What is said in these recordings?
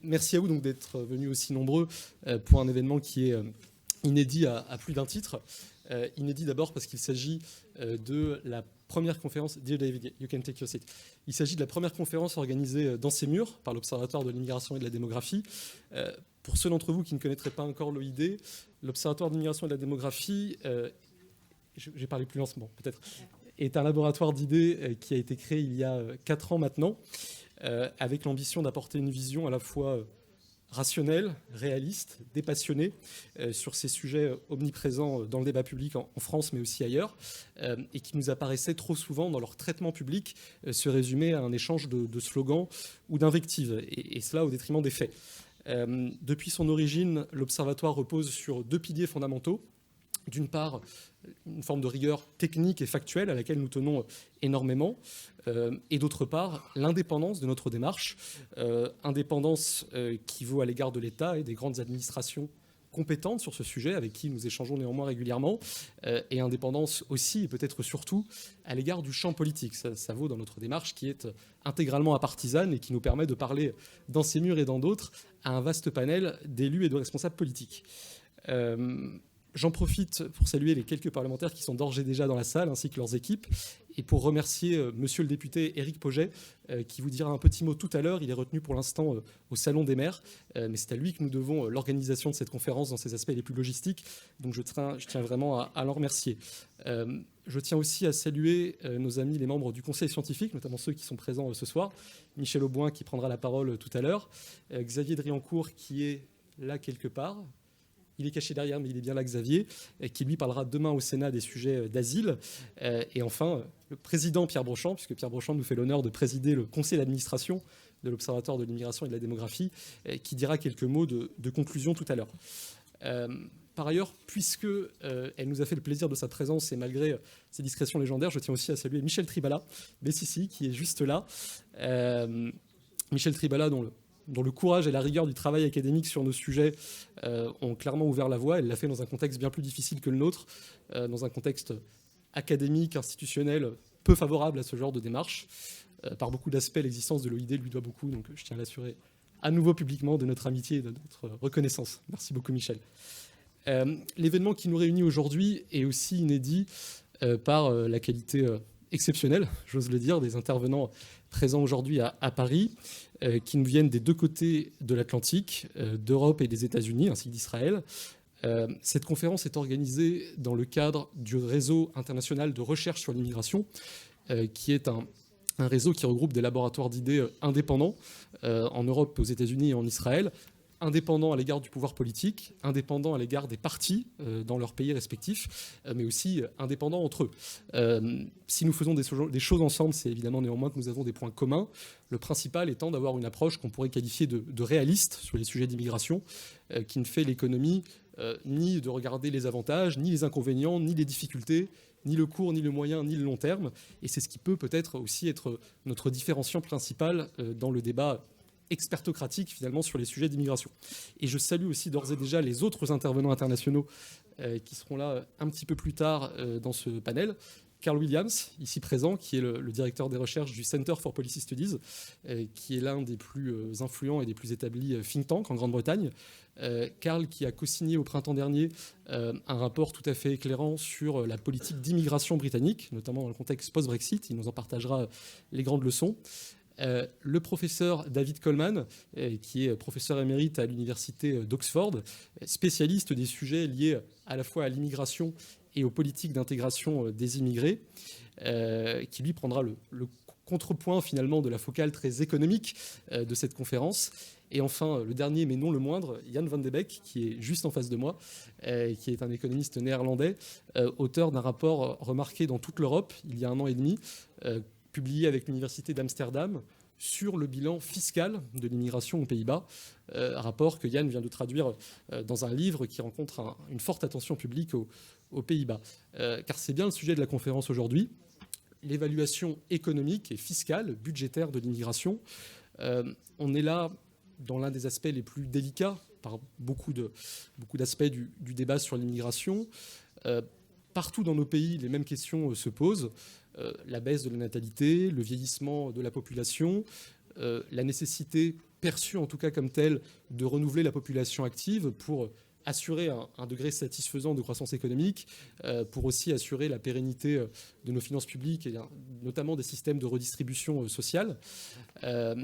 Merci à vous donc d'être venus aussi nombreux pour un événement qui est inédit à plus d'un titre. Inédit d'abord parce qu'il s'agit de la première conférence. Dear David, you can take your seat. Il s'agit de la première conférence organisée dans ces murs par l'Observatoire de l'immigration et de la démographie. Pour ceux d'entre vous qui ne connaîtraient pas encore l'OID, l'Observatoire de l'immigration et de la démographie, je vais parler plus lentement peut-être, est un laboratoire d'idées qui a été créé il y a 4 ans maintenant, avec l'ambition d'apporter une vision à la fois rationnelle, réaliste, dépassionnée sur ces sujets omniprésents dans le débat public en France, mais aussi ailleurs, et qui nous apparaissaient trop souvent dans leur traitement public se résumer à un échange de slogans ou d'invectives, et cela au détriment des faits. Depuis son origine, l'Observatoire repose sur 2 piliers fondamentaux. D'une part, une forme de rigueur technique et factuelle à laquelle nous tenons énormément, et d'autre part, l'indépendance de notre démarche, indépendance qui vaut à l'égard de l'État et des grandes administrations compétentes sur ce sujet, avec qui nous échangeons néanmoins régulièrement, et indépendance aussi, et peut-être surtout, à l'égard du champ politique. Ça vaut dans notre démarche qui est intégralement apartisane et qui nous permet de parler dans ces murs et dans d'autres à un vaste panel d'élus et de responsables politiques. J'en profite pour saluer les quelques parlementaires qui sont d'ores et déjà dans la salle, ainsi que leurs équipes, et pour remercier monsieur le député Éric Pauget, qui vous dira un petit mot tout à l'heure. Il est retenu pour l'instant au Salon des maires, mais c'est à lui que nous devons l'organisation de cette conférence dans ses aspects les plus logistiques, donc je tiens vraiment à l'en remercier. Je tiens aussi à saluer nos amis, les membres du conseil scientifique, notamment ceux qui sont présents ce soir, Michel Auboin qui prendra la parole tout à l'heure, Xavier Driancourt qui est là quelque part. Il est caché derrière, mais il est bien là, Xavier, qui lui parlera demain au Sénat des sujets d'asile. Et enfin, le président Pierre Brochand, puisque Pierre Brochand nous fait l'honneur de présider le conseil d'administration de l'Observatoire de l'immigration et de la démographie, qui dira quelques mots de conclusion tout à l'heure. Par ailleurs, puisqu'elle nous a fait le plaisir de sa présence et malgré ses discrétions légendaires, je tiens aussi à saluer Michel Tribala, Bessissi, qui est juste là. Michel Tribala, dont le courage et la rigueur du travail académique sur nos sujets ont clairement ouvert la voie. Elle l'a fait dans un contexte bien plus difficile que le nôtre, dans un contexte académique, institutionnel, peu favorable à ce genre de démarche. Par beaucoup d'aspects, l'existence de l'OID lui doit beaucoup, donc je tiens à l'assurer à nouveau publiquement de notre amitié et de notre reconnaissance. Merci beaucoup, Michel. L'événement qui nous réunit aujourd'hui est aussi inédit par la qualité exceptionnelle, j'ose le dire, des intervenants présents aujourd'hui à Paris, qui nous viennent des 2 côtés de l'Atlantique, d'Europe et des États-Unis, ainsi que d'Israël. Cette conférence est organisée dans le cadre du réseau international de recherche sur l'immigration, qui est un réseau qui regroupe des laboratoires d'idées indépendants en Europe, aux États-Unis et en Israël, indépendants à l'égard du pouvoir politique, indépendants à l'égard des partis dans leurs pays respectifs, mais aussi indépendants entre eux. Si nous faisons des choses ensemble, c'est évidemment néanmoins que nous avons des points communs, le principal étant d'avoir une approche qu'on pourrait qualifier de réaliste sur les sujets d'immigration, qui ne fait l'économie ni de regarder les avantages, ni les inconvénients, ni les difficultés, ni le court, ni le moyen, ni le long terme. Et c'est ce qui peut peut-être aussi être notre différenciant principal dans le débat expertocratique finalement sur les sujets d'immigration. Et je salue aussi d'ores et déjà les autres intervenants internationaux qui seront là un petit peu plus tard dans ce panel. Carl Williams, ici présent, qui est le directeur des recherches du Center for Policy Studies, qui est l'un des plus influents et des plus établis think tanks en Grande-Bretagne. Carl qui a co-signé au printemps dernier un rapport tout à fait éclairant sur la politique d'immigration britannique, notamment dans le contexte post-Brexit. Il nous en partagera les grandes leçons. Le professeur David Coleman, qui est professeur émérite à l'université d'Oxford, spécialiste des sujets liés à la fois à l'immigration et aux politiques d'intégration des immigrés, qui lui prendra le contrepoint finalement de la focale très économique de cette conférence. Et enfin, le dernier mais non le moindre, Jan van de Beek, qui est juste en face de moi, qui est un économiste néerlandais, auteur d'un rapport remarqué dans toute l'Europe il y a 1 an et demi, publié avec l'Université d'Amsterdam sur le bilan fiscal de l'immigration aux Pays-Bas, un rapport que Yann vient de traduire dans un livre qui rencontre une forte attention publique aux Pays-Bas. Car c'est bien le sujet de la conférence aujourd'hui, l'évaluation économique et fiscale, budgétaire de l'immigration. On est là dans l'un des aspects les plus délicats, par beaucoup d'aspects du débat sur l'immigration. Partout dans nos pays, les mêmes questions se posent. La baisse de la natalité, le vieillissement de la population, la nécessité perçu en tout cas comme tel de renouveler la population active pour assurer un degré satisfaisant de croissance économique, pour aussi assurer la pérennité de nos finances publiques et notamment des systèmes de redistribution sociale. Et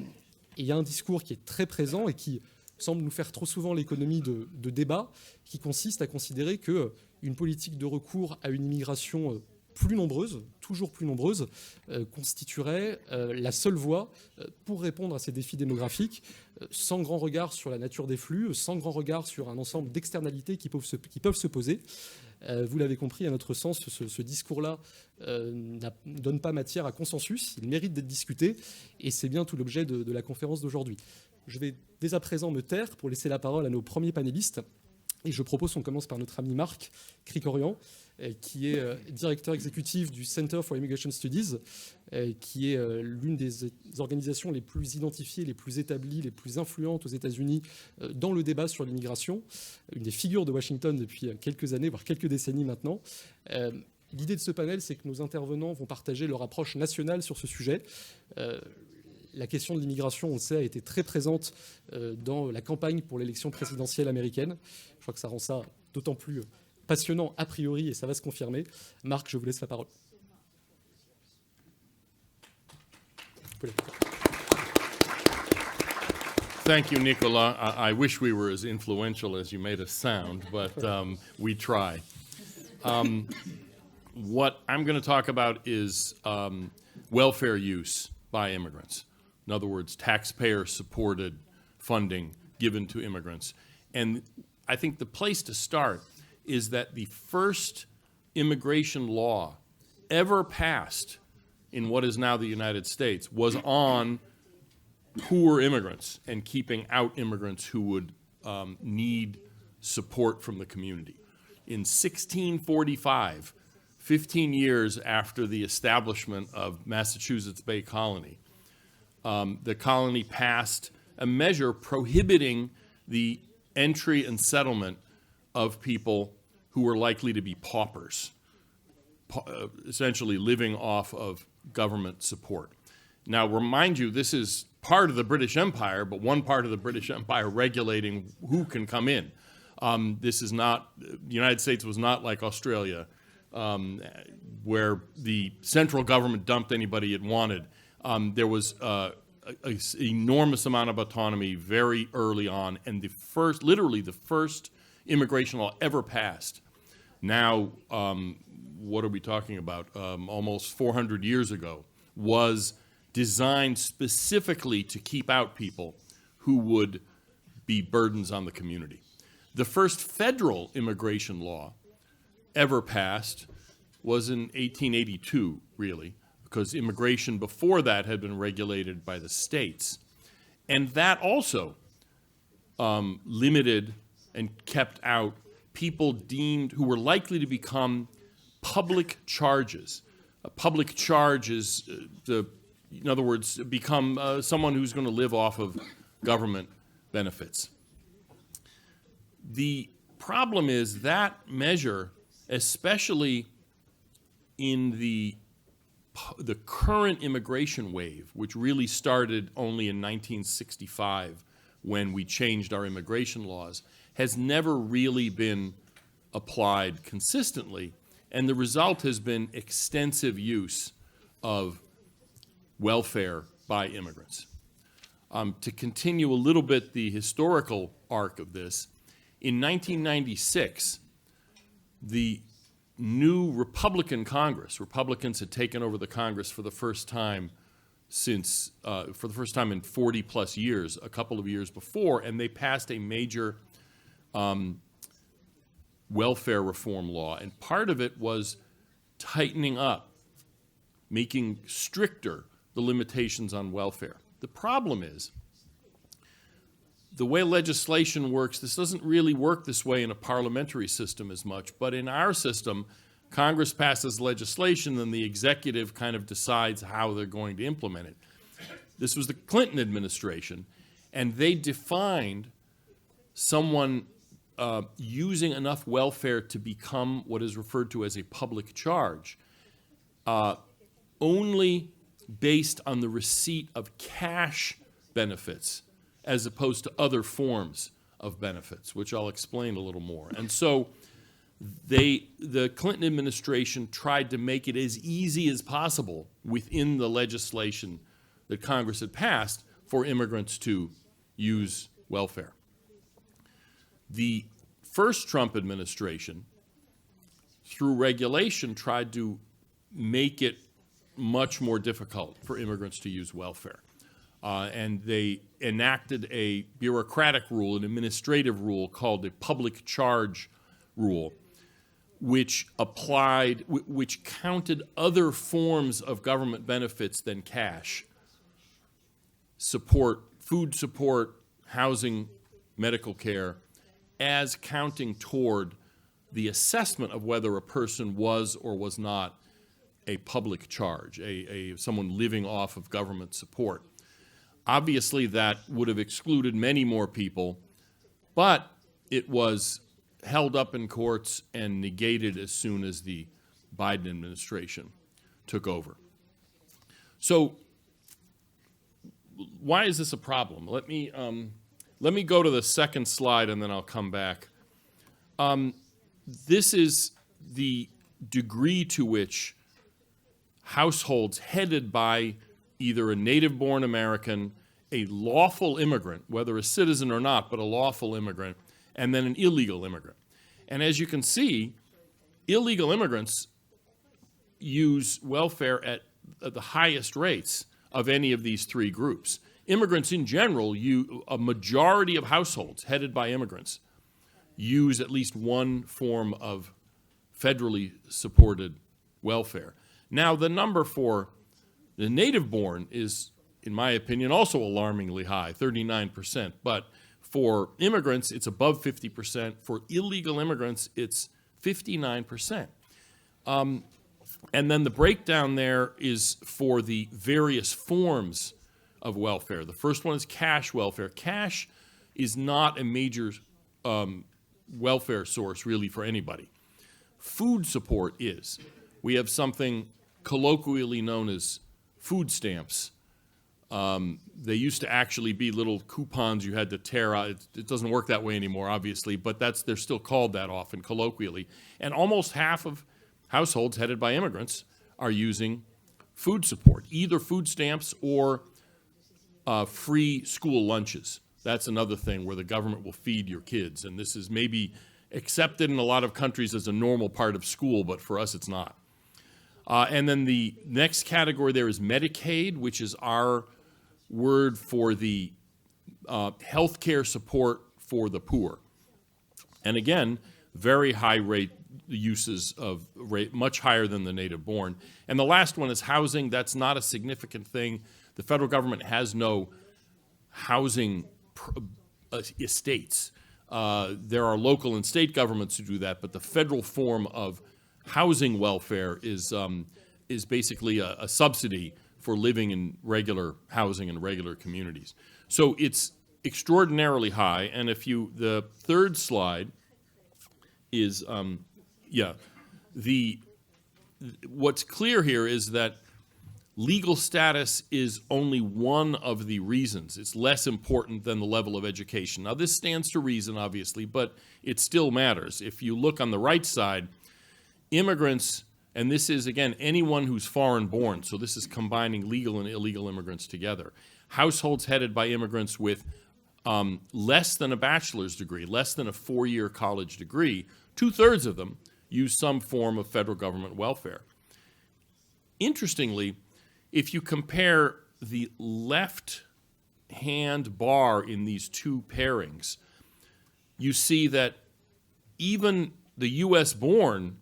il y a un discours qui est très présent et qui semble nous faire trop souvent l'économie de débat, qui consiste à considérer qu'une politique de recours à une immigration plus nombreuse, toujours plus nombreuse, constituerait la seule voie pour répondre à ces défis démographiques, sans grand regard sur la nature des flux, sans grand regard sur un ensemble d'externalités qui peuvent se poser. Vous l'avez compris, à notre sens, ce discours-là ne donne pas matière à consensus, il mérite d'être discuté, et c'est bien tout l'objet de la conférence d'aujourd'hui. Je vais dès à présent me taire pour laisser la parole à nos premiers panélistes, et je propose qu'on commence par notre ami Marc Krikorian, qui est directeur exécutif du Center for Immigration Studies, qui est l'une des organisations les plus identifiées, les plus établies, les plus influentes aux États-Unis dans le débat sur l'immigration, une des figures de Washington depuis quelques années, voire quelques décennies maintenant. L'idée de ce panel, c'est que nos intervenants vont partager leur approche nationale sur ce sujet. La question de l'immigration, on le sait, a été très présente dans la campagne pour l'élection présidentielle américaine. Je crois que ça rend ça d'autant plus passionnant a priori, et ça va se confirmer. Marc, je vous laisse la parole. Thank you, Nicolas. I wish we were as influential as you made us sound, but we try. What I'm going to talk about is welfare use by immigrants. In other words, taxpayer-supported funding given to immigrants. And I think the place to start is that the first immigration law ever passed in what is now the United States was on poor immigrants and keeping out immigrants who would need support from the community. In 1645, 15 years after the establishment of Massachusetts Bay Colony, the colony passed a measure prohibiting the entry and settlement of people who were likely to be paupers, essentially living off of government support. Now, remind you, this is part of the British Empire, but one part of the British Empire regulating who can come in. This is not, the United States was not like Australia, where the central government dumped anybody it wanted. There was an enormous amount of autonomy very early on, and literally the first immigration law ever passed. Now, what are we talking about? Almost 400 years ago, was designed specifically to keep out people who would be burdens on the community. The first federal immigration law ever passed was in 1882, really, because immigration before that had been regulated by the states. And that also limited and kept out people deemed who were likely to become public charges. A public charge is, in other words, become someone who's going to live off of government benefits. The problem is that measure, especially in the current immigration wave, which really started only in 1965 when we changed our immigration laws, has never really been applied consistently, and the result has been extensive use of welfare by immigrants. To continue a little bit the historical arc of this, in 1996, the new Republican Congress, Republicans had taken over the Congress for the first time since, for the first time in 40 plus years, a couple of years before, and they passed a major welfare reform law. And part of it was tightening up, making stricter the limitations on welfare. The problem is, the way legislation works, this doesn't really work this way in a parliamentary system as much, but in our system, Congress passes legislation, then the executive kind of decides how they're going to implement it. This was the Clinton administration, and they defined someone using enough welfare to become what is referred to as a public charge, only based on the receipt of cash benefits as opposed to other forms of benefits, which I'll explain a little more. And so the Clinton administration tried to make it as easy as possible within the legislation that Congress had passed for immigrants to use welfare. The first Trump administration, through regulation, tried to make it much more difficult for immigrants to use welfare. And they enacted a bureaucratic rule, an administrative rule called the public charge rule, which counted other forms of government benefits than cash, support, food support, housing, medical care, as counting toward the assessment of whether a person was or was not a public charge, someone living off of government support. Obviously, that would have excluded many more people, but it was held up in courts and negated as soon as the Biden administration took over. So why is this a problem? Let me go to the second slide and then I'll come back. This is the degree to which households headed by either a native-born American, a lawful immigrant, whether a citizen or not, but a lawful immigrant, and then an illegal immigrant. And as you can see, illegal immigrants use welfare at the highest rates of any of these three groups. Immigrants in general, a majority of households headed by immigrants use at least one form of federally supported welfare. Now, the number for the native-born is, in my opinion, also alarmingly high, 39%. But for immigrants, it's above 50%. For illegal immigrants, it's 59%. And then the breakdown there is for the various forms of welfare. The first one is cash welfare. Cash is not a major welfare source, really, for anybody. Food support is. We have something colloquially known as food stamps. They used to actually be little coupons you had to tear out. It doesn't work that way anymore, obviously, but they're still called that often colloquially. And almost half of households headed by immigrants are using food support, either food stamps or free school lunches. That's another thing where the government will feed your kids. And this is maybe accepted in a lot of countries as a normal part of school, but for us it's not. And then the next category there is Medicaid, which is our word for the health care support for the poor. And again, very high rate uses of rate, much higher than the native-born. And the last one is housing. That's not a significant thing. The federal government has no housing estates. There are local and state governments who do that, but the federal form of housing welfare is basically a subsidy for living in regular housing in regular communities. So it's extraordinarily high. And the third slide is, what's clear here is that legal status is only one of the reasons. It's less important than the level of education. Now, this stands to reason, obviously, but it still matters. If you look on the right side, immigrants, and this is, again, anyone who's foreign born, so this is combining legal and illegal immigrants together. Households headed by immigrants with less than a bachelor's degree, less than a 4-year college degree, 2/3 of them use some form of federal government welfare. Interestingly, if you compare the left-hand bar in these two pairings, you see that even the U.S.-born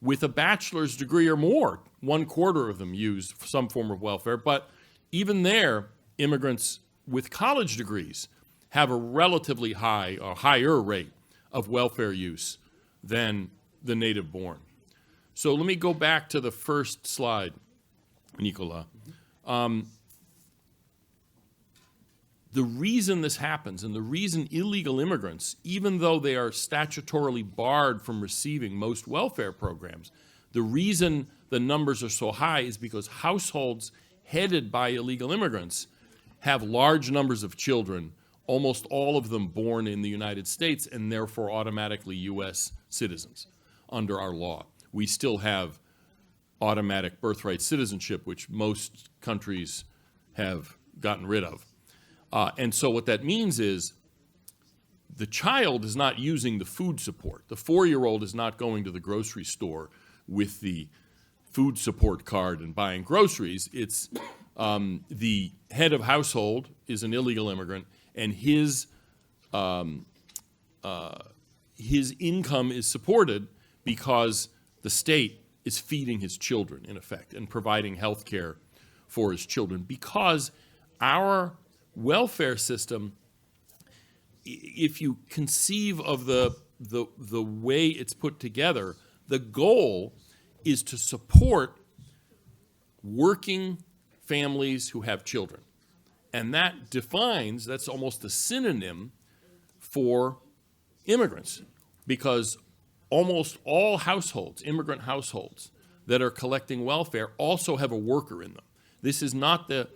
with a bachelor's degree or more, 1/4 of them use some form of welfare, but even there, immigrants with college degrees have a relatively high or higher rate of welfare use than the native-born. So let me go back to the first slide, Nicolas. The reason this happens and the reason illegal immigrants, even though they are statutorily barred from receiving most welfare programs, the reason the numbers are so high is because households headed by illegal immigrants have large numbers of children, almost all of them born in the United States and therefore automatically U.S. citizens under our law. We still have automatic birthright citizenship, which most countries have gotten rid of. And so what that means is the child is not using the food support. The 4-year-old is not going to the grocery store with the food support card and buying groceries. It's the head of household is an illegal immigrant, and his income is supported because the state is feeding his children, in effect, and providing health care for his children. Because our welfare system, if you conceive of the way it's put together, the goal is to support working families who have children. And that's almost a synonym for immigrants, because almost all households, immigrant households, that are collecting welfare also have a worker in them. This is not the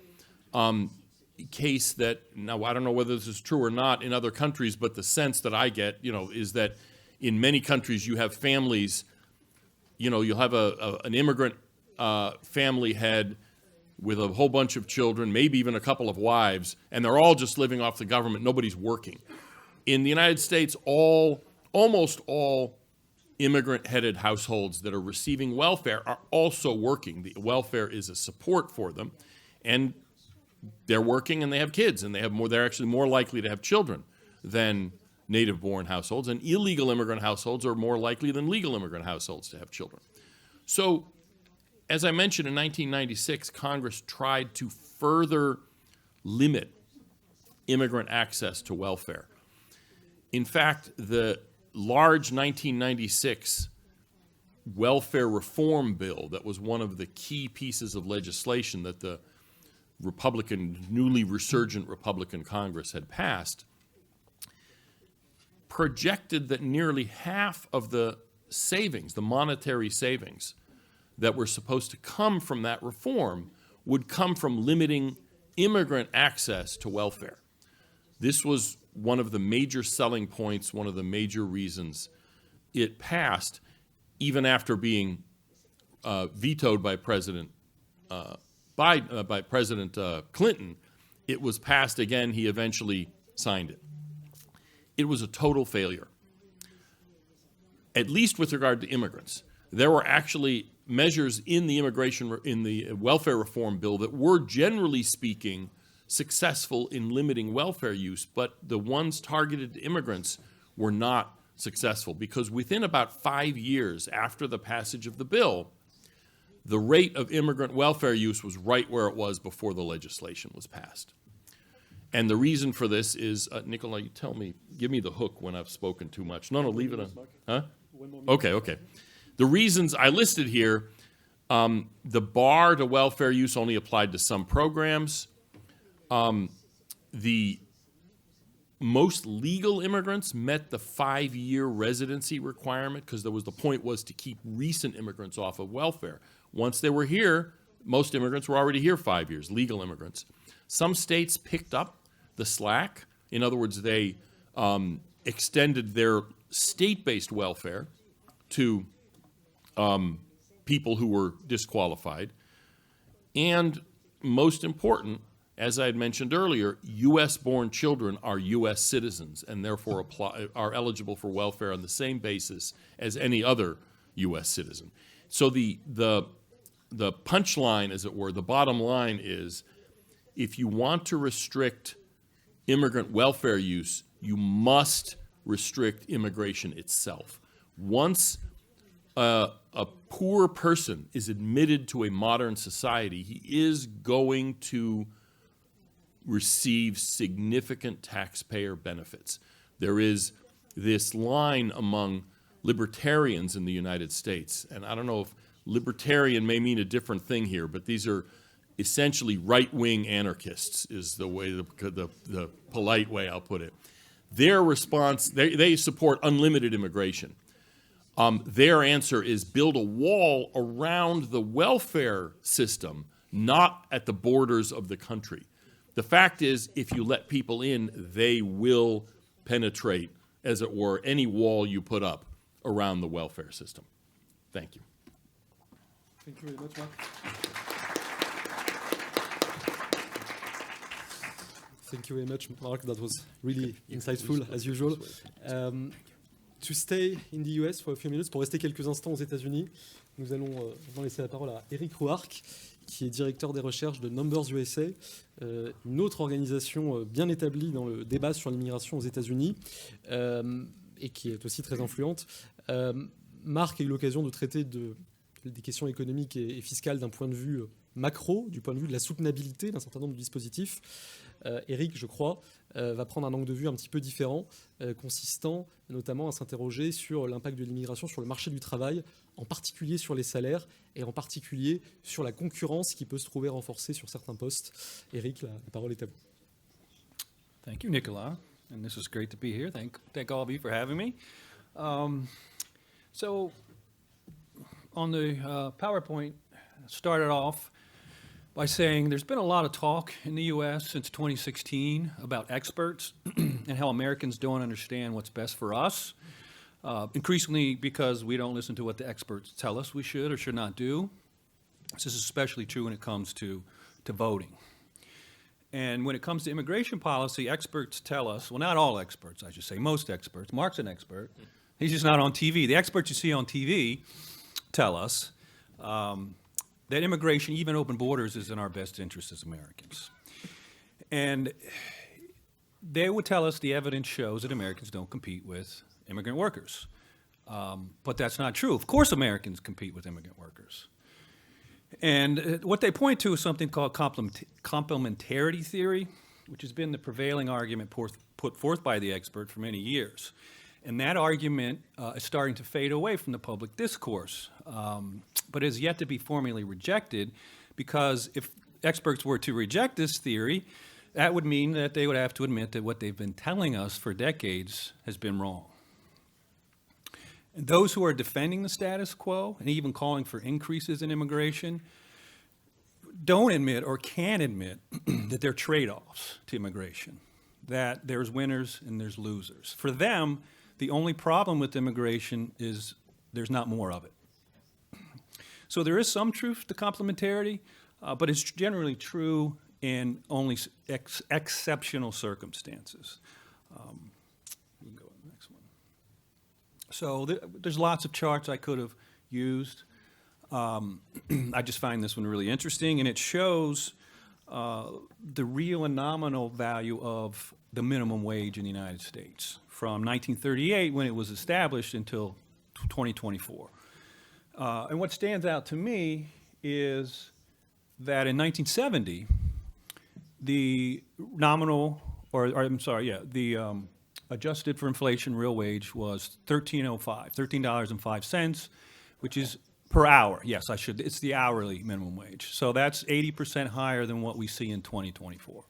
case that, now I don't know whether this is true or not in other countries, but the sense that I get, is that in many countries you have families, you'll have an immigrant family head with a whole bunch of children, maybe even a couple of wives, and they're all just living off the government. Nobody's working. In the United States, almost all immigrant-headed households that are receiving welfare are also working. The welfare is a support for them, and they're working and they have kids, and they're actually more likely to have children than native-born households, and illegal immigrant households are more likely than legal immigrant households to have children. So, as I mentioned, in 1996, Congress tried to further limit immigrant access to welfare. In fact, the large 1996 welfare reform bill that was one of the key pieces of legislation that the newly resurgent Republican Congress had passed, projected that nearly half of the savings, the monetary savings, that were supposed to come from that reform would come from limiting immigrant access to welfare. This was one of the major selling points, one of the major reasons it passed, even after being vetoed by President Clinton. It was passed again. He eventually signed it. It was a total failure, at least with regard to immigrants. There were actually measures in the welfare reform bill that were, generally speaking, successful in limiting welfare use, but the ones targeted to immigrants were not successful, because within about 5 years after the passage of the bill, the rate of immigrant welfare use was right where it was before the legislation was passed. And the reason for this is, Nicola, you tell me, give me the hook when I've spoken too much. No, leave it on. Huh? Okay. The reasons I listed here, the bar to welfare use only applied to some programs. The most legal immigrants met the 5-year residency requirement, because the point was to keep recent immigrants off of welfare. Once they were here, most immigrants were already here 5 years, legal immigrants. Some states picked up the slack. In other words, they extended their state-based welfare to people who were disqualified. And most important, as I had mentioned earlier, U.S.-born children are U.S. citizens and therefore are eligible for welfare on the same basis as any other U.S. citizen. So the punchline, as it were, the bottom line is, if you want to restrict immigrant welfare use, you must restrict immigration itself. Once a poor person is admitted to a modern society, he is going to receive significant taxpayer benefits. There is this line among libertarians in the United States, and I don't know if libertarian may mean a different thing here, but these are essentially right-wing anarchists, is the way, the polite way I'll put it. Their response, they support unlimited immigration. Their answer is build a wall around the welfare system, not at the borders of the country. The fact is, if you let people in, they will penetrate, as it were, any wall you put up around the welfare system. Thank you. Thank you very much, Mark. Thank you very much, Mark. That was really insightful, as usual. To stay in the US for a few minutes, pour rester quelques instants aux États-Unis, nous allons maintenant laisser la parole à Eric Rouark, qui est directeur des recherches de Numbers USA, une autre organisation bien établie dans le débat sur l'immigration aux États-Unis et qui est aussi très influente. Marc a eu l'occasion de traiter des questions économiques et fiscales d'un point de vue macro, du point de vue de la soutenabilité d'un certain nombre de dispositifs. Eric, je crois, va prendre un angle de vue un petit peu différent, consistant notamment à s'interroger sur l'impact de l'immigration sur le marché du travail, en particulier sur les salaires et en particulier sur la concurrence qui peut se trouver renforcée sur certains postes. Eric, la parole est à vous. Thank you, Nicolas. And this is great to be here. Thank all of you for having me. So on the PowerPoint, started off by saying there's been a lot of talk in the U.S. since 2016 about experts and how Americans don't understand what's best for us, increasingly because we don't listen to what the experts tell us we should or should not do. This is especially true when it comes to voting. And when it comes to immigration policy, experts tell us, well, not all experts, I should say, most experts. Mark's an expert. He's just not on TV. The experts you see on TV tell us that immigration, even open borders, is in our best interest as Americans. And they would tell us the evidence shows that Americans don't compete with immigrant workers. But that's not true. Of course Americans compete with immigrant workers. And what they point to is something called complementarity theory, which has been the prevailing argument put forth by the expert for many years. And that argument is starting to fade away from the public discourse, but is yet to be formally rejected, because if experts were to reject this theory, that would mean that they would have to admit that what they've been telling us for decades has been wrong. And those who are defending the status quo and even calling for increases in immigration don't admit or can't admit that there are trade-offs to immigration, that there's winners and there's losers. For them, the only problem with immigration is there's not more of it. So there is some truth to complementarity, but it's generally true in only exceptional circumstances. We can go to the next one. So there's lots of charts I could have used. I just find this one really interesting, and it shows the real and nominal value of the minimum wage in the United States from 1938, when it was established, until 2024. And what stands out to me is that in 1970, the nominal, the adjusted for inflation real wage was $13.05, which is per hour. Yes, it's the hourly minimum wage. So that's 80% higher than what we see in 2024.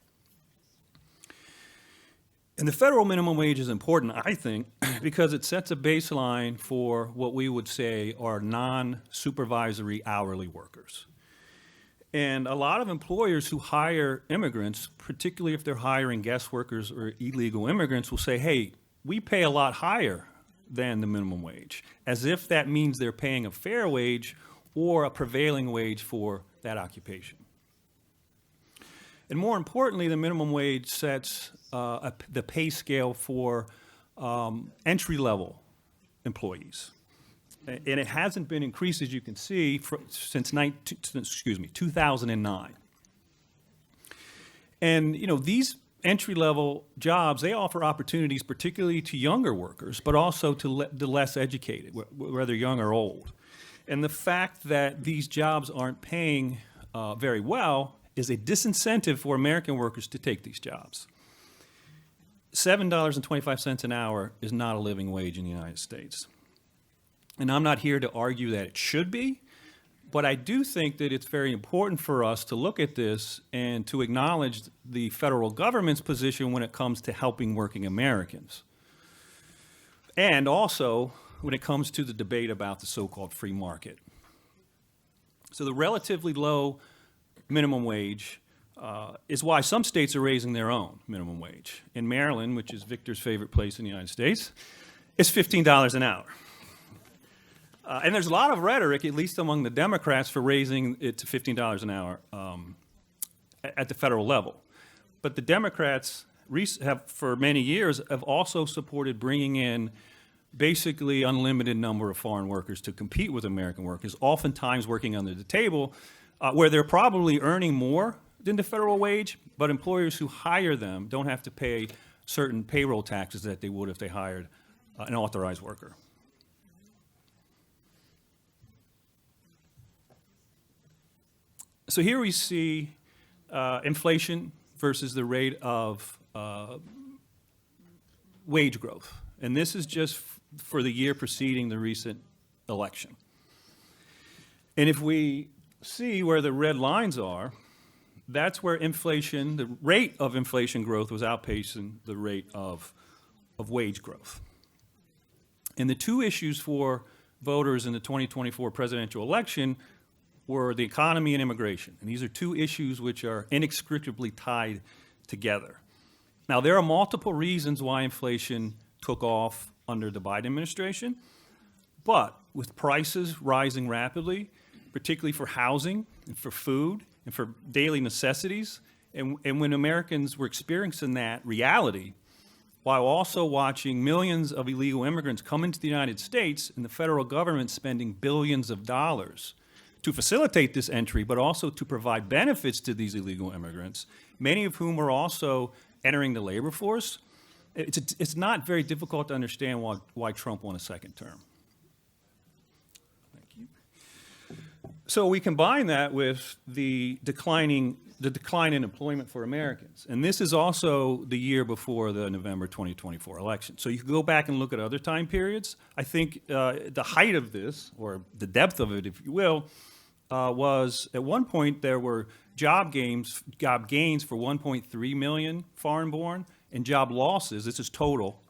And the federal minimum wage is important, I think, because it sets a baseline for what we would say are non-supervisory hourly workers. And a lot of employers who hire immigrants, particularly if they're hiring guest workers or illegal immigrants, will say, hey, we pay a lot higher than the minimum wage, as if that means they're paying a fair wage or a prevailing wage for that occupation. And more importantly, the minimum wage sets the pay scale for entry-level employees. And it hasn't been increased, as you can see, since 2009. And these entry-level jobs, they offer opportunities particularly to younger workers, but also to the less educated, whether young or old. And the fact that these jobs aren't paying very well is a disincentive for American workers to take these jobs. $7.25 an hour is not a living wage in the United States. And I'm not here to argue that it should be, but I do think that it's very important for us to look at this and to acknowledge the federal government's position when it comes to helping working Americans. And also when it comes to the debate about the so-called free market. So the relatively low minimum wage is why some states are raising their own minimum wage. In Maryland, which is Victor's favorite place in the United States, it's $15 an hour. And there's a lot of rhetoric, at least among the Democrats, for raising it to $15 an hour at the federal level. But the Democrats have, for many years, have also supported bringing in basically unlimited number of foreign workers to compete with American workers, oftentimes working under the table, where they're probably earning more than the federal wage, but employers who hire them don't have to pay certain payroll taxes that they would if they hired an authorized worker. So here we see inflation versus the rate of wage growth. And this is just for the year preceding the recent election. And if we see where the red lines are, that's where inflation, the rate of inflation growth was outpacing the rate of wage growth. And the two issues for voters in the 2024 presidential election were the economy and immigration. And these are two issues which are inextricably tied together. Now, there are multiple reasons why inflation took off under the Biden administration, but with prices rising rapidly, particularly for housing and for food and for daily necessities, and when Americans were experiencing that reality, while also watching millions of illegal immigrants come into the United States and the federal government spending billions of dollars to facilitate this entry, but also to provide benefits to these illegal immigrants, many of whom were also entering the labor force, it's not very difficult to understand why Trump won a second term. Thank you. So we combine that with the decline in employment for Americans. And this is also the year before the November 2024 election. So you can go back and look at other time periods. I think the height of this, or the depth of it, if you will, was at one point there were job gains for 1.3 million foreign-born, and job losses, this is total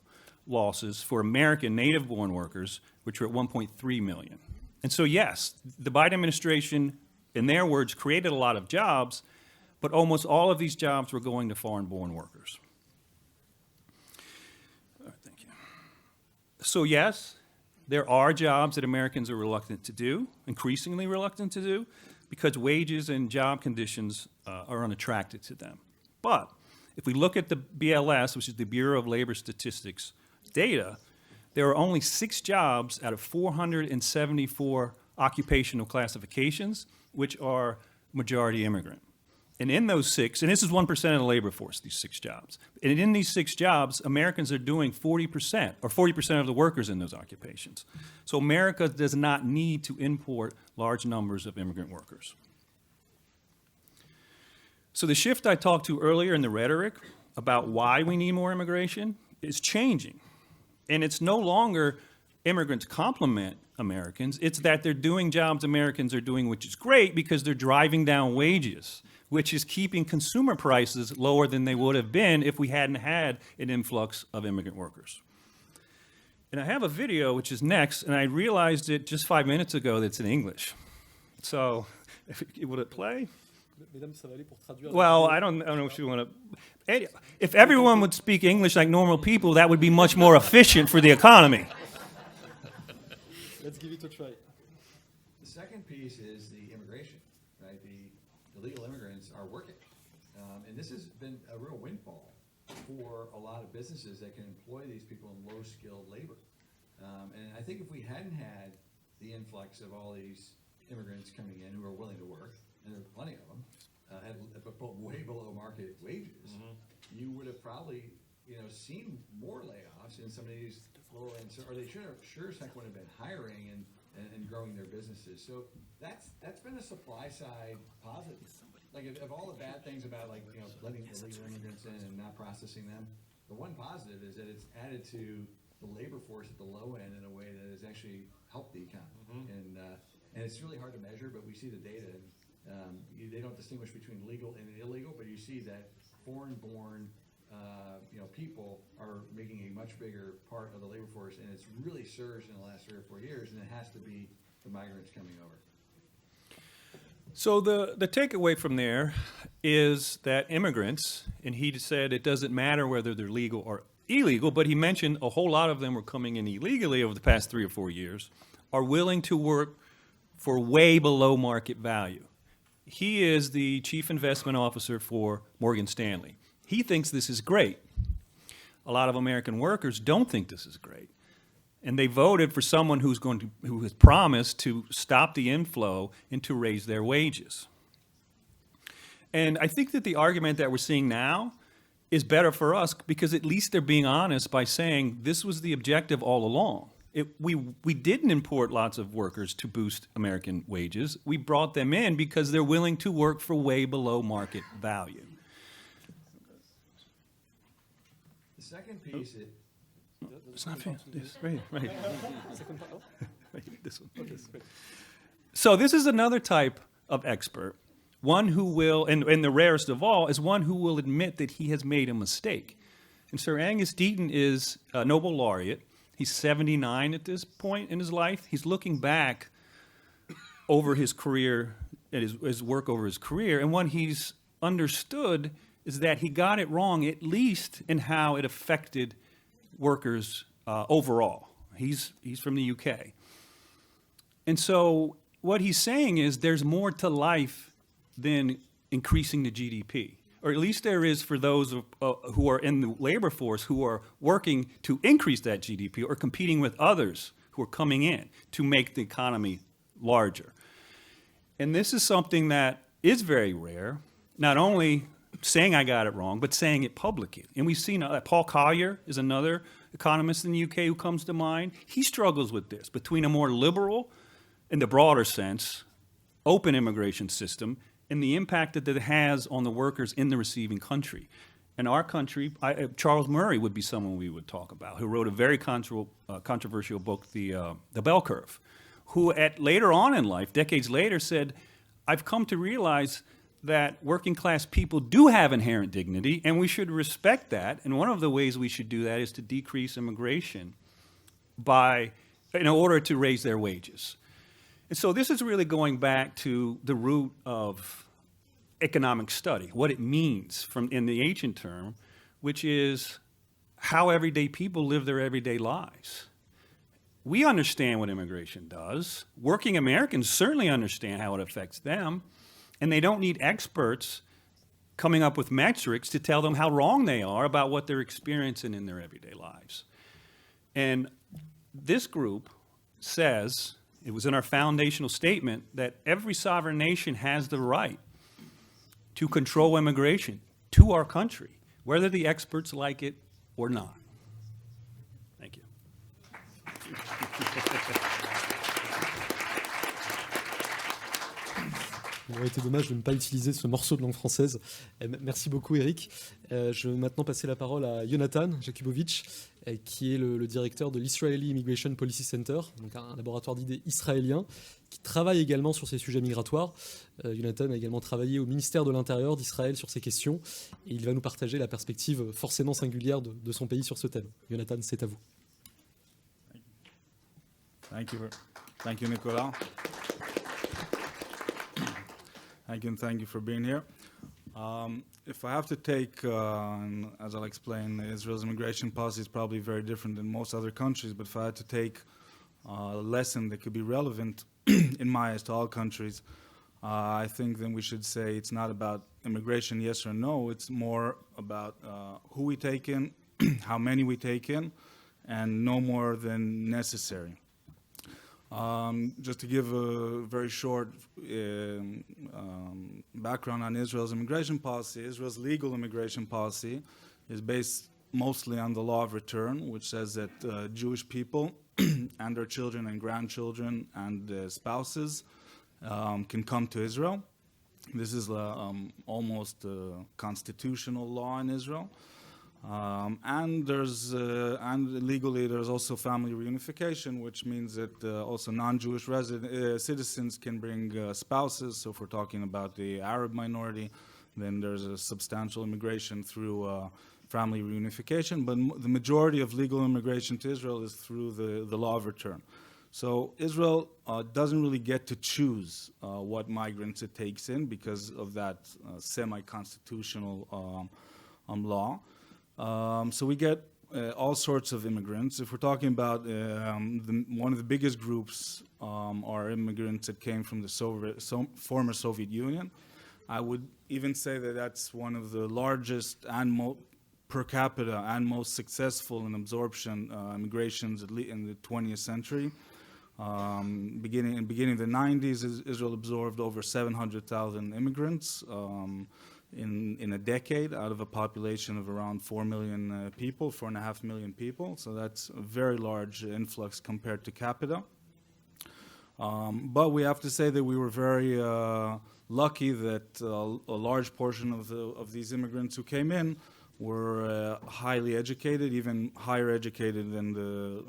losses, for American native-born workers, which were at 1.3 million. And so yes, the Biden administration, in their words, created a lot of jobs, but almost all of these jobs were going to foreign-born workers. All right, thank you. So yes, there are jobs that Americans are reluctant to do, increasingly reluctant to do, because wages and job conditions are unattractive to them. But if we look at the BLS, which is the Bureau of Labor Statistics data, there are only 6 jobs out of 474 occupational classifications which are majority immigrant. And in those 6, and this is 1% of the labor force, these 6 jobs. And in these 6 jobs, Americans are doing 40%, or 40% of the workers in those occupations. So America does not need to import large numbers of immigrant workers. So the shift I talked to earlier in the rhetoric about why we need more immigration is changing. And it's no longer immigrants complement Americans, it's that they're doing jobs Americans are doing, which is great because they're driving down wages, which is keeping consumer prices lower than they would have been if we hadn't had an influx of immigrant workers. And I have a video which is next, and I realized it just 5 minutes ago that it's in English. So, would it play? Well, I don't know if you want to. If everyone would speak English like normal people, that would be much more efficient for the economy. Let's give it a try. The second piece is the immigration, right? The illegal immigrants are working. And this has been a real windfall for a lot of businesses that can employ these people in low-skilled labor. And I think if we hadn't had the influx of all these immigrants coming in who are willing to work, and there are plenty of them, but way below market wages, you would have probably seen more layoffs in some of these lower end, or they sure as heck would have been hiring and growing their businesses. So that's been a supply side positive. Like of all the bad things about letting illegal immigrants in and not processing them, the one positive is that it's added to the labor force at the low end in a way that has actually helped the economy. And it's really hard to measure, but we see the data. They don't distinguish between legal and illegal, but you see that foreign-born people are making a much bigger part of the labor force, and it's really surged in the last 3 or 4 years, and it has to be the migrants coming over. So the takeaway from there is that immigrants, and he said it doesn't matter whether they're legal or illegal, but he mentioned a whole lot of them were coming in illegally over the past 3 or 4 years, are willing to work for way below market value. He is the chief investment officer for Morgan Stanley. He thinks this is great. A lot of American workers don't think this is great. And they voted for someone who has promised to stop the inflow and to raise their wages. And I think that the argument that we're seeing now is better for us because at least they're being honest by saying this was the objective all along. We didn't import lots of workers to boost American wages. We brought them in because they're willing to work for way below market value. The second piece is, It's not fair. This, right. Right, this one. So this is another type of expert, one who will, and the rarest of all, is one who will admit that he has made a mistake. And Sir Angus Deaton is a Nobel laureate. He's 79 at this point in his life. He's looking back over his career, at his work over his career, and what he's understood is that he got it wrong, at least in how it affected workers overall. He's from the UK. And so what he's saying is there's more to life than increasing the GDP, or at least there is for those who are in the labor force who are working to increase that GDP or competing with others who are coming in to make the economy larger. And this is something that is very rare, not only saying I got it wrong, but saying it publicly. And we've seen Paul Collier is another economist in the UK who comes to mind. He struggles with this between a more liberal, in the broader sense, open immigration system and the impact that it has on the workers in the receiving country. In our country, Charles Murray would be someone we would talk about, who wrote a very controversial book, The Bell Curve, who later on in life, decades later, said, I've come to realize that working class people do have inherent dignity, and we should respect that. And one of the ways we should do that is to decrease immigration in order to raise their wages. And so this is really going back to the root of economic study, what it means in the ancient term, which is how everyday people live their everyday lives. We understand what immigration does. Working Americans certainly understand how it affects them. And they don't need experts coming up with metrics to tell them how wrong they are about what they're experiencing in their everyday lives. And this group says, it was in our foundational statement, that every sovereign nation has the right to control immigration to our country, whether the experts like it or not. Thank you. Il aurait été dommage de ne pas utiliser ce morceau de langue française. Merci beaucoup, Eric. Je vais maintenant passer la parole à Yonatan Jakubowicz, qui est le directeur de l'Israeli Immigration Policy Center, donc un laboratoire d'idées israélien, qui travaille également sur ces sujets migratoires. Yonatan a également travaillé au ministère de l'Intérieur d'Israël sur ces questions, et il va nous partager la perspective forcément singulière de son pays sur ce thème. Yonatan, c'est à vous. Thank you, Nicolas. Thank you for being here. If I have to take, as I'll explain, Israel's immigration policy is probably very different than most other countries, but if I had to take a lesson that could be relevant in my eyes to all countries, I think then we should say it's not about immigration, yes or no, it's more about who we take in, how many we take in, and no more than necessary. Just to give a very short background on Israel's immigration policy, Israel's legal immigration policy is based mostly on the law of return, which says that Jewish people and their children and grandchildren and spouses can come to Israel. This is almost a constitutional law in Israel. And legally there's also family reunification, which means that also non-Jewish citizens can bring spouses. So if we're talking about the Arab minority, then there's a substantial immigration through family reunification. But the majority of legal immigration to Israel is through the law of return. So Israel doesn't really get to choose what migrants it takes in because of that semi-constitutional law. So we get all sorts of immigrants. If we're talking about one of the biggest groups are immigrants that came from the former Soviet Union. I would even say that that's one of the largest and per capita and most successful in absorption immigrations in the 20th century. Beginning of the 90s, Israel absorbed over 700,000 immigrants in a decade out of a population of around 4 million people, 4.5 million people. So that's a very large influx compared to capita. But we have to say that we were very lucky that a large portion of these immigrants who came in were highly educated, even higher educated than the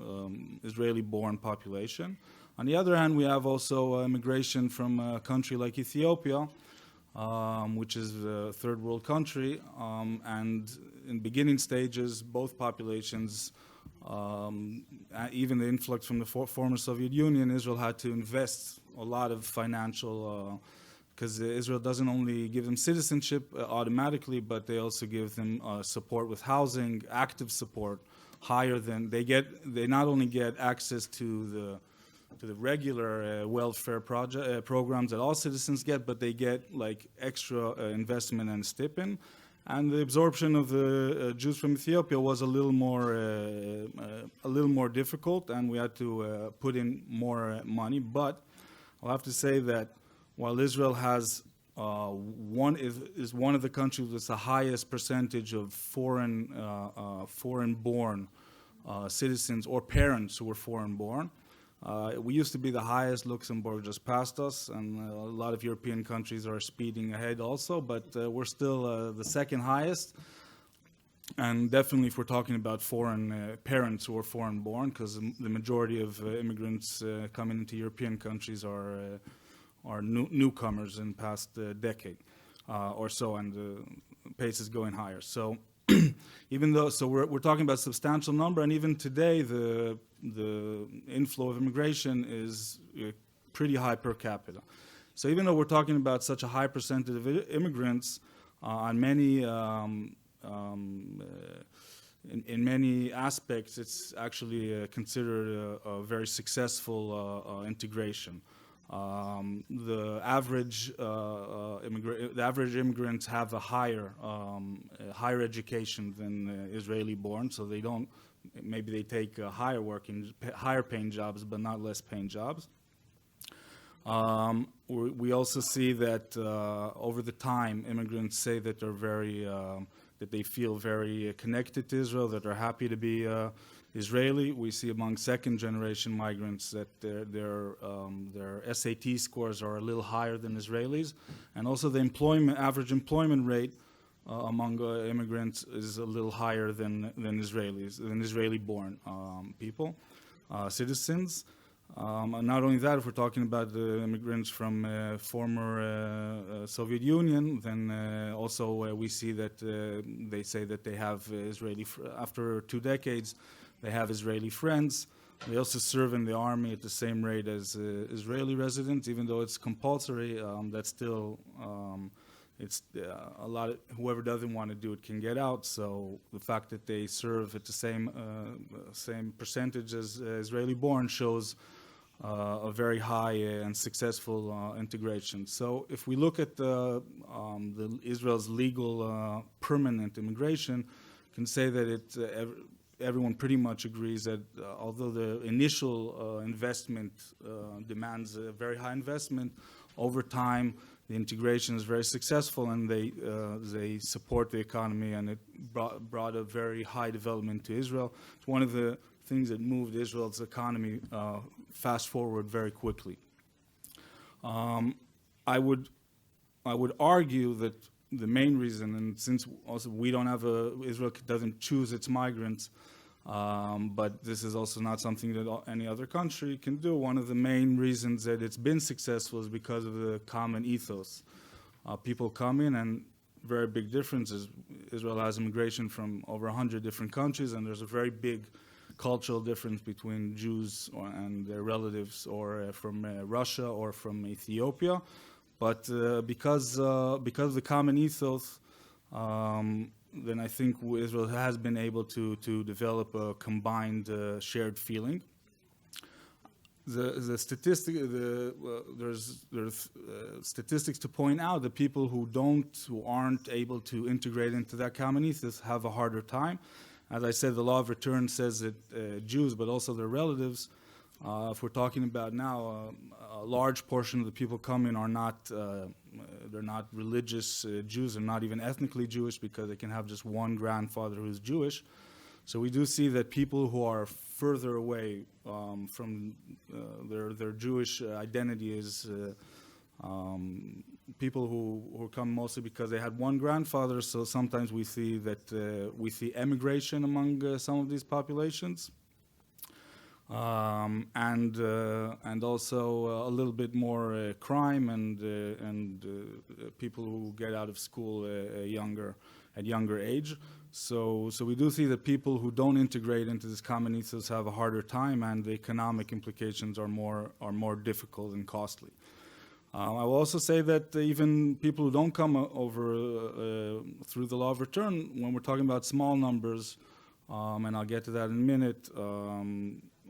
Israeli-born population. On the other hand, we have also immigration from a country like Ethiopia, which is a third world country, and in beginning stages, both populations, even the influx from the former Soviet Union, Israel had to invest a lot of financial because Israel doesn't only give them citizenship automatically, but they also give them support with housing, active support, higher than they get. They not only get access to the regular welfare programs that all citizens get, but they get like extra investment and stipend. And the absorption of the Jews from Ethiopia was a little more difficult, and we had to put in more money. But I'll have to say that while Israel has is one of the countries with the highest percentage of foreign-born citizens or parents who were foreign-born, we used to be the highest. Luxembourg just passed us, and a lot of European countries are speeding ahead also, but we're still the second highest. And definitely if we're talking about foreign parents who are foreign-born, because the majority of immigrants coming into European countries are newcomers in the past decade or so, and the pace is going higher. So even though, so we're talking about a substantial number, and even today the inflow of immigration is pretty high per capita. So even though we're talking about such a high percentage of immigrants, on many in many aspects, it's actually considered a very successful integration. The average immigrants have a higher education than Israeli-born, so they don't. Maybe they take higher paying jobs, but not less paying jobs. We also see that over the time, immigrants say that they're that they feel very connected to Israel, that they're happy to be Israeli. We see among second-generation migrants that their SAT scores are a little higher than Israelis, and also the average employment rate among immigrants is a little higher than Israeli-born people, citizens. And not only that, if we're talking about the immigrants from former Soviet Union, then also we see that they say that they have after 2 decades, they have Israeli friends. They also serve in the army at the same rate as Israeli residents, even though it's compulsory. That's still it's a lot. Whoever doesn't want to do it can get out. So the fact that they serve at the same percentage as Israeli-born shows a very high and successful integration. So if we look at Israel's legal permanent immigration, can say that everyone pretty much agrees that although the initial investment demands a very high investment, over time the integration is very successful, and they support the economy, and it brought a very high development to Israel. It's one of the things that moved Israel's economy fast forward very quickly. I would argue that the main reason, and since also we don't have Israel doesn't choose its migrants, but this is also not something that any other country can do. One of the main reasons that it's been successful is because of the common ethos. People come in, and very big difference is Israel has immigration from over 100 different countries, and there's a very big cultural difference between Jews and their relatives or from Russia or from Ethiopia. But because of the common ethos, then I think Israel has been able to develop a combined shared feeling. There's statistics to point out that people who aren't able to integrate into that common ethos have a harder time. As I said, the law of return says that Jews, but also their relatives, if we're talking about now, a large portion of the people coming are not, they're not religious Jews, and not even ethnically Jewish, because they can have just one grandfather who's Jewish. So we do see that people who are further away from their Jewish identity is people who come mostly because they had one grandfather. So sometimes we see that we see emigration among some of these populations, and also a little bit more crime and people who get out of school at younger age. So we do see that people who don't integrate into this common ethos have a harder time, and the economic implications are more difficult and costly. I will also say that even people who don't come over through the law of return, when we're talking about small numbers, and I'll get to that in a minute,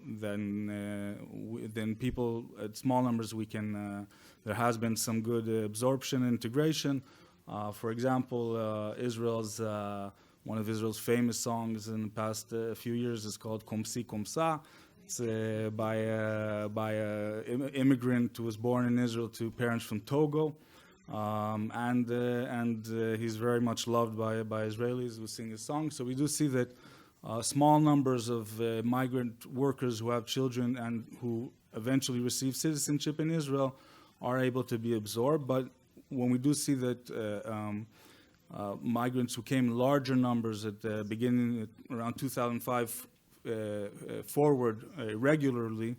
then people at small numbers we can there has been some good absorption and integration. For example, Israel's one of Israel's famous songs in the past few years is called Comme ci, comme ça. It's by an immigrant who was born in Israel to parents from Togo, and he's very much loved by Israelis who sing his song. So we do see that small numbers of migrant workers who have children and who eventually receive citizenship in Israel are able to be absorbed. But when we do see that migrants who came in larger numbers at the beginning, around 2005 forward regularly,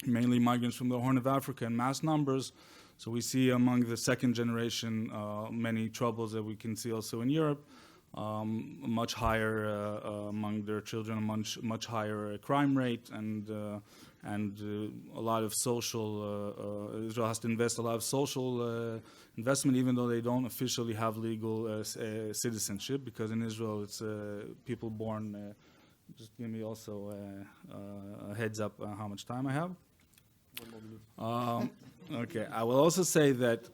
mainly migrants from the Horn of Africa in mass numbers. So we see among the second generation many troubles that we can see also in Europe. Much higher among their children, a much higher crime rate, and a lot of social. Israel has to invest a lot of social investment, even though they don't officially have legal citizenship, because in Israel it's people born. Just give me also a heads up on how much time I have. 1 minute. Okay, I will also say that.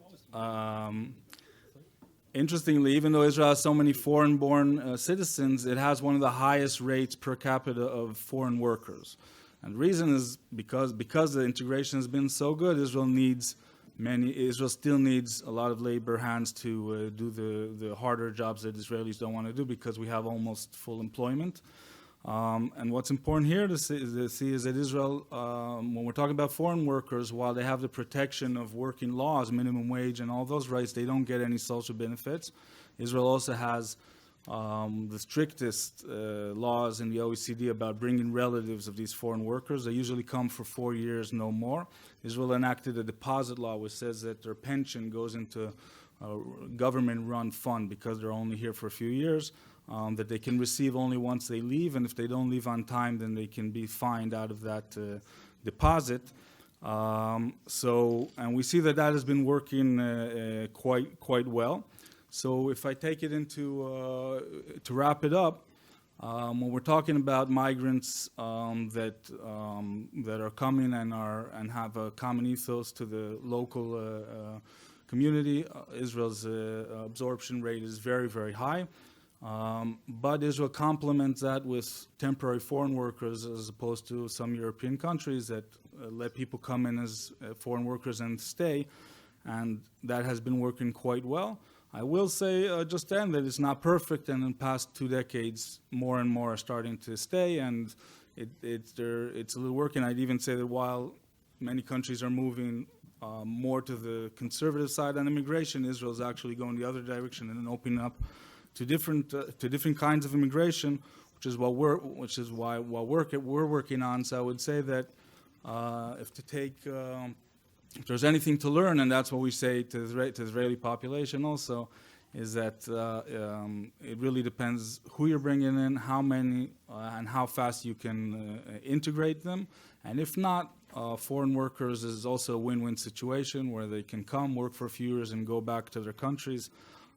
Interestingly, even though Israel has so many foreign-born citizens, it has one of the highest rates per capita of foreign workers. And the reason is because the integration has been so good, Israel still needs a lot of labor hands to do the harder jobs that Israelis don't want to do, because we have almost full employment. And what's important here to see is that Israel, when we're talking about foreign workers, while they have the protection of working laws, minimum wage, and all those rights, they don't get any social benefits. Israel also has the strictest laws in the OECD about bringing relatives of these foreign workers. They usually come for 4 years, no more. Israel enacted a deposit law which says that their pension goes into a government-run fund because they're only here for a few years. That they can receive only once they leave, and if they don't leave on time, then they can be fined out of that deposit. And we see that has been working quite well. So if I take it into to wrap it up, when we're talking about migrants that are coming and have a common ethos to the local community, Israel's absorption rate is very, very high. But Israel complements that with temporary foreign workers, as opposed to some European countries that let people come in as foreign workers and stay, and that has been working quite well. I will say just then that it's not perfect, and in the past 2 decades, more and more are starting to stay, and it's a little working. I'd even say that while many countries are moving more to the conservative side on immigration, Israel is actually going the other direction and opening up to different kinds of immigration, which is what we're working on. So I would say that if there's anything to learn, and that's what we say to the Israeli population also, is that it really depends who you're bringing in, how many, and how fast you can integrate them. And if not, foreign workers is also a win-win situation where they can come, work for a few years, and go back to their countries.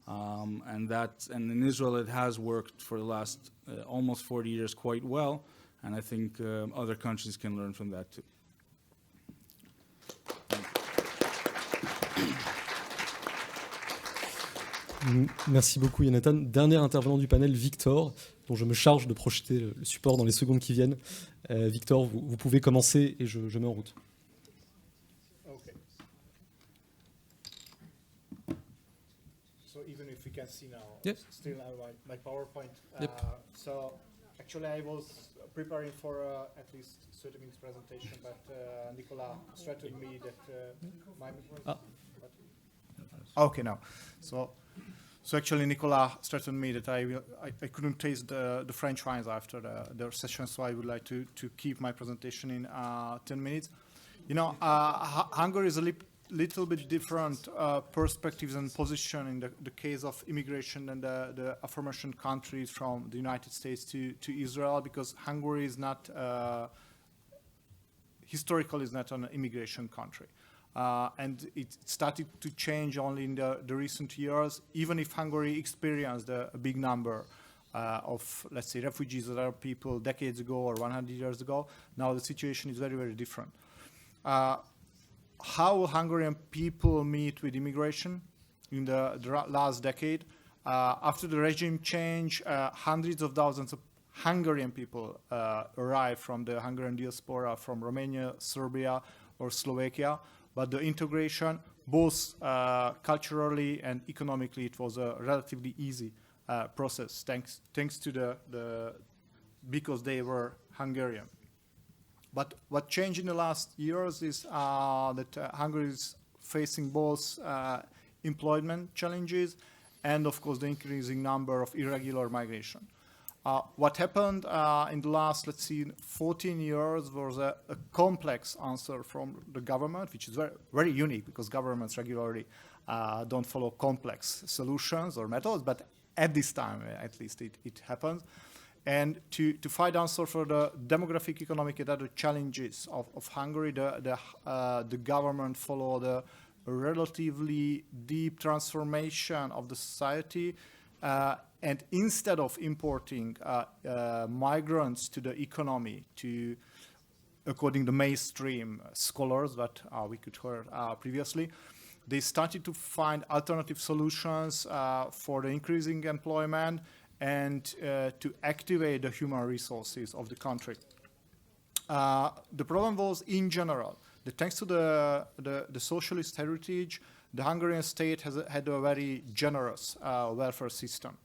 And in Israel, it has worked for the last almost 40 years quite well. And I think other countries can learn from that too. Merci beaucoup Yonatan. Dernier intervenant du panel, Victor, dont je me charge de projeter le support dans les secondes qui viennent. Victor, vous pouvez commencer et je mets en route. Okay. So even if we can see now, Yep. still my PowerPoint. Yep. So actually I was preparing for at least 30 minutes presentation, but Nicolas threatened me that my... Okay, now. So actually, Nicolas threatened me that I couldn't taste the French wines after the session, so I would like to keep my presentation in 10 minutes. You know, Hungary is a little bit different perspectives and position in the case of immigration and the aforementioned countries from the United States to Israel, because Hungary is not, historically is not an immigration country. And it started to change only in the recent years, even if Hungary experienced a big number of, let's say, refugees that are people decades ago or 100 years ago. Now the situation is very, very different. How Hungarian people meet with immigration in the last decade? After the regime change, hundreds of thousands of Hungarian people arrived from the Hungarian diaspora from Romania, Serbia, or Slovakia. But the integration, both culturally and economically, it was a relatively easy process, thanks to because they were Hungarian. But what changed in the last years is that Hungary is facing both employment challenges and, of course, the increasing number of irregular migration. What happened in the last, let's see, 14 years was a complex answer from the government, which is very, very unique because governments regularly don't follow complex solutions or methods, but at this time, at least, it happens. And to find answer for the demographic, economic, and other challenges of Hungary, the government followed a relatively deep transformation of the society. And instead of importing migrants to the economy, according to mainstream scholars that we could hear previously, they started to find alternative solutions for the increasing employment and to activate the human resources of the country. The problem was, in general, that thanks to the socialist heritage, the Hungarian state had a very generous welfare system,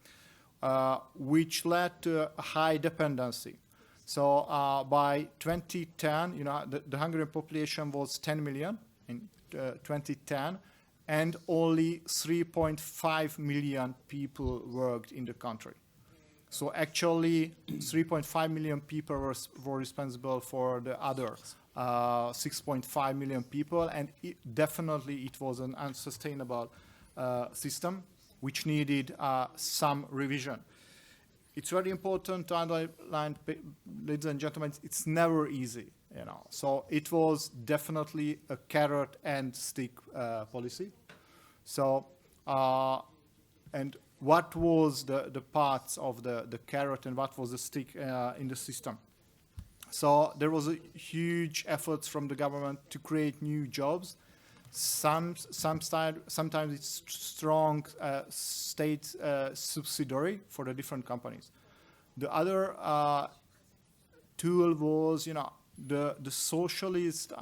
which led to a high dependency. So by 2010, you know, the Hungarian population was 10 million in 2010, and only 3.5 million people worked in the country. So actually, 3.5 million people were responsible for the other 6.5 million people, and definitely it was an unsustainable system which needed some revision. It's very important to underline, ladies and gentlemen, it's never easy, you know. So it was definitely a carrot and stick policy. So, and what was the parts of the carrot and what was the stick in the system? So there was a huge efforts from the government to create new jobs. Sometimes it's strong state subsidiary for the different companies. The other tool was, you know, the socialist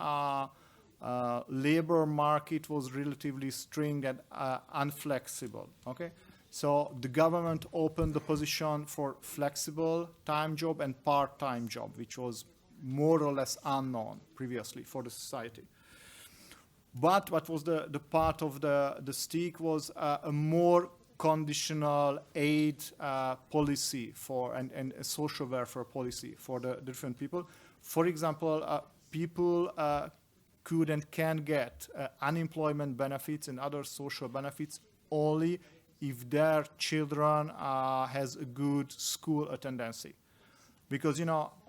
labor market was relatively strict and unflexible. Okay, so the government opened the position for flexible time job and part-time job, which was more or less unknown previously for the society. But what was the part of the stick was a more conditional aid policy for and a social welfare policy for the different people. For example, people could and can get unemployment benefits and other social benefits only if their children has a good school attendance. Because,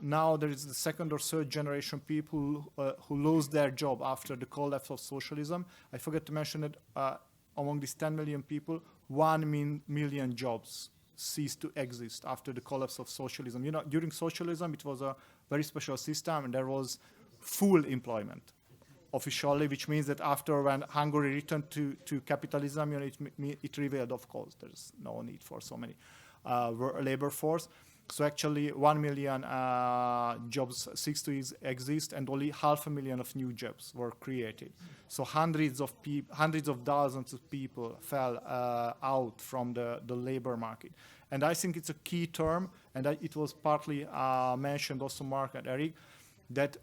now there is the second or third generation people who lose their job after the collapse of socialism. I forgot to mention that among these 10 million people, 1 million jobs ceased to exist after the collapse of socialism. During socialism, it was a very special system, and there was full employment officially, which means that after when Hungary returned to capitalism, it revealed, of course, there's no need for so many labor force. So actually 1 million jobs ceased to exist, and only 500,000 of new jobs were created. So hundreds of thousands of people fell out from the labor market. And I think it's a key term, and it was partly mentioned also, Mark and Eric, that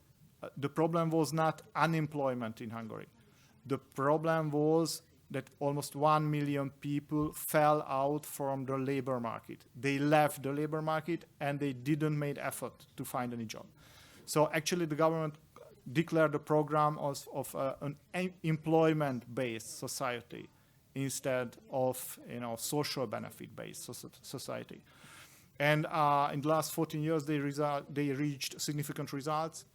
the problem was not unemployment in Hungary. The problem was that almost 1 million people fell out from the labor market. They left the labor market and they didn't make effort to find any job. So actually the government declared the program of an employment-based society instead of social benefit-based society. And in the last 14 years, they reached significant results.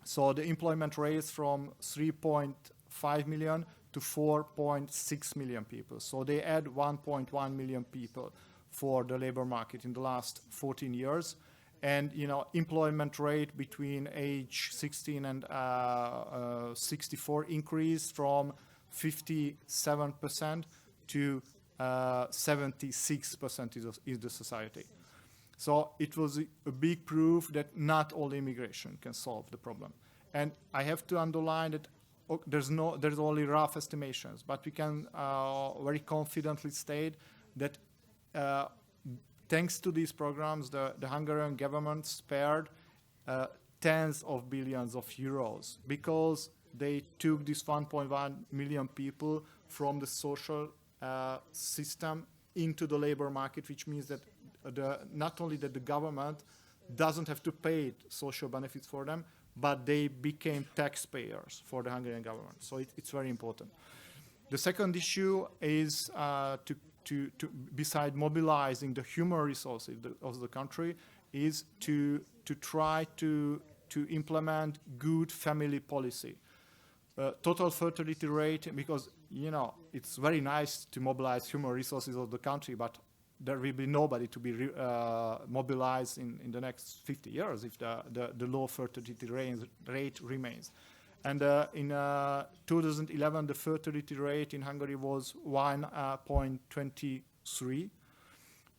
So the employment rose from 3.5 million to 4.6 million people. So they add 1.1 million people for the labor market in the last 14 years. And, employment rate between age 16 and 64 increased from 57% to 76% in the society. So it was a big proof that not all immigration can solve the problem. And I have to underline that there's only rough estimations, but we can very confidently state that thanks to these programs, the Hungarian government spared tens of billions of euros because they took these 1.1 million people from the social system into the labor market, which means that not only that the government doesn't have to pay social benefits for them, but they became taxpayers for the Hungarian government. So it's very important. The second issue is beside mobilizing the human resources of the country, is to try to implement good family policy. Total fertility rate, because it's very nice to mobilize human resources of the country, but there will be nobody to be mobilized in the next 50 years if the low fertility rate remains. And in 2011, the fertility rate in Hungary was 1.23.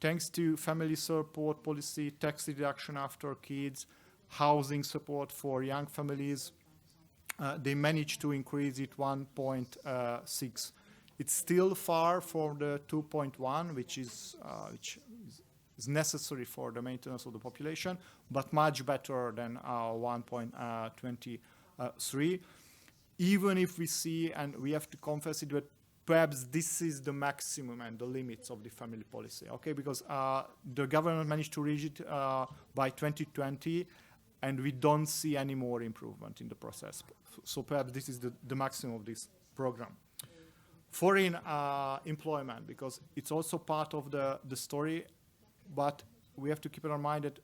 Thanks to family support policy, tax deduction after kids, housing support for young families, they managed to increase it 1.6. It's still far from the 2.1, which is necessary for the maintenance of the population, but much better than 1.23. Even if we see, and we have to confess it, that perhaps this is the maximum and the limits of the family policy, okay? Because the government managed to reach it by 2020, and we don't see any more improvement in the process. So perhaps this is the maximum of this program. Foreign employment, because it's also part of the story, but we have to keep in our mind that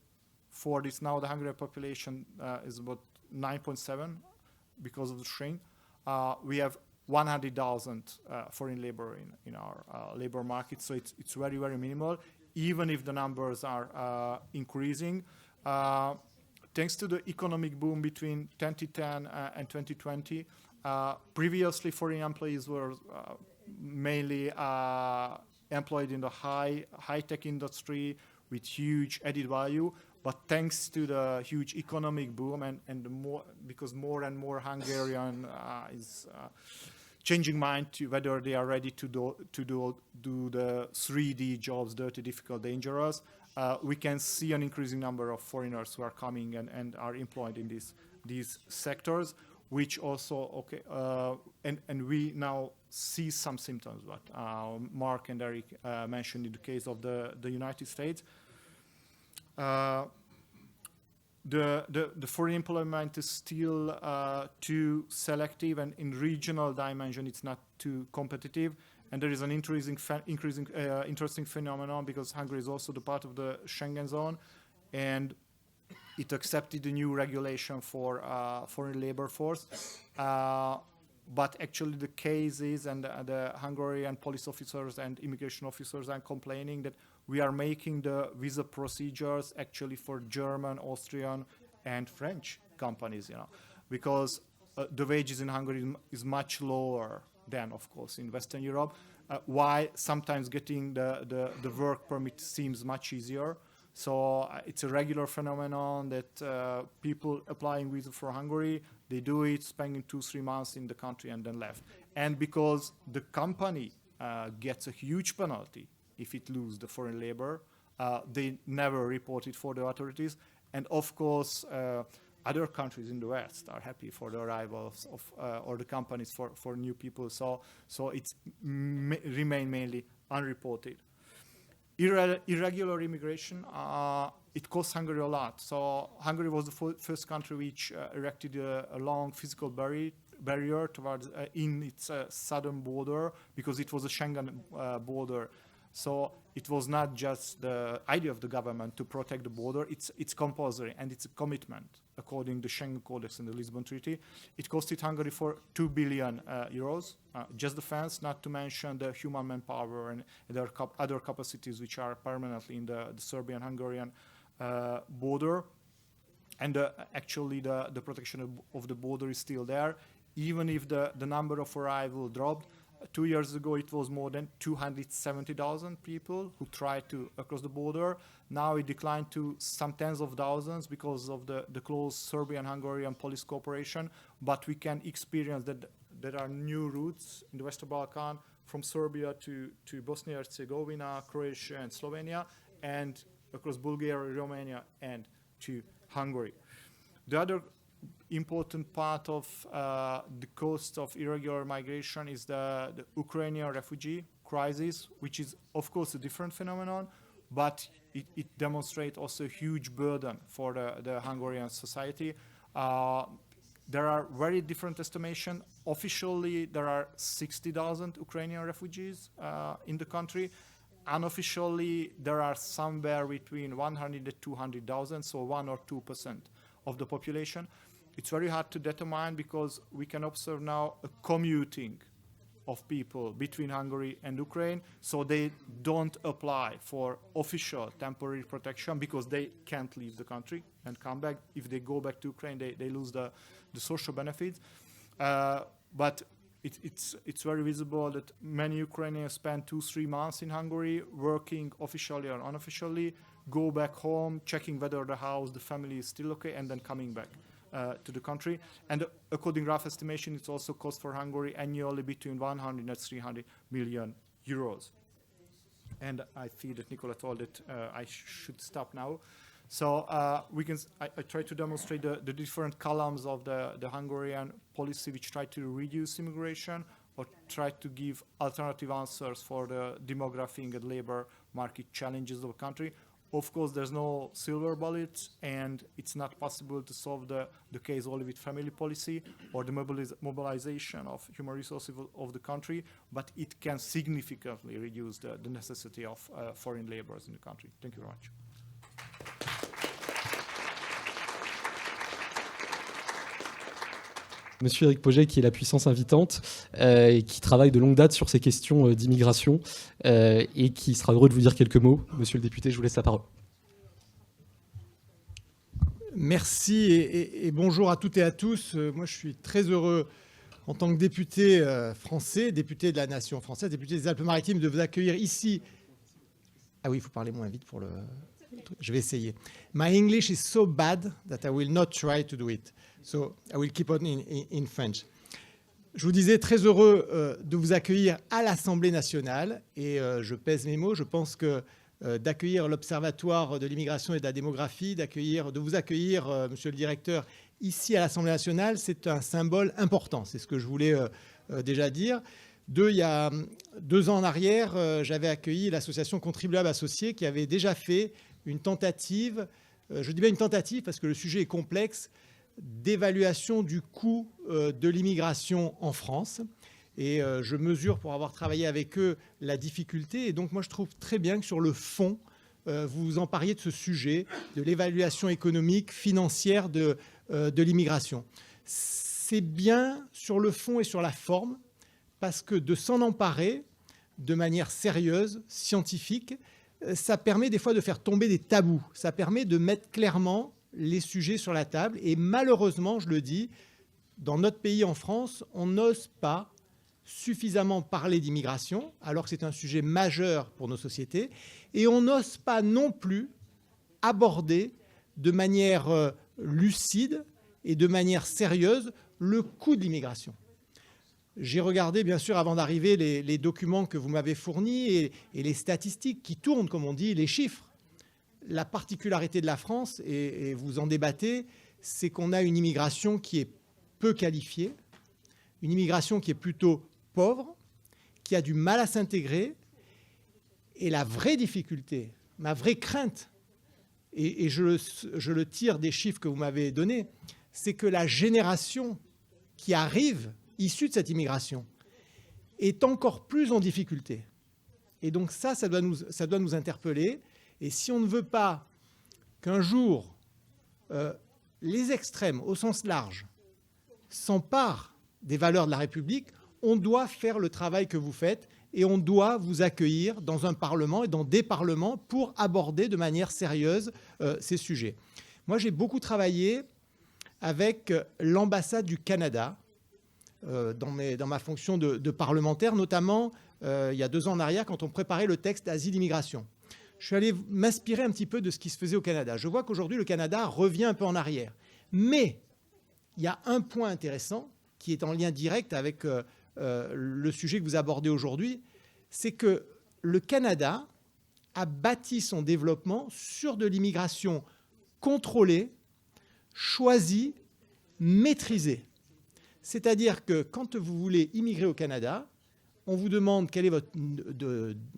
for this now the Hungarian population is about 9.7 because of the shrink. We have 100,000 foreign labor in our labor market, so it's very, very minimal, even if the numbers are increasing. Thanks to the economic boom between 2010 and 2020, previously foreign employees were mainly employed in the high-tech industry with huge added value, but thanks to the huge economic boom because more and more Hungarian is changing mind to whether they are ready to do the 3D jobs, dirty, difficult, dangerous, we can see an increasing number of foreigners who are coming and are employed in these sectors, which also, and we now see some symptoms, what Mark and Eric mentioned in the case of the United States. The foreign employment is still too selective, and in regional dimension it's not too competitive. And there is an interesting phenomenon because Hungary is also the part of the Schengen zone, and it accepted a new regulation for foreign labor force. But actually the case is, and the Hungarian police officers and immigration officers are complaining that we are making the visa procedures actually for German, Austrian, and French companies, because the wages in Hungary is much lower than, of course, in Western Europe. Why sometimes getting the work permit seems much easier. So it's a regular phenomenon that people applying visa for Hungary, they do it, spending 2-3 months in the country and then left. And because the company gets a huge penalty if it loses the foreign labor, they never report it for the authorities. And of course, other countries in the West are happy for the arrivals of or the companies for new people. So it's remain mainly unreported. Irregular immigration, it costs Hungary a lot. So Hungary was the first country which erected a long physical barrier towards in its southern border because it was a Schengen border. So it was not just the idea of the government to protect the border, it's compulsory and it's a commitment according to the Schengen Codex and the Lisbon Treaty. It costed Hungary for 2 billion euros, just the fence, not to mention the human manpower and other capacities which are permanently in the Serbian-Hungarian border. And actually the protection of the border is still there, even if the number of arrivals dropped. 2 years ago, it was more than 270,000 people who tried to cross the border. Now it declined to some tens of thousands because of the close Serbian-Hungarian police cooperation. But we can experience that there are new routes in the Western Balkan from Serbia to Bosnia-Herzegovina, Croatia, and Slovenia, and across Bulgaria, Romania, and to Hungary. The other important part of the cost of irregular migration is the Ukrainian refugee crisis, which is, of course, a different phenomenon, but it demonstrates also a huge burden for the Hungarian society. There are very different estimations. Officially, there are 60,000 Ukrainian refugees in the country. Unofficially, there are somewhere between 100 and 200,000, so 1 or 2% of the population. It's very hard to determine because we can observe now a commuting of people between Hungary and Ukraine, so they don't apply for official temporary protection because they can't leave the country and come back. If they go back to Ukraine, they lose the social benefits. But it's very visible that many Ukrainians spend 2-3 months in Hungary working officially or unofficially, go back home, checking whether the house, the family is still okay, and then coming back to the country. And according to rough estimation, it's also cost for Hungary annually between 100 and 300 million euros. And I feel that Nicola told that I should stop now. So I try to demonstrate the different columns of the Hungarian policy which try to reduce immigration or try to give alternative answers for the demography and labor market challenges of the country. Of course, there's no silver bullet, and it's not possible to solve the case only with family policy or the mobilization of human resources of the country, but it can significantly reduce the necessity of foreign laborers in the country. Thank you very much. Monsieur Éric Pauget, qui est la puissance invitante, et qui travaille de longue date sur ces questions d'immigration, et qui sera heureux de vous dire quelques mots. Monsieur le député, je vous laisse la parole. Merci et bonjour à toutes et à tous. Moi, je suis très heureux, en tant que député français, député de la nation française, député des Alpes-Maritimes, de vous accueillir ici. Ah oui, il faut parler moins vite pour le... Je vais essayer. My English is so bad that I will not try to do it. So I will keep on in French. Je vous disais, très heureux de vous accueillir à l'Assemblée nationale. Et je pèse mes mots. Je pense que d'accueillir l'Observatoire de l'immigration et de la démographie, de vous accueillir, monsieur le directeur, ici à l'Assemblée nationale, c'est un symbole important. C'est ce que je voulais déjà dire. Il y a 2 ans en arrière, j'avais accueilli l'association Contribuables Associés qui avait déjà fait une tentative, je dis bien une tentative parce que le sujet est complexe, d'évaluation du coût de l'immigration en France. Et je mesure, pour avoir travaillé avec eux, la difficulté. Et donc, moi, je trouve très bien que sur le fond, vous vous empariez de ce sujet, de l'évaluation économique, financière de l'immigration. C'est bien sur le fond et sur la forme, parce que de s'en emparer de manière sérieuse, scientifique, ça permet des fois de faire tomber des tabous. Ça permet de mettre clairement les sujets sur la table. Et malheureusement, je le dis, dans notre pays, en France, on n'ose pas suffisamment parler d'immigration, alors que c'est un sujet majeur pour nos sociétés. Et on n'ose pas non plus aborder de manière lucide et de manière sérieuse le coût de l'immigration. J'ai regardé, bien sûr, avant d'arriver, les documents que vous m'avez fournis et les statistiques qui tournent, comme on dit, les chiffres. La particularité de la France, et vous en débattez, c'est qu'on a une immigration qui est peu qualifiée, une immigration qui est plutôt pauvre, qui a du mal à s'intégrer. Et la vraie difficulté, ma vraie crainte, et je le tire des chiffres que vous m'avez donnés, c'est que la génération qui arrive, issue de cette immigration, est encore plus en difficulté. Et donc ça doit nous interpeller. Et si on ne veut pas qu'un jour, les extrêmes, au sens large, s'emparent des valeurs de la République, on doit faire le travail que vous faites et on doit vous accueillir dans un Parlement et dans des parlements pour aborder de manière sérieuse ces sujets. Moi, j'ai beaucoup travaillé avec l'ambassade du Canada dans ma fonction de parlementaire, notamment il y a 2 ans en arrière quand on préparait le texte Asile-Immigration. Je suis allé m'inspirer un petit peu de ce qui se faisait au Canada. Je vois qu'aujourd'hui, le Canada revient un peu en arrière. Mais il y a un point intéressant qui est en lien direct avec le sujet que vous abordez aujourd'hui, c'est que le Canada a bâti son développement sur de l'immigration contrôlée, choisie, maîtrisée. C'est-à-dire que quand vous voulez immigrer au Canada, on vous demande quel est votre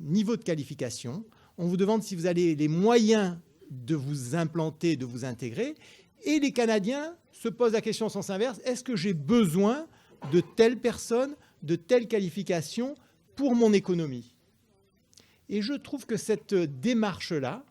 niveau de qualification, on vous demande si vous avez les moyens de vous implanter, de vous intégrer, et les Canadiens se posent la question en sens inverse, est-ce que j'ai besoin de telle personne, de telle qualification pour mon économie? Et je trouve que cette démarche-là,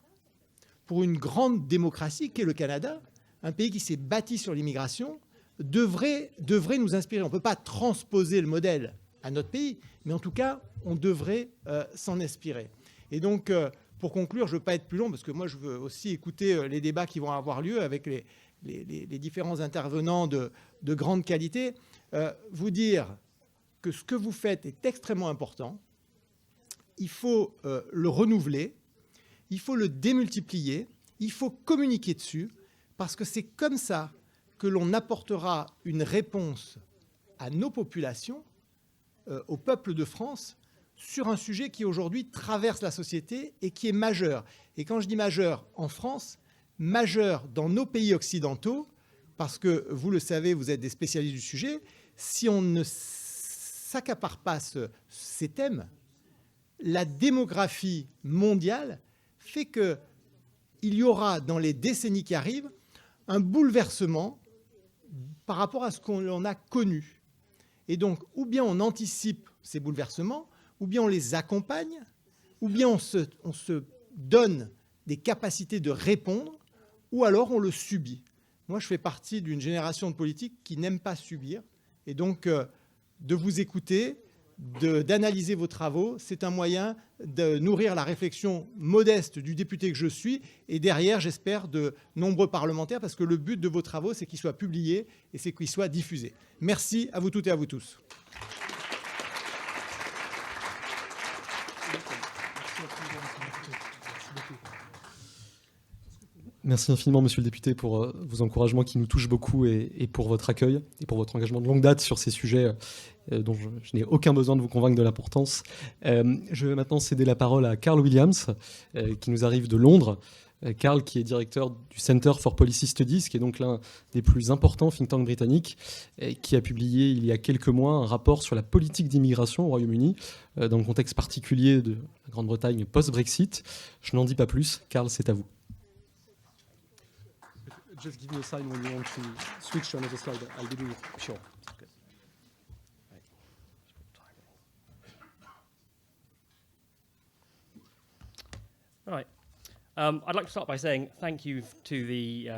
pour une grande démocratie qu'est le Canada, un pays qui s'est bâti sur l'immigration, devrait nous inspirer. On ne peut pas transposer le modèle à notre pays, mais en tout cas, on devrait s'en inspirer. Et donc, pour conclure, je ne veux pas être plus long, parce que moi, je veux aussi écouter les débats qui vont avoir lieu avec les différents intervenants de grande qualité. Vous dire que ce que vous faites est extrêmement important. Il faut le renouveler, il faut le démultiplier, il faut communiquer dessus, parce que c'est comme ça que l'on apportera une réponse à nos populations, au peuple de France, sur un sujet qui aujourd'hui traverse la société et qui est majeur. Et quand je dis majeur en France, majeur dans nos pays occidentaux, parce que vous le savez, vous êtes des spécialistes du sujet, si on ne s'accapare pas ces thèmes, la démographie mondiale fait qu'il y aura dans les décennies qui arrivent un bouleversement par rapport à ce qu'on a connu. Et donc, ou bien on anticipe ces bouleversements, ou bien on les accompagne, ou bien on se donne des capacités de répondre, ou alors on le subit. Moi, je fais partie d'une génération de politiques qui n'aime pas subir. Et donc, de vous écouter, d'analyser vos travaux, c'est un moyen de nourrir la réflexion modeste du député que je suis, et derrière, j'espère, de nombreux parlementaires, parce que le but de vos travaux, c'est qu'ils soient publiés et c'est qu'ils soient diffusés. Merci à vous toutes et à vous tous. Merci infiniment, monsieur le député, pour vos encouragements qui nous touchent beaucoup et pour votre accueil et pour votre engagement de longue date sur ces sujets dont je n'ai aucun besoin de vous convaincre de l'importance. Je vais maintenant céder la parole à Carl Williams, qui nous arrive de Londres. Carl, qui est directeur du Center for Policy Studies, qui est donc l'un des plus importants think tanks britanniques, qui a publié il y a quelques mois un rapport sur la politique d'immigration au Royaume-Uni, dans le contexte particulier de la Grande-Bretagne post-Brexit. Je n'en dis pas plus. Carl, c'est à vous. Just give me a sign when you want to switch to another slide. I'll be doing it. Sure. Okay. Right. All right. I'd like to start by saying thank you to the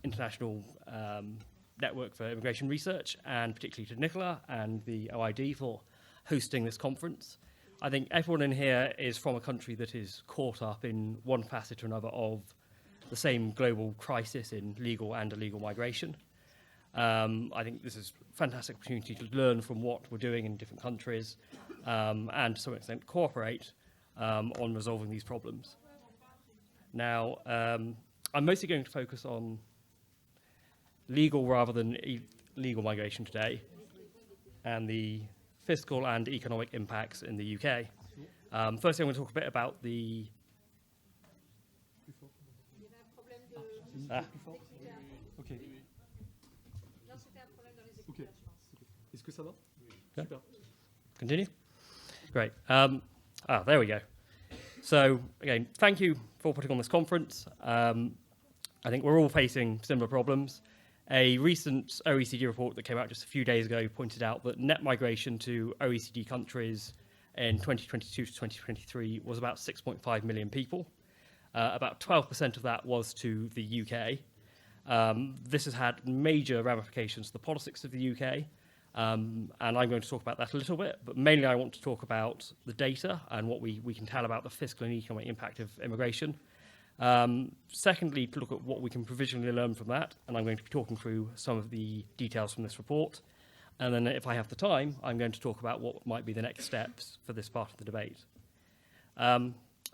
International Network for Immigration Research, and particularly to Nicola and the OID for hosting this conference. I think everyone in here is from a country that is caught up in one facet or another of the same global crisis in legal and illegal migration. I think this is a fantastic opportunity to learn from what we're doing in different countries and to some extent cooperate on resolving these problems. Now, I'm mostly going to focus on legal rather than illegal migration today and the fiscal and economic impacts in the UK. Firstly, I'm going to talk a bit about the... Ok. Ok. Est-ce que ça va? Yeah. Continue? Great. There we go. So, again, thank you for putting on this conference. I think we're all facing similar problems. A recent OECD report that came out just a few days ago pointed out that net migration to OECD countries in 2022 to 2023 was about 6.5 million people. About 12% of that was to the UK. This has had major ramifications to the politics of the UK, and I'm going to talk about that a little bit, but mainly I want to talk about the data and what we can tell about the fiscal and economic impact of immigration. Secondly, to look at what we can provisionally learn from that, and I'm going to be talking through some of the details from this report. And then if I have the time, I'm going to talk about what might be the next steps for this part of the debate.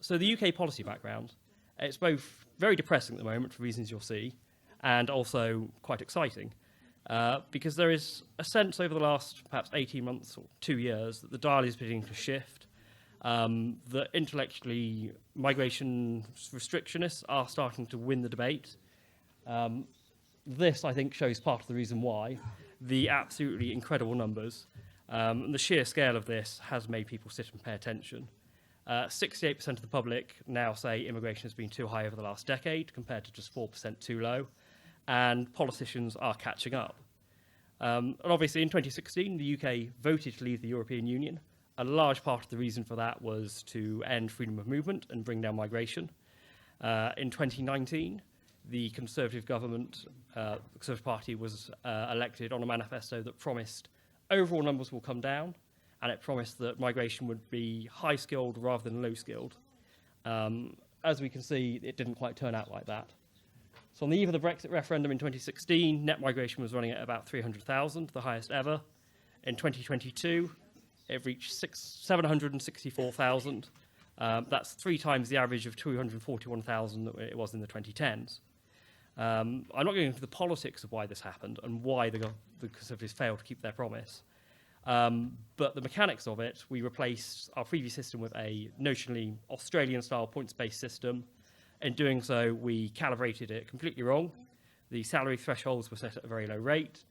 So the UK policy background, it's both very depressing at the moment for reasons you'll see, and also quite exciting, because there is a sense over the last perhaps 18 months or 2 years that the dial is beginning to shift. That intellectually migration restrictionists are starting to win the debate. This, I think, shows part of the reason why. The absolutely incredible numbers and the sheer scale of this has made people sit and pay attention. 68% of the public now say immigration has been too high over the last decade, compared to just 4% too low, and politicians are catching up. And obviously, in 2016, the UK voted to leave the European Union. A large part of the reason for that was to end freedom of movement and bring down migration. In 2019, the Conservative government, the Conservative Party, was elected on a manifesto that promised overall numbers will come down, and it promised that migration would be high-skilled rather than low-skilled. As we can see, it didn't quite turn out like that. So on the eve of the Brexit referendum in 2016, net migration was running at about 300,000, the highest ever. In 2022, it reached 764,000. That's 3 times the average of 241,000 that it was in the 2010s. I'm not going into the politics of why this happened and why the Conservatives failed to keep their promise. But the mechanics of it, we replaced our previous system with a notionally Australian-style points-based system. In doing so, we calibrated it completely wrong. The salary thresholds were set at a very low rate.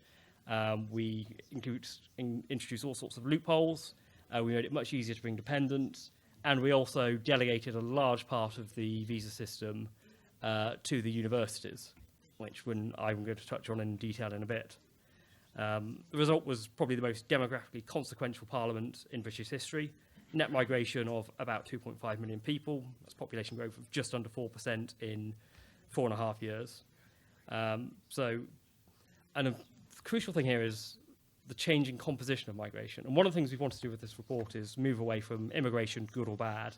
We introduced all sorts of loopholes. We made it much easier to bring dependents. And we also delegated a large part of the visa system to the universities, which I'm going to touch on in detail in a bit. The result was probably the most demographically consequential parliament in British history. Net migration of about 2.5 million people. That's population growth of just under 4% in 4.5 years. And the crucial thing here is the changing composition of migration. And one of the things we want to do with this report is move away from immigration, good or bad,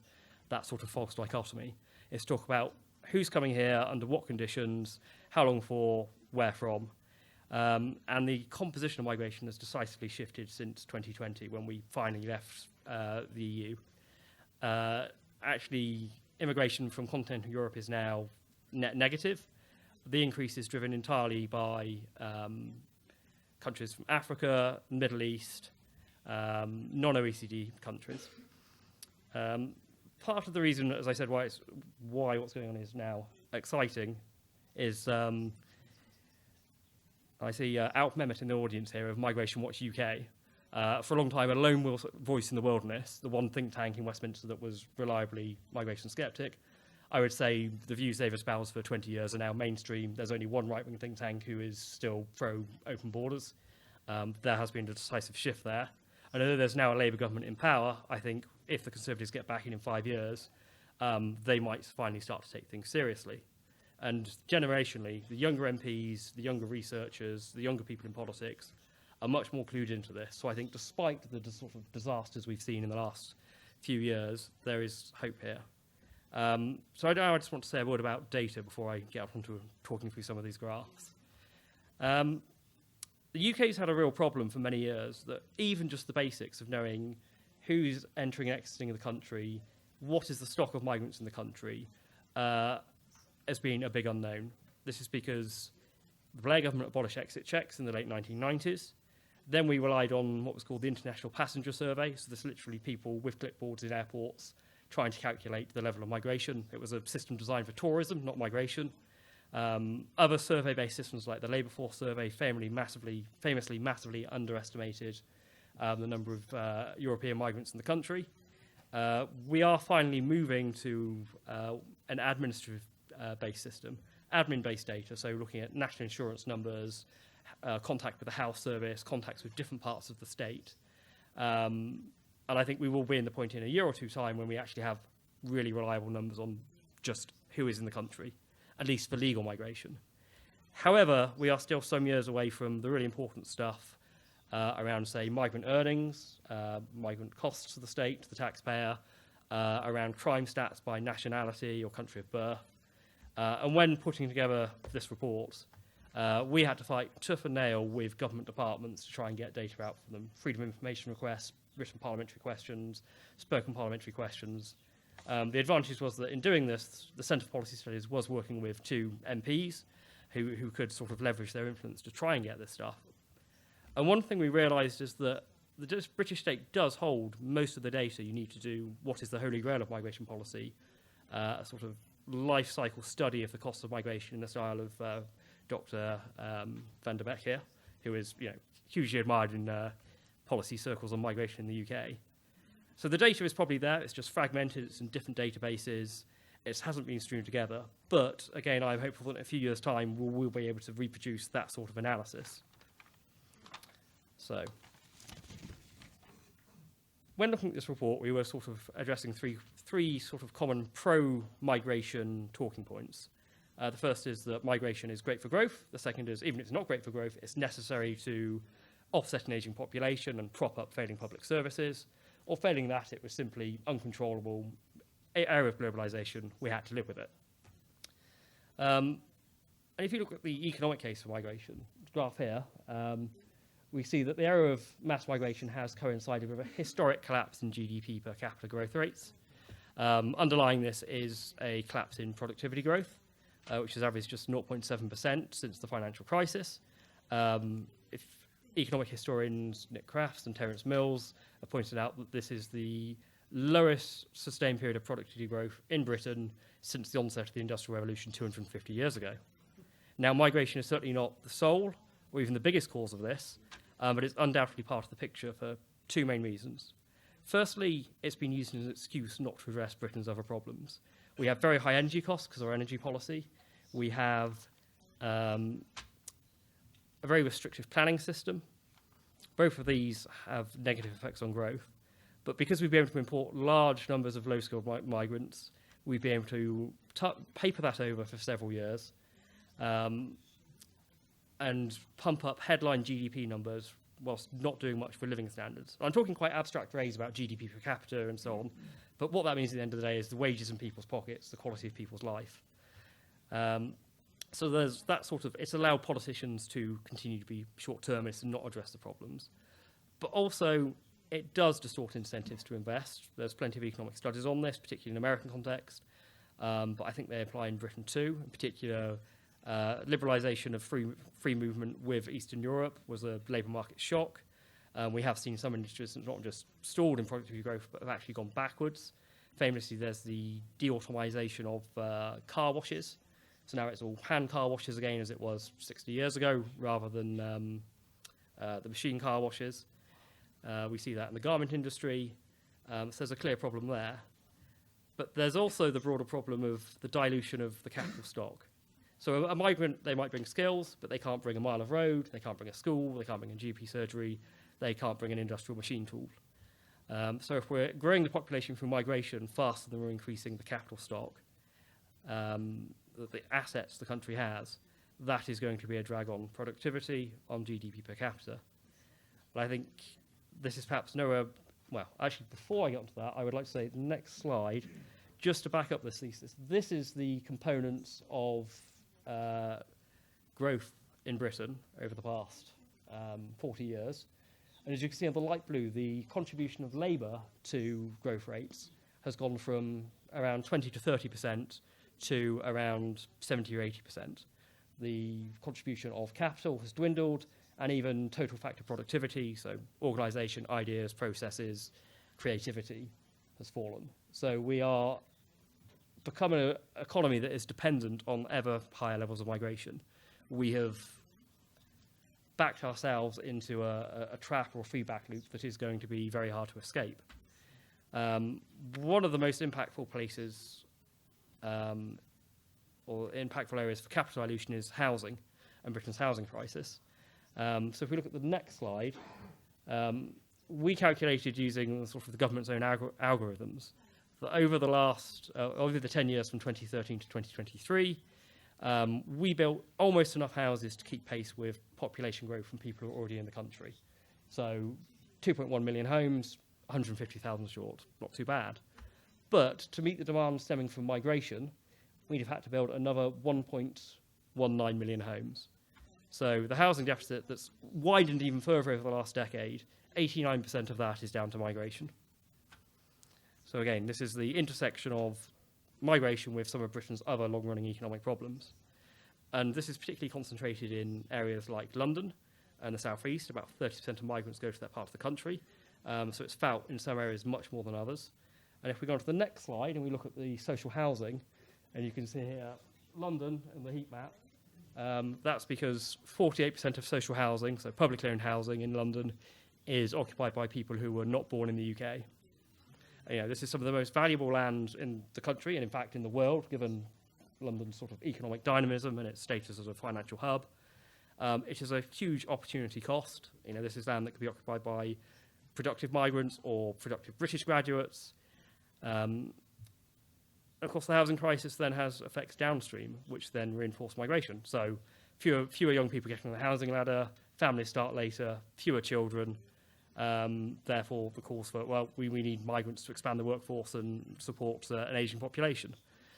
that sort of false dichotomy. Is talk about who's coming here, under what conditions, how long for, where from. And the composition of migration has decisively shifted since 2020, when we finally left the EU. Actually, immigration from continental Europe is now net negative. The increase is driven entirely by countries from Africa, Middle East, non-OECD countries. Part of the reason, as I said, why what's going on is now exciting is I see Alp Mehmet in the audience here of Migration Watch UK. For a long time, a lone voice in the wilderness, the one think tank in Westminster that was reliably migration sceptic. I would say the views they've espoused for 20 years are now mainstream. There's only one right-wing think tank who is still pro-open borders. There has been a decisive shift there. And although there's now a Labour government in power, I think if the Conservatives get back in 5 years, they might finally start to take things seriously. And generationally, the younger MPs, the younger researchers, the younger people in politics are much more clued into this. So I think despite the sort of disasters we've seen in the last few years, there is hope here. So I just want to say a word about data before I get up onto talking through some of these graphs. The UK's had a real problem for many years that even just the basics of knowing who's entering and exiting the country, what is the stock of migrants in the country, has been a big unknown. This is because the Blair government abolished exit checks in the late 1990s. Then we relied on what was called the International Passenger Survey. So this is literally people with clipboards in airports trying to calculate the level of migration. It was a system designed for tourism, not migration. Other survey-based systems like the Labour Force Survey famously massively underestimated the number of European migrants in the country. We are finally moving to an administrative-based system, admin-based data, so looking at national insurance numbers, contact with the house service, contacts with different parts of the state. And I think we will be in the point in a year or two time when we actually have really reliable numbers on just who is in the country, at least for legal migration. However, we are still some years away from the really important stuff around, say, migrant earnings, migrant costs to the state, to the taxpayer, around crime stats by nationality or country of birth. And when putting together this report, we had to fight tooth and nail with government departments to try and get data out for them. Freedom of information requests, written parliamentary questions, spoken parliamentary questions. The advantage was that in doing this, the Centre for Policy Studies was working with two MPs who could sort of leverage their influence to try and get this stuff. And one thing we realised is that the British state does hold most of the data you need to do what is the holy grail of migration policy, a sort of life cycle study of the cost of migration in the style of Dr. Van der Beek here, who is hugely admired in policy circles on migration in the UK. So the data is probably there, it's just fragmented, it's in different databases, it hasn't been streamed together, but again, I'm hopeful that in a few years' time we'll be able to reproduce that sort of analysis. So, when looking at this report, we were sort of addressing three sort of common pro-migration talking points. The first is that migration is great for growth. The second is, even if it's not great for growth, it's necessary to offset an aging population and prop up failing public services. Or failing that, it was simply uncontrollable area of globalization. We had to live with it. And if you look at the economic case for migration, the graph here, we see that the era of mass migration has coincided with a historic collapse in GDP per capita growth rates. Underlying this is a collapse in productivity growth, which has averaged just 0.7% since the financial crisis. If economic historians Nick Crafts and Terence Mills have pointed out that this is the lowest sustained period of productivity growth in Britain since the onset of the Industrial Revolution 250 years ago. Now, migration is certainly not the sole or even the biggest cause of this, but it's undoubtedly part of the picture for two main reasons. Firstly, it's been used as an excuse not to address Britain's other problems. We have very high energy costs because of our energy policy. We have a very restrictive planning system. Both of these have negative effects on growth. But because we've been able to import large numbers of low-skilled migrants, we've been able to paper that over for several years and pump up headline GDP numbers whilst not doing much for living standards. I'm talking quite abstract phrase about GDP per capita and so on, but what that means at the end of the day is the wages in people's pockets, the quality of people's life. So there's that sort of, it's allowed politicians to continue to be short-termists and not address the problems. But also, it does distort incentives to invest. There's plenty of economic studies on this, particularly in the American context, but I think they apply in Britain too. In particular, liberalisation of free movement with Eastern Europe was a labour market shock. We have seen some industries that not just stalled in productivity growth, but have actually gone backwards. Famously, there's the de-automisation of car washes. So now it's all hand car washes again, as it was 60 years ago, rather than the machine car washes. We see that in the garment industry. So there's a clear problem there. But there's also the broader problem of the dilution of the capital stock. So a migrant, they might bring skills, but they can't bring a mile of road, they can't bring a school, they can't bring a GP surgery, they can't bring an industrial machine tool. So if we're growing the population through migration faster than we're increasing the capital stock, the assets the country has, that is going to be a drag on productivity, on GDP per capita. But I think this is perhaps nowhere, well, actually before I get onto that, I would like to say the next slide, just to back up this thesis. This is the components of growth in Britain over the past 40 years. And as you can see on the light blue, the contribution of labour to growth rates has gone from around 20 to 30% to around 70 or 80%. The contribution of capital has dwindled, and even total factor productivity, so organisation, ideas, processes, creativity, has fallen. So we are becoming an economy that is dependent on ever higher levels of migration. We have backed ourselves into a trap or a feedback loop that is going to be very hard to escape. One of the most impactful places or impactful areas for capital dilution is housing and Britain's housing crisis. So if we look at the next slide, we calculated using sort of the government's own algorithms that over the 10 years from 2013 to 2023, we built almost enough houses to keep pace with population growth from people who are already in the country. So 2.1 million homes, 150,000 short, not too bad. But to meet the demand stemming from migration, we'd have had to build another 1.19 million homes. So the housing deficit that's widened even further over the last decade, 89% of that is down to migration. So again, this is the intersection of migration with some of Britain's other long-running economic problems. And this is particularly concentrated in areas like London and the South East. About 30% of migrants go to that part of the country. So it's felt in some areas much more than others. And if we go on to the next slide and we look at the social housing, and you can see here London in the heat map, that's because 48% of social housing, so publicly owned housing in London, is occupied by people who were not born in the UK. This is some of the most valuable land in the country, and in fact in the world, given London's sort of economic dynamism and its status as a financial hub. It is a huge opportunity cost. This is land that could be occupied by productive migrants or productive British graduates. Of course, the housing crisis then has effects downstream, which then reinforce migration. So fewer young people getting on the housing ladder, families start later, fewer children. Therefore, the calls for, well, we need migrants to expand the workforce and support an ageing population.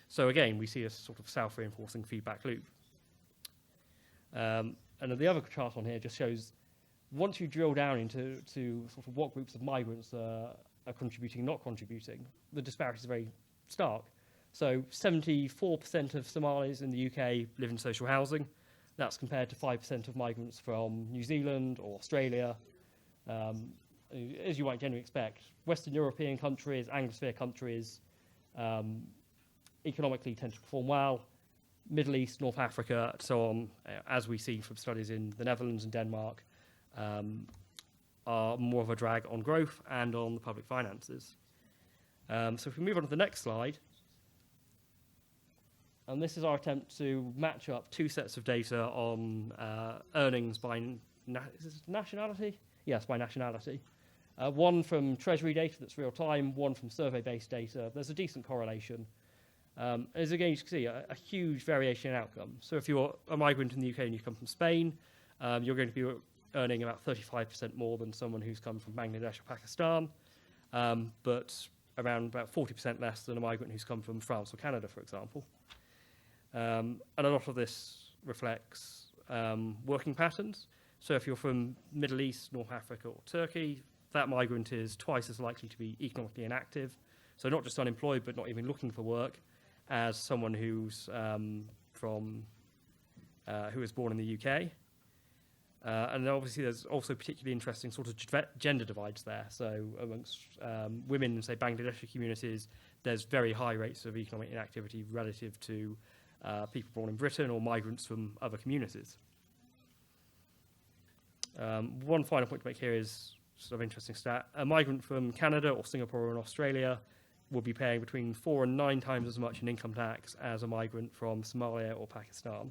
So again, we see a sort of self-reinforcing feedback loop. And the other chart on here just shows, once you drill down into sort of what groups of migrants are contributing and not contributing, the disparity is very stark. So 74% of Somalis in the UK live in social housing. That's compared to 5% of migrants from New Zealand or Australia. As you might generally expect, Western European countries, Anglosphere countries, economically tend to perform well. Middle East, North Africa, so on, as we see from studies in the Netherlands and Denmark, are more of a drag on growth and on the public finances. So if we move on to the next slide, and this is our attempt to match up two sets of data on earnings by nationality? Yes, by nationality. One from Treasury data that's real time, one from survey-based data. There's a decent correlation. As again, you can see a huge variation in outcome. So if you're a migrant in the UK and you come from Spain, you're going to be earning about 35% more than someone who's come from Bangladesh or Pakistan, but around about 40% less than a migrant who's come from France or Canada, for example. And a lot of this reflects working patterns. So if you're from Middle East, North Africa or Turkey, that migrant is twice as likely to be economically inactive. So not just unemployed, but not even looking for work, as someone who's who was born in the UK. And obviously there's also particularly interesting sort of gender divides there. So amongst women in, say, Bangladeshi communities, there's very high rates of economic inactivity relative to people born in Britain or migrants from other communities. One final point to make here is sort of interesting stat. A migrant from Canada or Singapore or Australia will be paying between 4 and 9 times as much in income tax as a migrant from Somalia or Pakistan.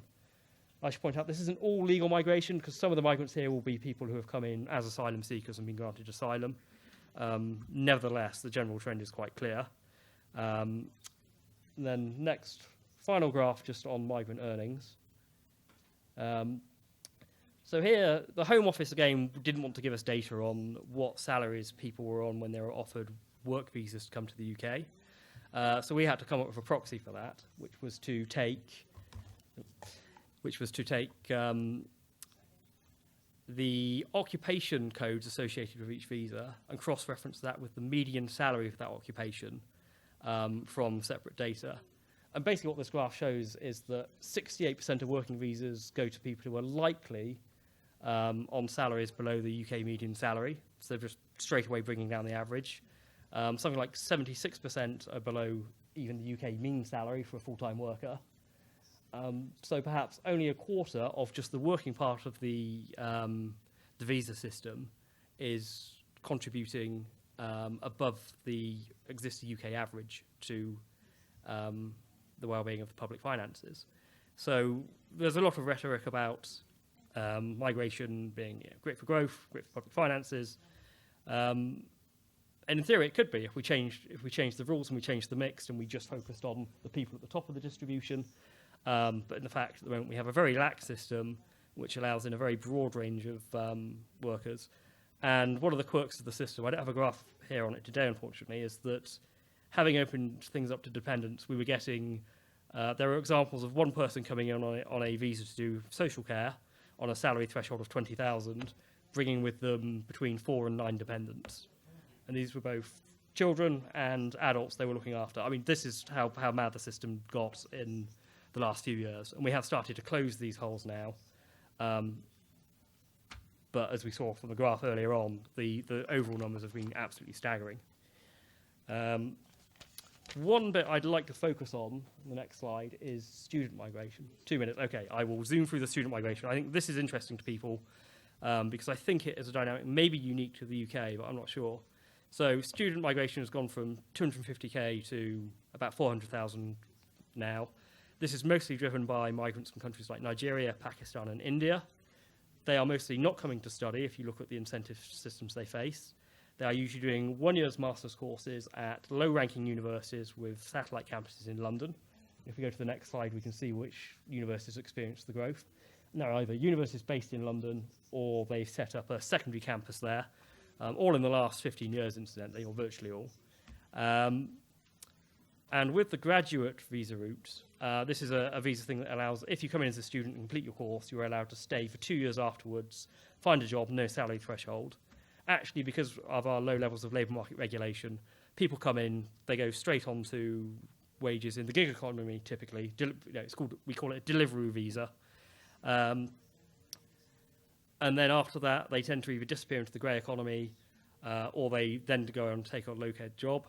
I should point out this isn't all legal migration, because some of the migrants here will be people who have come in as asylum seekers and been granted asylum. Nevertheless, the general trend is quite clear. And then next, final graph just on migrant earnings. So here, the Home Office, again, didn't want to give us data on what salaries people were on when they were offered work visas to come to the UK. So we had to come up with a proxy for that, which was to take the occupation codes associated with each visa and cross-reference that with the median salary of that occupation from separate data. And basically what this graph shows is that 68% of working visas go to people who are likely on salaries below the UK median salary, so just straight away bringing down the average. Something like 76% are below even the UK mean salary for a full-time worker. So perhaps only a quarter of just the working part of the visa system is contributing above the existing UK average to the well-being of the public finances. So there's a lot of rhetoric about migration being great for growth, great for public finances. And in theory, it could be if we changed the rules and we changed the mix and we just focused on the people at the top of the distribution. But in the fact, at the moment, we have a very lax system which allows in a very broad range of workers. And one of the quirks of the system, I don't have a graph here on it today, unfortunately, is that having opened things up to dependents, we were getting, there are examples of one person coming in on a visa to do social care on a salary threshold of 20,000, bringing with them between 4 and 9 dependents. And these were both children and adults they were looking after. I mean, this is how mad the system got in the last few years. And we have started to close these holes now. But as we saw from the graph earlier on, the overall numbers have been absolutely staggering. One bit I'd like to focus on the next slide is student migration. 2 minutes. Okay, I will zoom through the student migration. I think this is interesting to people because I think it is a dynamic maybe unique to the UK, but I'm not sure. So student migration has gone from 250k to about 400,000 now. This is mostly driven by migrants from countries like Nigeria, Pakistan, and India. They are mostly not coming to study if you look at the incentive systems they face. They are usually doing 1 year's master's courses at low-ranking universities with satellite campuses in London. If we go to the next slide, we can see which universities experience the growth. And they're either universities based in London or they've set up a secondary campus there, all in the last 15 years, incidentally, or virtually all. And with the graduate visa route, this is a visa thing that allows, if you come in as a student and complete your course, you're allowed to stay for 2 years afterwards, find a job, no salary threshold. Actually, because of our low levels of labour market regulation, people come in, they go straight on to wages in the gig economy, typically. We call it a Deliveroo visa. And then after that, they tend to either disappear into the grey economy or they then go and take a low-paid job.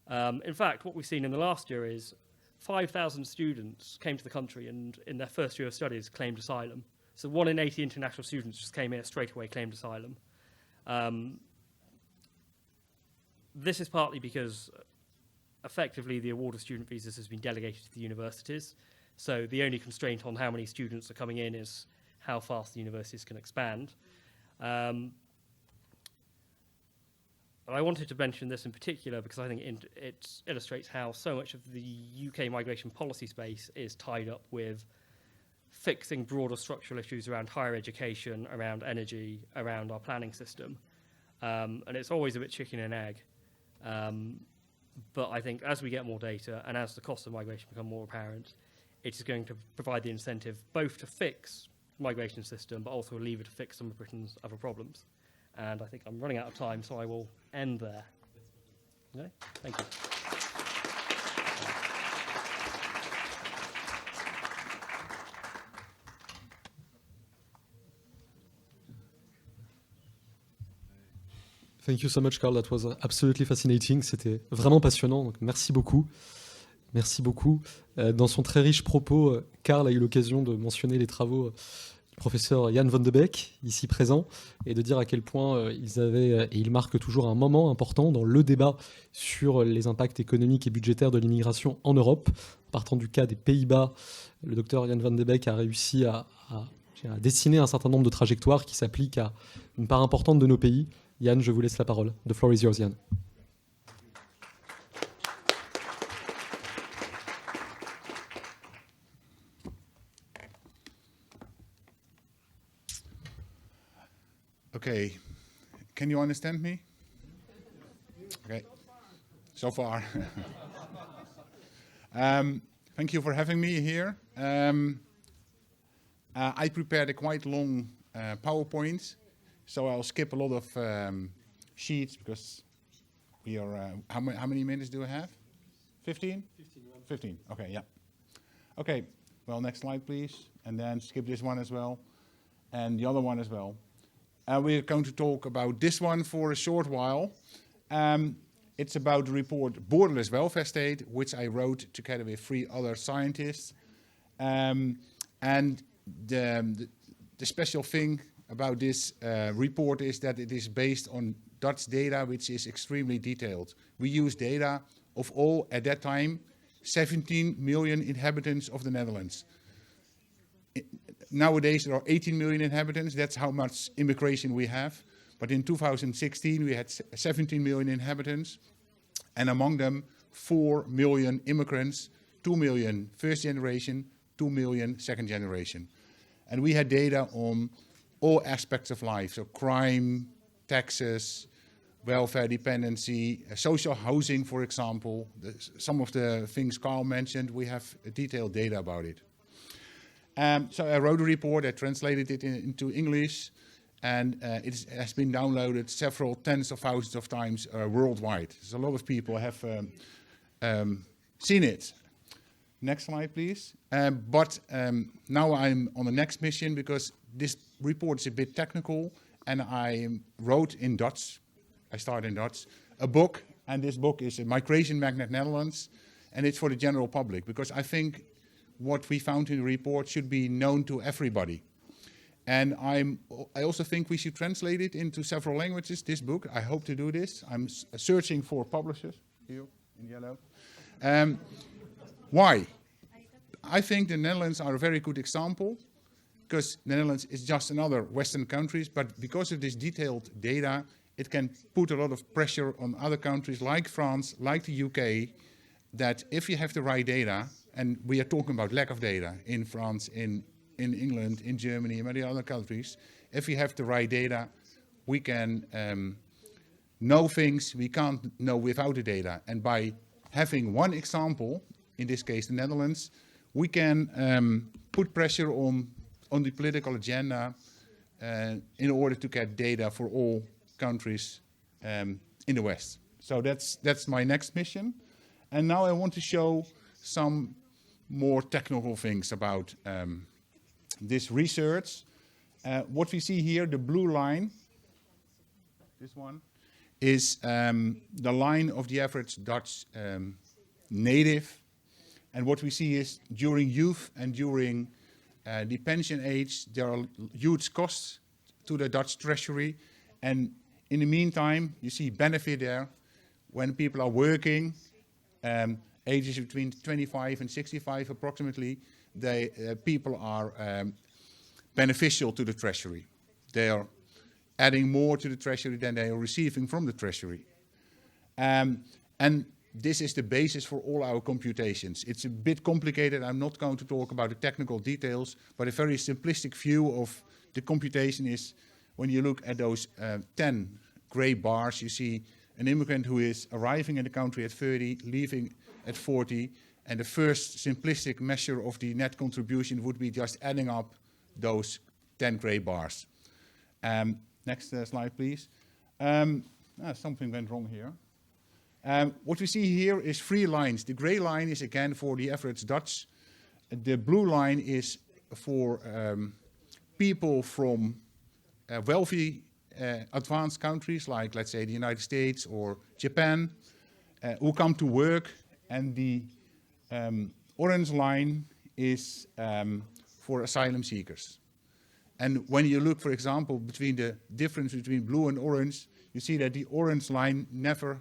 In fact, what we've seen in the last year is 5,000 students came to the country and in their first year of studies claimed asylum. So 1 in 80 international students just came here straight away, claimed asylum. This is partly because effectively the award of student visas has been delegated to the universities. So the only constraint on how many students are coming in is how fast the universities can expand. I wanted to mention this in particular because I think it illustrates how so much of the UK migration policy space is tied up with fixing broader structural issues around higher education, around energy, around our planning system. And it's always a bit chicken and egg. But I think as we get more data and as the costs of migration become more apparent, it is going to provide the incentive both to fix the migration system, but also a lever to fix some of Britain's other problems. And I think I'm running out of time, so I will end there. Okay? Thank you. Thank you so much, Carl. That was absolutely fascinating. C'était vraiment passionnant. Donc, merci beaucoup. Merci beaucoup. Dans son très riche propos, Carl a eu l'occasion de mentionner les travaux du professeur Jan van de Beek, ici présent, et de dire à quel point ils avaient, et ils marquent toujours un moment important dans le débat sur les impacts économiques et budgétaires de l'immigration en Europe. Partant du cas des Pays-Bas, le docteur Jan van de Beek a réussi à dessiner un certain nombre de trajectoires qui s'appliquent à une part importante de nos pays, Yann, je vous laisse la parole. The floor is yours, Yann. Okay, can you understand me? Okay, so far. Thank you for having me here. I prepared a quite long PowerPoint, so I'll skip a lot of sheets because we are. How many minutes do I have? 15? 15. Okay, yeah. Okay. Well, next slide, please, and then skip this one as well, and the other one as well. We're going to talk about this one for a short while. It's about the report Borderless Welfare State, which I wrote together with 3 other scientists. And the special thing about this report is that it is based on Dutch data, which is extremely detailed. We use data of all, at that time, 17 million inhabitants of the Netherlands. Nowadays, there are 18 million inhabitants. That's how much immigration we have. But in 2016, we had 17 million inhabitants. And among them, 4 million immigrants, 2 million first generation, 2 million second generation. And we had data on all aspects of life. So crime, taxes, welfare dependency, social housing, for example. Some of the things Carl mentioned, we have detailed data about it. So I wrote a report, I translated it into English, and it has been downloaded several tens of thousands of times worldwide. So a lot of people have seen it. Next slide, please. But now I'm on the next mission because this report is a bit technical, and I wrote in Dutch, I started in Dutch, a book, and this book is a Migration Magnet Netherlands, and it's for the general public, because I think what we found in the report should be known to everybody. And I also think we should translate it into several languages, this book. I hope to do this. I'm searching for publishers, here in yellow. Why? I think the Netherlands are a very good example, because the Netherlands is just another Western countries, but because of this detailed data, it can put a lot of pressure on other countries like France, like the UK, that if you have the right data, and we are talking about lack of data in France, in England, in Germany, and many other countries. If we have the right data, we can know things we can't know without the data. And by having one example, in this case the Netherlands, we can put pressure on the political agenda in order to get data for all countries in the West. So that's my next mission. And now I want to show some more technical things about this research. What we see here, the blue line, this one, is the line of the average Dutch native. And what we see is during youth and during the pension age, there are huge costs to the Dutch treasury. And in the meantime, you see benefit there when people are working, ages between 25 and 65 approximately, people are beneficial to the treasury. They are adding more to the treasury than they are receiving from the treasury. And this is the basis for all our computations. It's a bit complicated. I'm not going to talk about the technical details, but a very simplistic view of the computation is when you look at those 10 gray bars, you see an immigrant who is arriving in the country at 30, leaving at 40, and the first simplistic measure of the net contribution would be just adding up those 10 gray bars. Next slide, please. Something went wrong here. What we see here is 3 lines. The gray line is again for the average Dutch. The blue line is for people from wealthy advanced countries like, let's say, the United States or Japan, who come to work, and the orange line is for asylum seekers. And when you look, for example, between the difference between blue and orange, you see that the orange line never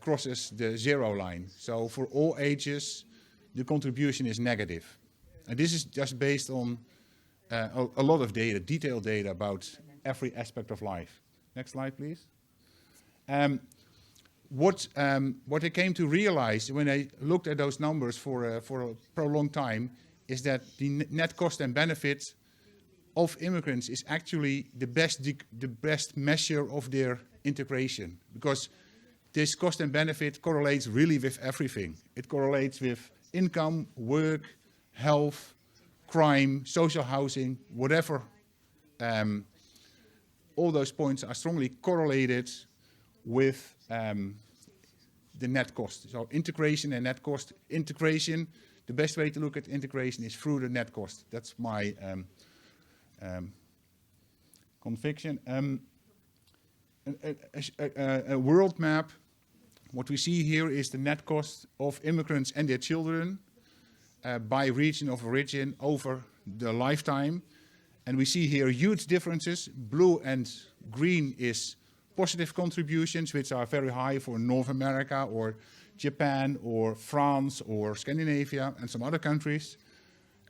crosses the 0 line. So for all ages, the contribution is negative. And this is just based on a lot of data, detailed data about every aspect of life. Next slide, please. What I came to realize when I looked at those numbers for a prolonged time is that the net cost and benefit of immigrants is actually the best measure of their integration, because this cost and benefit correlates really with everything. It correlates with income, work, health, crime, social housing, whatever. All those points are strongly correlated with the net cost. So integration and net cost. Integration, the best way to look at integration is through the net cost. That's my conviction. A world map, what we see here is the net cost of immigrants and their children by region of origin over the lifetime. And we see here huge differences. Blue and green is positive contributions, which are very high for North America or Japan or France or Scandinavia and some other countries.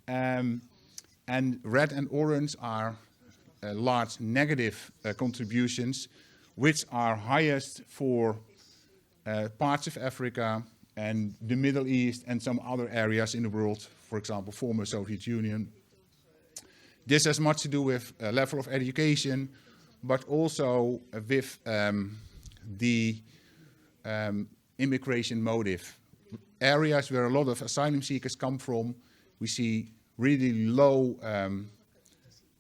And red and orange are large negative contributions, which are highest for parts of Africa and the Middle East and some other areas in the world, for example, former Soviet Union. This has much to do with level of education, but also with the immigration motive. Areas where a lot of asylum seekers come from, we see really low,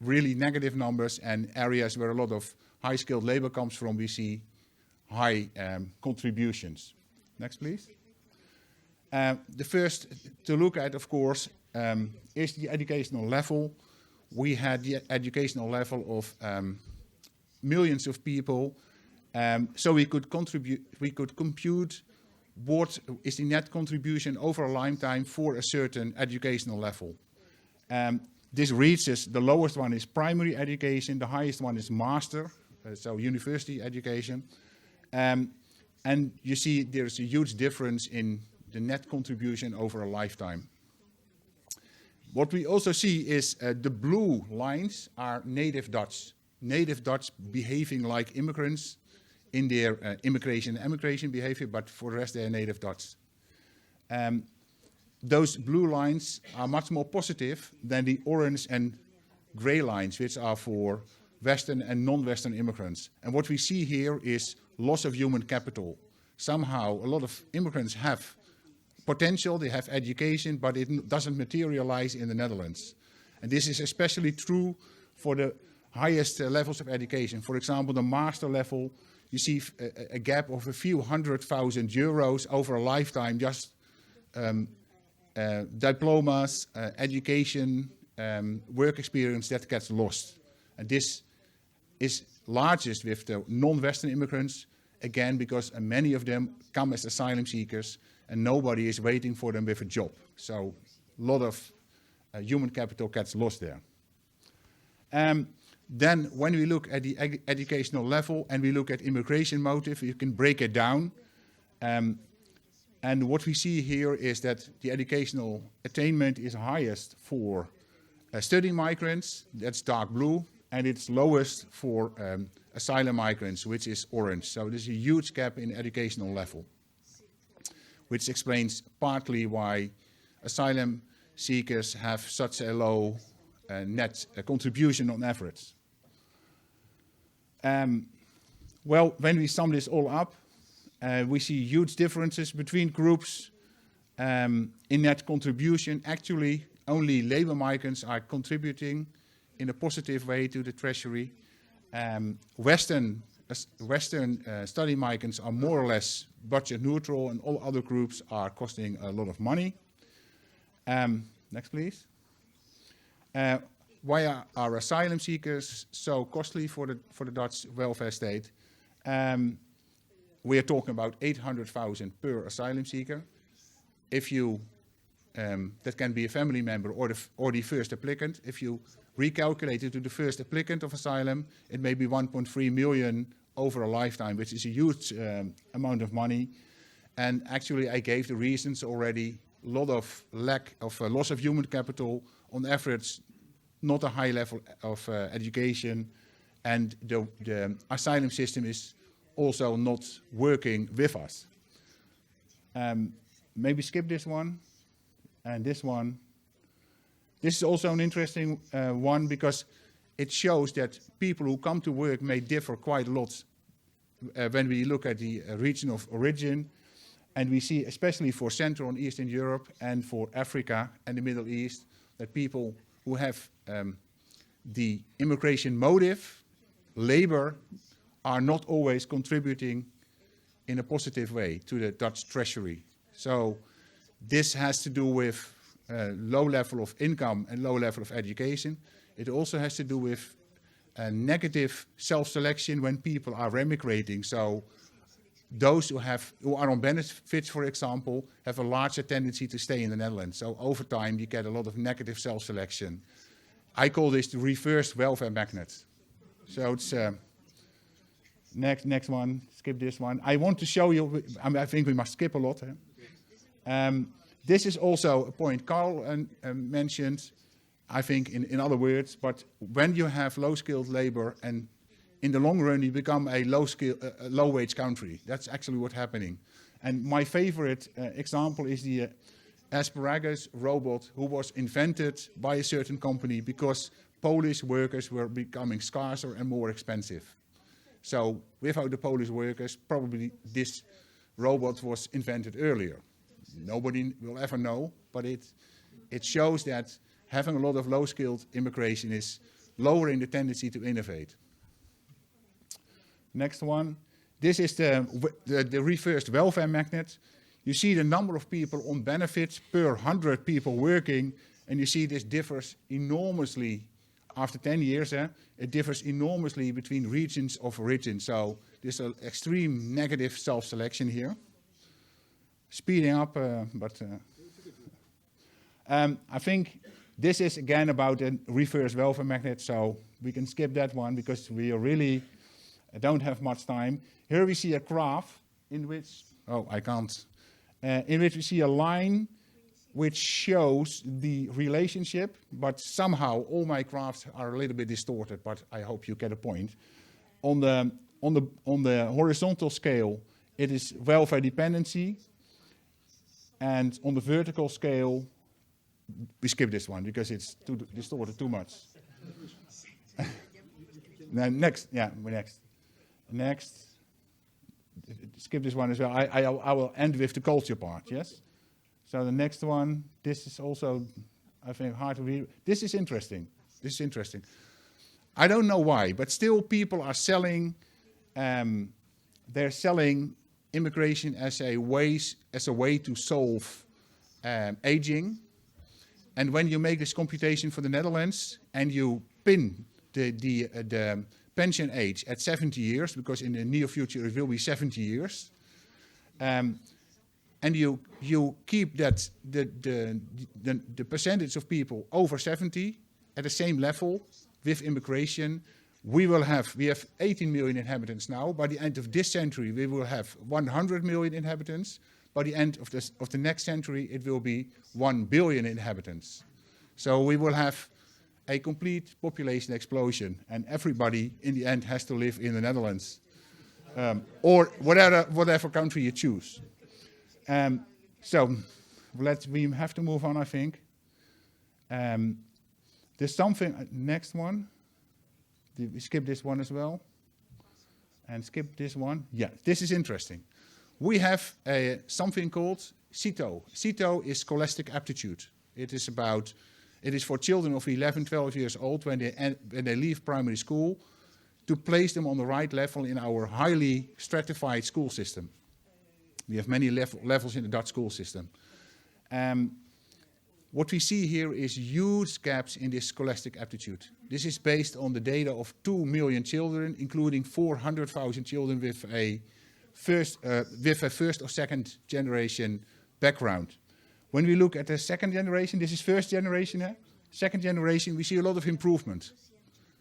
really negative numbers, and areas where a lot of high-skilled labor comes from, we see high contributions. Next, please. The first to look at, of course, is the educational level. We had the educational level of millions of people, so we could compute what is the net contribution over a lifetime for a certain educational level. This reaches, the lowest one is primary education, the highest one is master, so university education. And you see there's a huge difference in the net contribution over a lifetime. What we also see is the blue lines are native Dutch. Native Dutch behaving like immigrants in their immigration and emigration behavior, but for the rest they are native Dutch. Those blue lines are much more positive than the orange and gray lines, which are for Western and non-Western immigrants. And what we see here is loss of human capital. Somehow a lot of immigrants have potential, they have education, but it doesn't materialize in the Netherlands. And this is especially true for the highest levels of education. For example, the master level, you see a gap of a few €100,000 over a lifetime, just diplomas, education, work experience that gets lost. And this is largest with the non-Western immigrants, again, because many of them come as asylum seekers and nobody is waiting for them with a job. So a lot of human capital gets lost there. Then when we look at the educational level and we look at immigration motive, you can break it down. And what we see here is that the educational attainment is highest for study migrants, that's dark blue, and it's lowest for asylum migrants, which is orange. So there's a huge gap in educational level, which explains partly why asylum seekers have such a low net contribution on average. Well, when we sum this all up, we see huge differences between groups in net contribution. Actually, only labor migrants are contributing in a positive way to the treasury. Western study migrants are more or less budget neutral, and all other groups are costing a lot of money. Next, please. Why are asylum seekers so costly for the Dutch welfare state? We are talking about 800,000 per asylum seeker. If you, that can be a family member or the first applicant. If you recalculate it to the first applicant of asylum, it may be 1.3 million over a lifetime, which is a huge amount of money. And actually, I gave the reasons already. A lot of lack of loss of human capital, on average, not a high level of education, and the asylum system is also not working with us. Maybe skip this one, and this one. This is also an interesting one because it shows that people who come to work may differ quite a lot when we look at the region of origin. And we see, especially for Central and Eastern Europe and for Africa and the Middle East, that people who have the immigration motive, labor, are not always contributing in a positive way to the Dutch treasury. So this has to do with low level of income and low level of education. It also has to do with negative self-selection when people are emigrating. So those who are on benefits, for example, have a larger tendency to stay in the Netherlands. So over time, you get a lot of negative self-selection. I call this the reverse welfare magnet. So it's next one. Skip this one. I want to show you. I think we must skip a lot. This is also a point Carl mentioned. I think in other words, but when you have low-skilled labor and in the long run, you become a low-wage country. That's actually what's happening. And my favorite example is the asparagus robot who was invented by a certain company because Polish workers were becoming scarcer and more expensive. So without the Polish workers, probably this robot was invented earlier. Nobody will ever know, but it shows that having a lot of low-skilled immigration is lowering the tendency to innovate. Next one. This is the reversed welfare magnet. You see the number of people on benefits per 100 people working, and you see this differs enormously after 10 years. It differs enormously between regions of origin. So there's an extreme negative self-selection here. Speeding up, I think this is again about a reverse welfare magnet, so we can skip that one because we really don't have much time. Here we see a graph in which, in which we see a line which shows the relationship, but somehow all my graphs are a little bit distorted, but I hope you get a point. On the horizontal scale, it is welfare dependency, and on the vertical scale, we skip this one because it's too distorted too much. Next. Skip this one as well. I will end with the culture part, yes? So the next one, this is also, I think, hard to read. This is interesting. I don't know why, but still people are selling, they're selling immigration as a way to solve aging. And when you make this computation for the Netherlands and you pin the pension age at 70 years, because in the near future it will be 70 years, and you keep that the percentage of people over 70 at the same level with immigration, we have 18 million inhabitants now. By the end of this century, we will have 100 million inhabitants. By the end of the next century, it will be 1 billion inhabitants. So we will have a complete population explosion, and everybody in the end has to live in the Netherlands, or whatever country you choose. So we have to move on, I think. There's something, next one. We skip this one as well. And skip this one. Yeah, this is interesting. We have something called CITO. CITO is scholastic aptitude. It is for children of 11, 12 years old when they leave primary school to place them on the right level in our highly stratified school system. We have many levels in the Dutch school system. What we see here is huge gaps in this scholastic aptitude. This is based on the data of 2 million children, including 400,000 children with a first or second generation background. When we look at the second generation, this is first generation, second generation, we see a lot of improvement.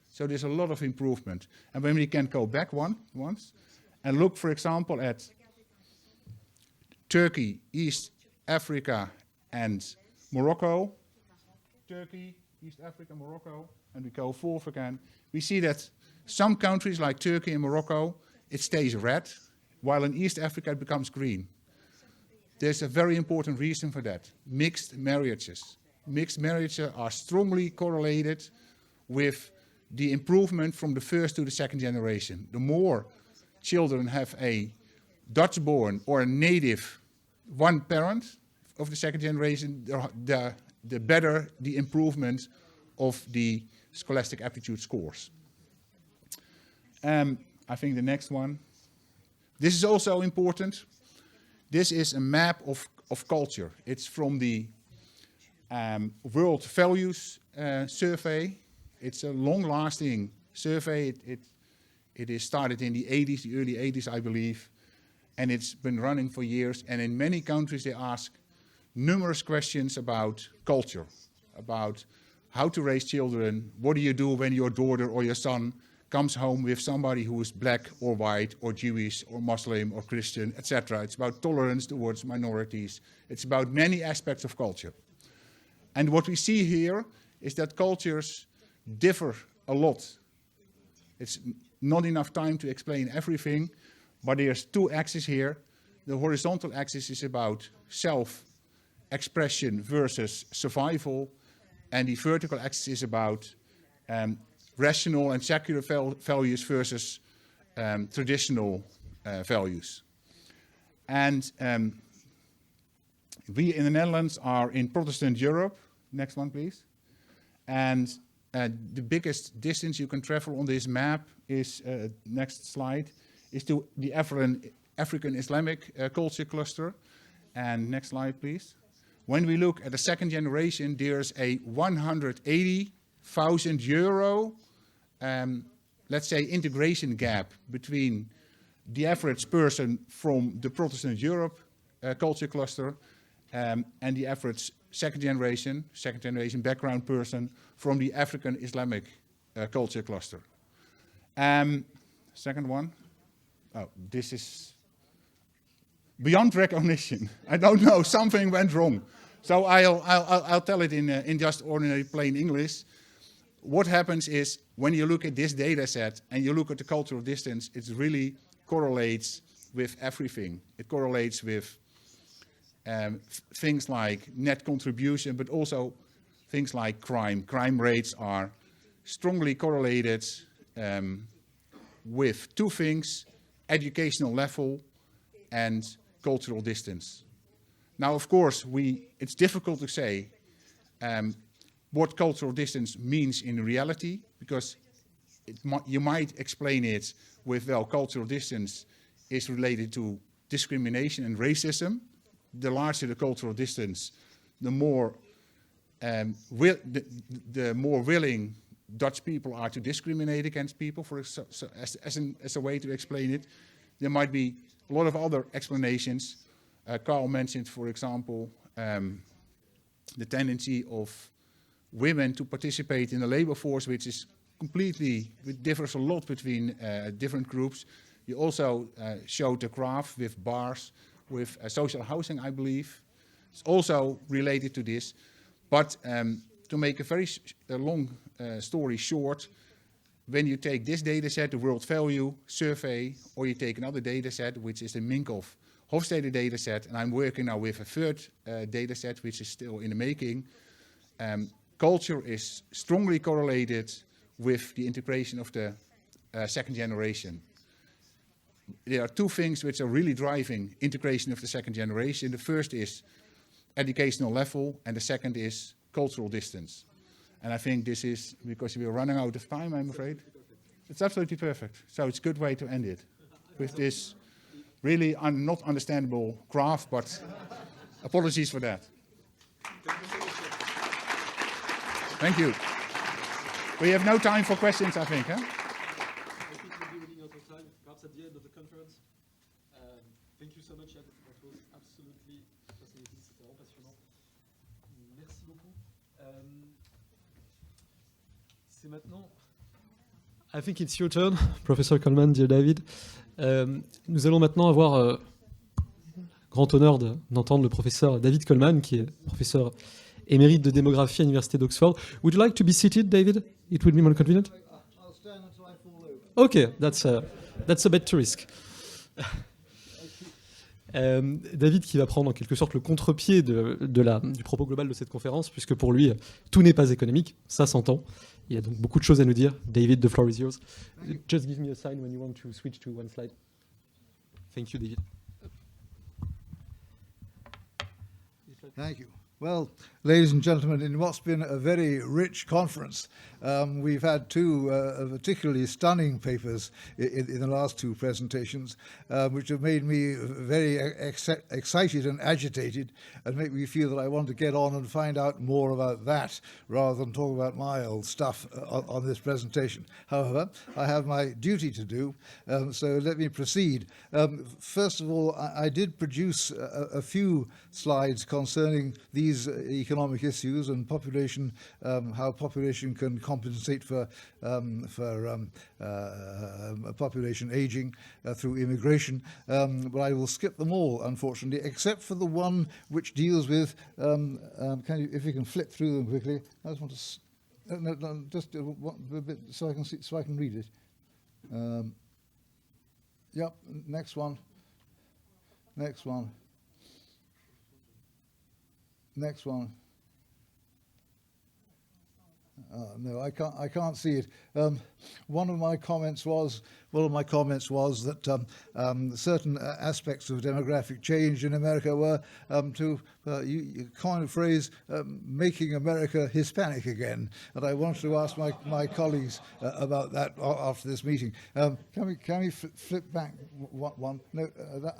So there's a lot of improvement. And when we can go back once and look, for example, at Turkey, East Africa, and Morocco, Turkey, East Africa, Morocco, and we go forth again, we see that Some countries like Turkey and Morocco, it stays red, while in East Africa it becomes green. There's a very important reason for that: mixed marriages. Mixed marriages are strongly correlated with the improvement from the first to the second generation. The more children have a Dutch-born or a native one parent of the second generation, the better the improvement of the scholastic aptitude scores. I think the next one. This is also important. This is a map of culture. It's from the World Values Survey. It's a long-lasting survey. It is started in the 80s, the early 80s, I believe, and it's been running for years. And in many countries, they ask numerous questions about culture, about how to raise children. What do you do when your daughter or your son comes home with somebody who is black or white or Jewish or Muslim or Christian, etc. It's about tolerance towards minorities. It's about many aspects of culture. And what we see here is that cultures differ a lot. It's not enough time to explain everything, but there's two axes here. The horizontal axis is about self-expression versus survival, and the vertical axis is about rational and secular values versus traditional values. And we in the Netherlands are in Protestant Europe. Next one, please. And the biggest distance you can travel on this map is, next slide, is to the African Islamic culture cluster. And next slide, please. When we look at the second generation, there's a 180,000 euro, let's say, integration gap between the average person from the Protestant Europe culture cluster and the average second generation background person from the African Islamic culture cluster. Second one. Oh, this is beyond recognition. I don't know, something went wrong. So I'll tell it in just ordinary plain English. What happens is when you look at this data set and you look at the cultural distance, it really correlates with everything. It correlates with things like net contribution, but also things like crime. Crime rates are strongly correlated with two things: educational level and cultural distance. Now, of course, it's difficult to say what cultural distance means in reality, because you might explain it with, well, cultural distance is related to discrimination and racism. The larger the cultural distance, the more willing Dutch people are to discriminate against people, as a way to explain it. There might be a lot of other explanations. Carl mentioned, for example, the tendency of women to participate in the labor force, which is it differs a lot between different groups. You also showed the graph with bars, with social housing, I believe. It's also related to this. But to make a very long story short, when you take this data set, the World Value Survey, or you take another data set, which is the Minkoff-Hofstede data set, and I'm working now with a third data set, which is still in the making, culture is strongly correlated with the integration of the second generation. There are two things which are really driving integration of the second generation. The first is educational level, and the second is cultural distance. And I think this is, because we are running out of time, I'm afraid. It's absolutely perfect. So it's a good way to end it with this really not understandable graph, but apologies for that. Thank you. We have no time for questions, I think, huh? Perhaps at the end of the conference. Thank you so much. That was absolutely fascinating. C'était vraiment passionnant. Merci beaucoup. C'est maintenant. I think it's your turn, Professor Coleman, dear David. Nous allons maintenant avoir grand honneur d'entendre le professeur David Coleman, qui est professeur émérite de démographie à l'Université d'Oxford. Would you like to be seated, David? It would be more convenient. I'll stand until I fall over. Okay, that's a bet to risk. David qui va prendre en quelque sorte le contre-pied du propos global de cette conférence, puisque pour lui, tout n'est pas économique, ça s'entend. Il y a donc beaucoup de choses à nous dire. David, the floor is yours. Just give me a sign when you want to switch to one slide. Thank you, David. Thank you. Well, ladies and gentlemen, in what's been a very rich conference, we've had two particularly stunning papers in the last two presentations, which have made me very excited and agitated and make me feel that I want to get on and find out more about that rather than talk about my old stuff on this presentation. However, I have my duty to do, so let me proceed. First of all, I did produce a few slides concerning these economic issues and population, how population can compensate for population aging through immigration, but I will skip them all, unfortunately, except for the one which deals with. If you can flip through them quickly, I just want to just a bit so I can see, so I can read it. Yep. Next one. Next one. Next one. No, I can't see it. One of my comments was that certain aspects of demographic change in America were to you coin a phrase, making America Hispanic again. And I wanted to ask my colleagues about that after this meeting. Can we flip back one? No,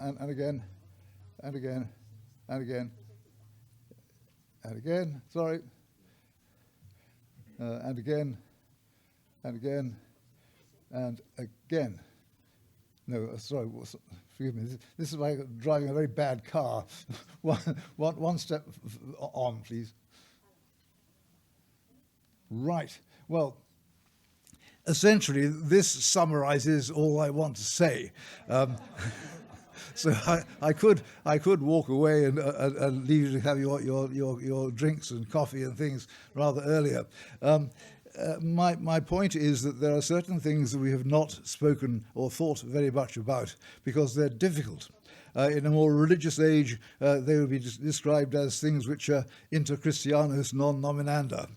and again, and again, and again. And again, sorry, and again, and again, and again. No, sorry, forgive me. This is like driving a very bad car. one step on, please. Right. Well, essentially, this summarizes all I want to say. So I could walk away and leave you to have your drinks and coffee and things rather earlier. My point is that there are certain things that we have not spoken or thought very much about because they're difficult. In a more religious age, they would be described as things which are inter Christianus non nominanda.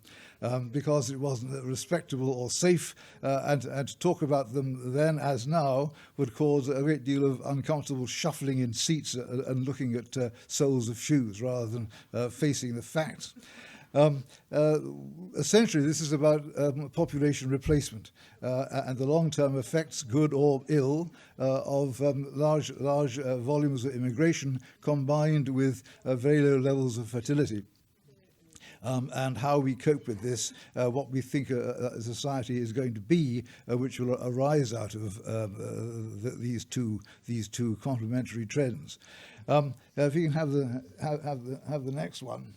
Because it wasn't respectable or safe, and to talk about them then as now would cause a great deal of uncomfortable shuffling in seats and looking at soles of shoes rather than facing the facts. Essentially, this is about population replacement and the long-term effects, good or ill, of large volumes of immigration combined with very low levels of fertility. And how we cope with this, what we think a society is going to be, which will arise out of these two complementary trends. If you can have the next one.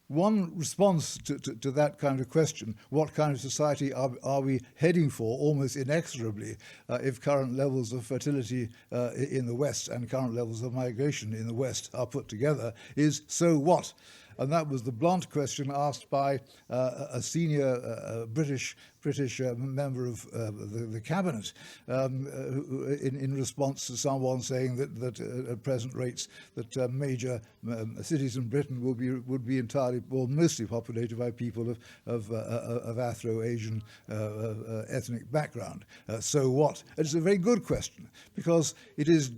One response to that kind of question, what kind of society are we heading for almost inexorably if current levels of fertility in the West and current levels of migration in the West are put together, is so what? And that was the blunt question asked by a senior British member of the cabinet in response to someone saying that at present rates that major cities in Britain would be entirely or mostly populated by people of Afro-Asian ethnic background. So what? It's a very good question because it is,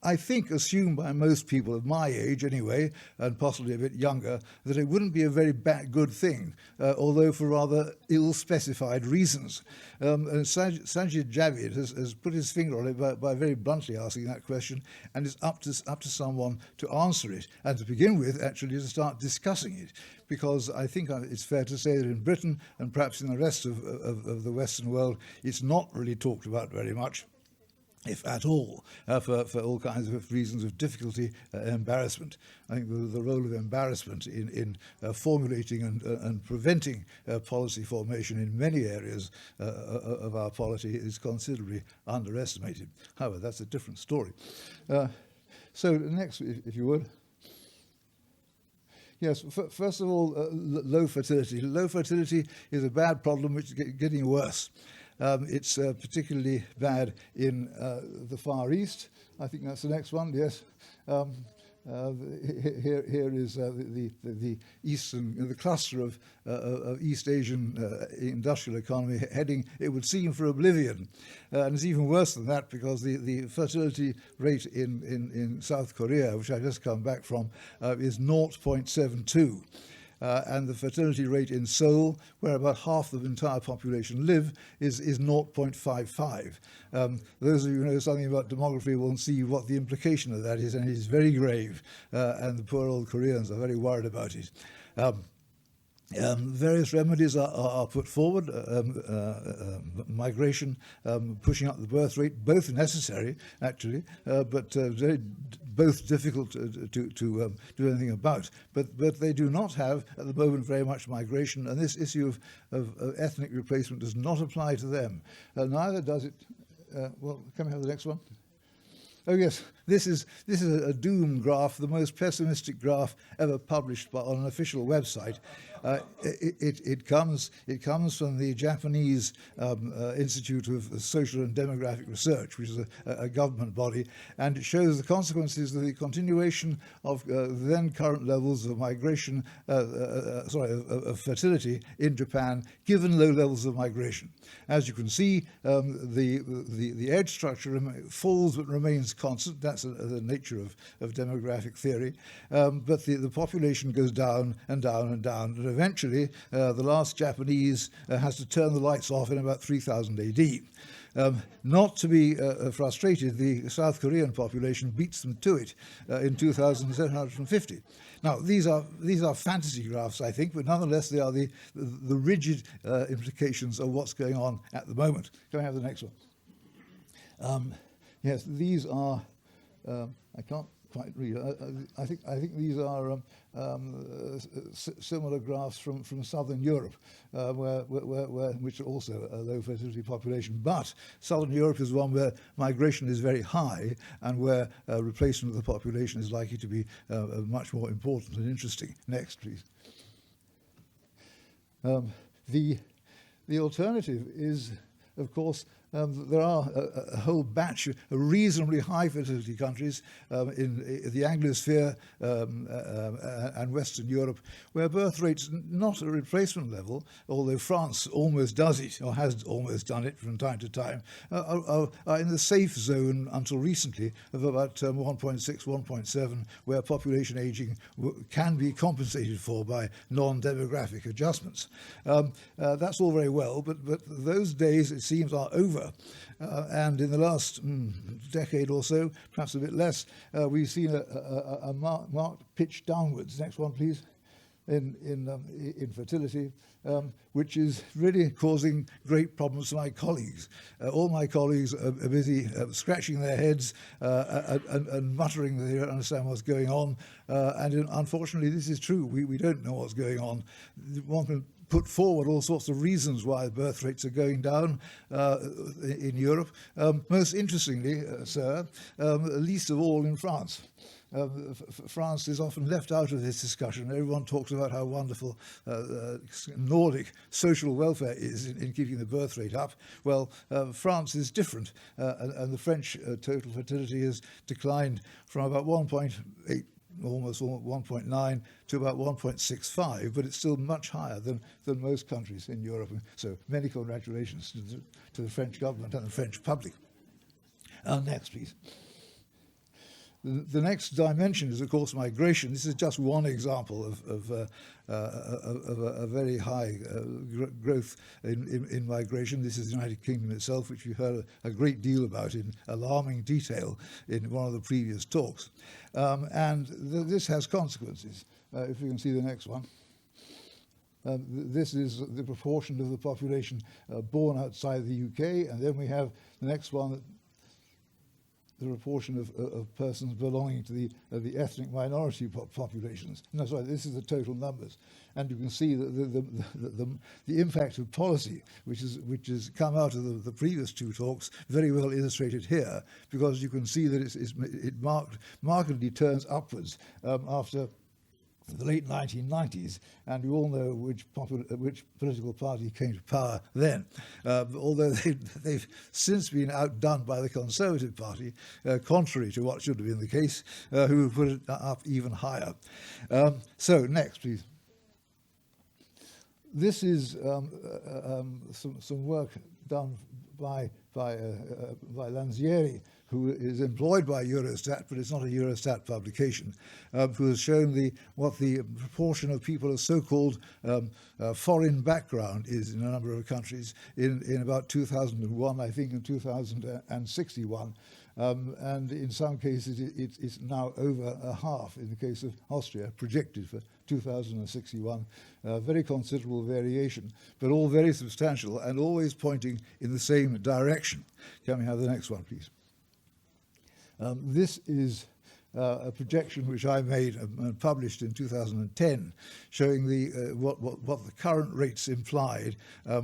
I think, assumed by most people of my age anyway, and possibly a bit younger, that it wouldn't be a very good thing, although for rather ill-specified reasons. And Sajid Javid has put his finger on it by very bluntly asking that question, and it's up to someone to answer it, and to begin with, actually, to start discussing it. Because I think it's fair to say that in Britain, and perhaps in the rest of the Western world, it's not really talked about very much, if at all, for all kinds of reasons of difficulty and embarrassment. I think the role of embarrassment in formulating and preventing policy formation in many areas of our polity is considerably underestimated. However, that's a different story. So next, if you would. Yes, first of all, low fertility. Low fertility is a bad problem which is getting worse. It's particularly bad in the Far East. I think that's the next one, yes. Here is the eastern, the cluster of East Asian industrial economy heading, it would seem, for oblivion. And it's even worse than that, because the fertility rate in South Korea, which I've just come back from, is 0.72. And the fertility rate in Seoul, where about half the entire population live, is 0.55. Those of you who know something about demography will see what the implication of that is, and it is very grave, and the poor old Koreans are very worried about it. Various remedies are put forward, migration, pushing up the birth rate, both necessary, actually, but both difficult to do anything about. But they do not have, at the moment, very much migration, and this issue of ethnic replacement does not apply to them. Neither does it, well, can we have the next one? Oh yes, this is a doom graph, the most pessimistic graph ever published on an official website. It comes from the Japanese Institute of Social and Demographic Research, which is a government body, and it shows the consequences of the continuation of then current levels of migration, of fertility in Japan, given low levels of migration. As you can see, the edge structure falls but remains constant. That's the nature of demographic theory. But the population goes down and down and down. And eventually, the last Japanese has to turn the lights off in about 3000 AD. Not to be frustrated, the South Korean population beats them to it in 2750. Now, these are fantasy graphs, I think, but nonetheless they are the rigid implications of what's going on at the moment. Can I have the next one? Yes, these are. I can't quite read. I think these are similar graphs from Southern Europe, which are also a low fertility population. But Southern Europe is one where migration is very high and where replacement of the population is likely to be much more important and interesting. Next, please. The alternative is, of course, there are a whole batch of reasonably high fertility countries in the Anglosphere and Western Europe, where birth rates, not at a replacement level, although France almost does it, or has almost done it from time to time, are in the safe zone until recently of about 1.6, 1.7, where population aging can be compensated for by non-demographic adjustments. That's all very well, but those days, it seems, are over. And in the last decade or so, perhaps a bit less, we've seen a marked pitch downwards. Next one, please. In fertility, which is really causing great problems to my colleagues. All my colleagues are busy scratching their heads and muttering that they don't understand what's going on. And unfortunately, this is true. We don't know what's going on. One can put forward all sorts of reasons why birth rates are going down in Europe. Most interestingly, sir, least of all in France. France is often left out of this discussion. Everyone talks about how wonderful Nordic social welfare is in keeping the birth rate up. Well, France is different, and the French total fertility has declined from about 1.8, almost 1.9 to about 1.65, but it's still much higher than most countries in Europe. So many congratulations to the French government and the French public. Next, please. The next dimension is, of course, migration. This is just one example of a very high growth in migration. This is the United Kingdom itself, which we heard a great deal about in alarming detail in one of the previous talks. And this has consequences. If we can see the next one. This is the proportion of the population born outside the UK, and then we have the next one, the proportion of persons belonging to the ethnic minority populations. No, sorry, this is the total numbers. And you can see that the impact of policy, which has come out of the previous two talks, very well illustrated here, because you can see that it markedly turns upwards after the late 1990s, and we all know which political party came to power then, although they've since been outdone by the Conservative Party, contrary to what should have been the case, who put it up even higher. So, next, please. This is some work done by Lanzieri, who is employed by Eurostat, but it's not a Eurostat publication, who has shown what the proportion of people of so-called foreign background is in a number of countries in about 2001, I think, and 2061. And in some cases, it's now over a half in the case of Austria, projected for 2061. Very considerable variation, but all very substantial and always pointing in the same direction. Can we have the next one, please? This is a projection which I made and published in 2010, showing what the current rates implied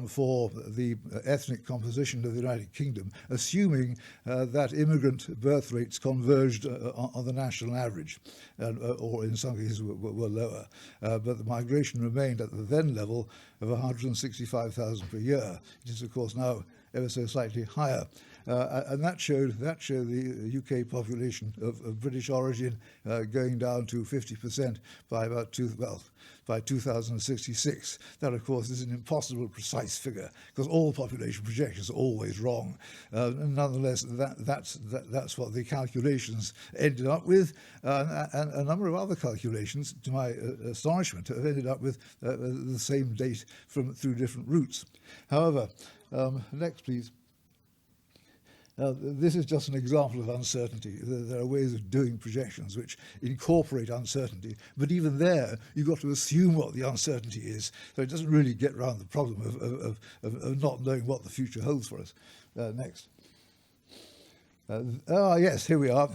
for the ethnic composition of the United Kingdom, assuming that immigrant birth rates converged on the national average, or in some cases were lower. But the migration remained at the then level of 165,000 per year. It is, of course, now ever so slightly higher. And that showed the UK population of British origin going down to 50% by about 2066. That, of course, is an impossible precise figure because all population projections are always wrong. Nonetheless, that's what the calculations ended up with, and a number of other calculations, to my astonishment, have ended up with the same date through different routes. However, next, please. This is just an example of uncertainty. There are ways of doing projections which incorporate uncertainty, but even there, you've got to assume what the uncertainty is, so it doesn't really get around the problem of not knowing what the future holds for us. Next. Yes, here we are.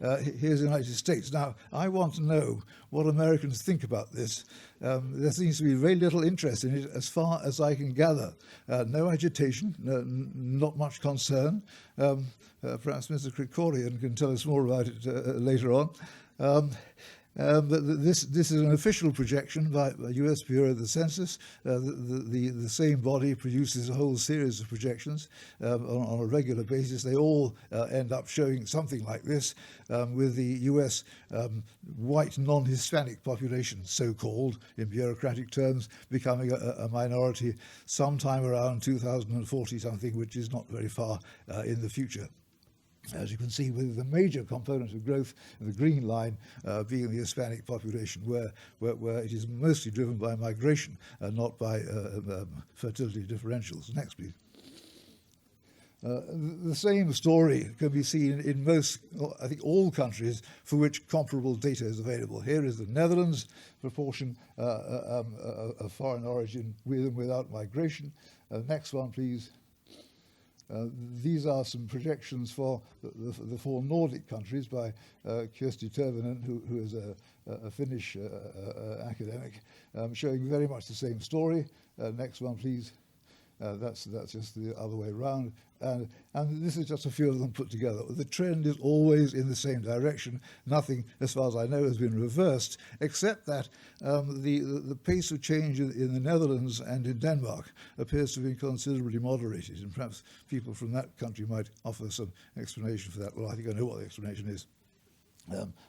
Here's the United States. Now, I want to know what Americans think about this. There seems to be very little interest in it as far as I can gather. No agitation, not much concern. Perhaps Mr. Krikorian can tell us more about it later on. But this is an official projection by the US Bureau of the Census. The same body produces a whole series of projections on a regular basis. They all end up showing something like this, with the US white non-Hispanic population, so-called, in bureaucratic terms, becoming a minority sometime around 2040 something, which is not very far in the future. As you can see, with the major component of growth, the green line being the Hispanic population, where it is mostly driven by migration, not by fertility differentials. Next, please. The same story can be seen in most, I think, all countries for which comparable data is available. Here is the Netherlands, proportion of foreign origin with and without migration. Next one, please. These are some projections for the four Nordic countries by Kirsti Tervonen, who is a Finnish academic, showing very much the same story. Next one, please. That's just the other way around. And this is just a few of them put together. The trend is always in the same direction. Nothing, as far as I know, has been reversed, except that the pace of change in the Netherlands and in Denmark appears to be considerably moderated. And perhaps people from that country might offer some explanation for that. Well, I think I know what the explanation is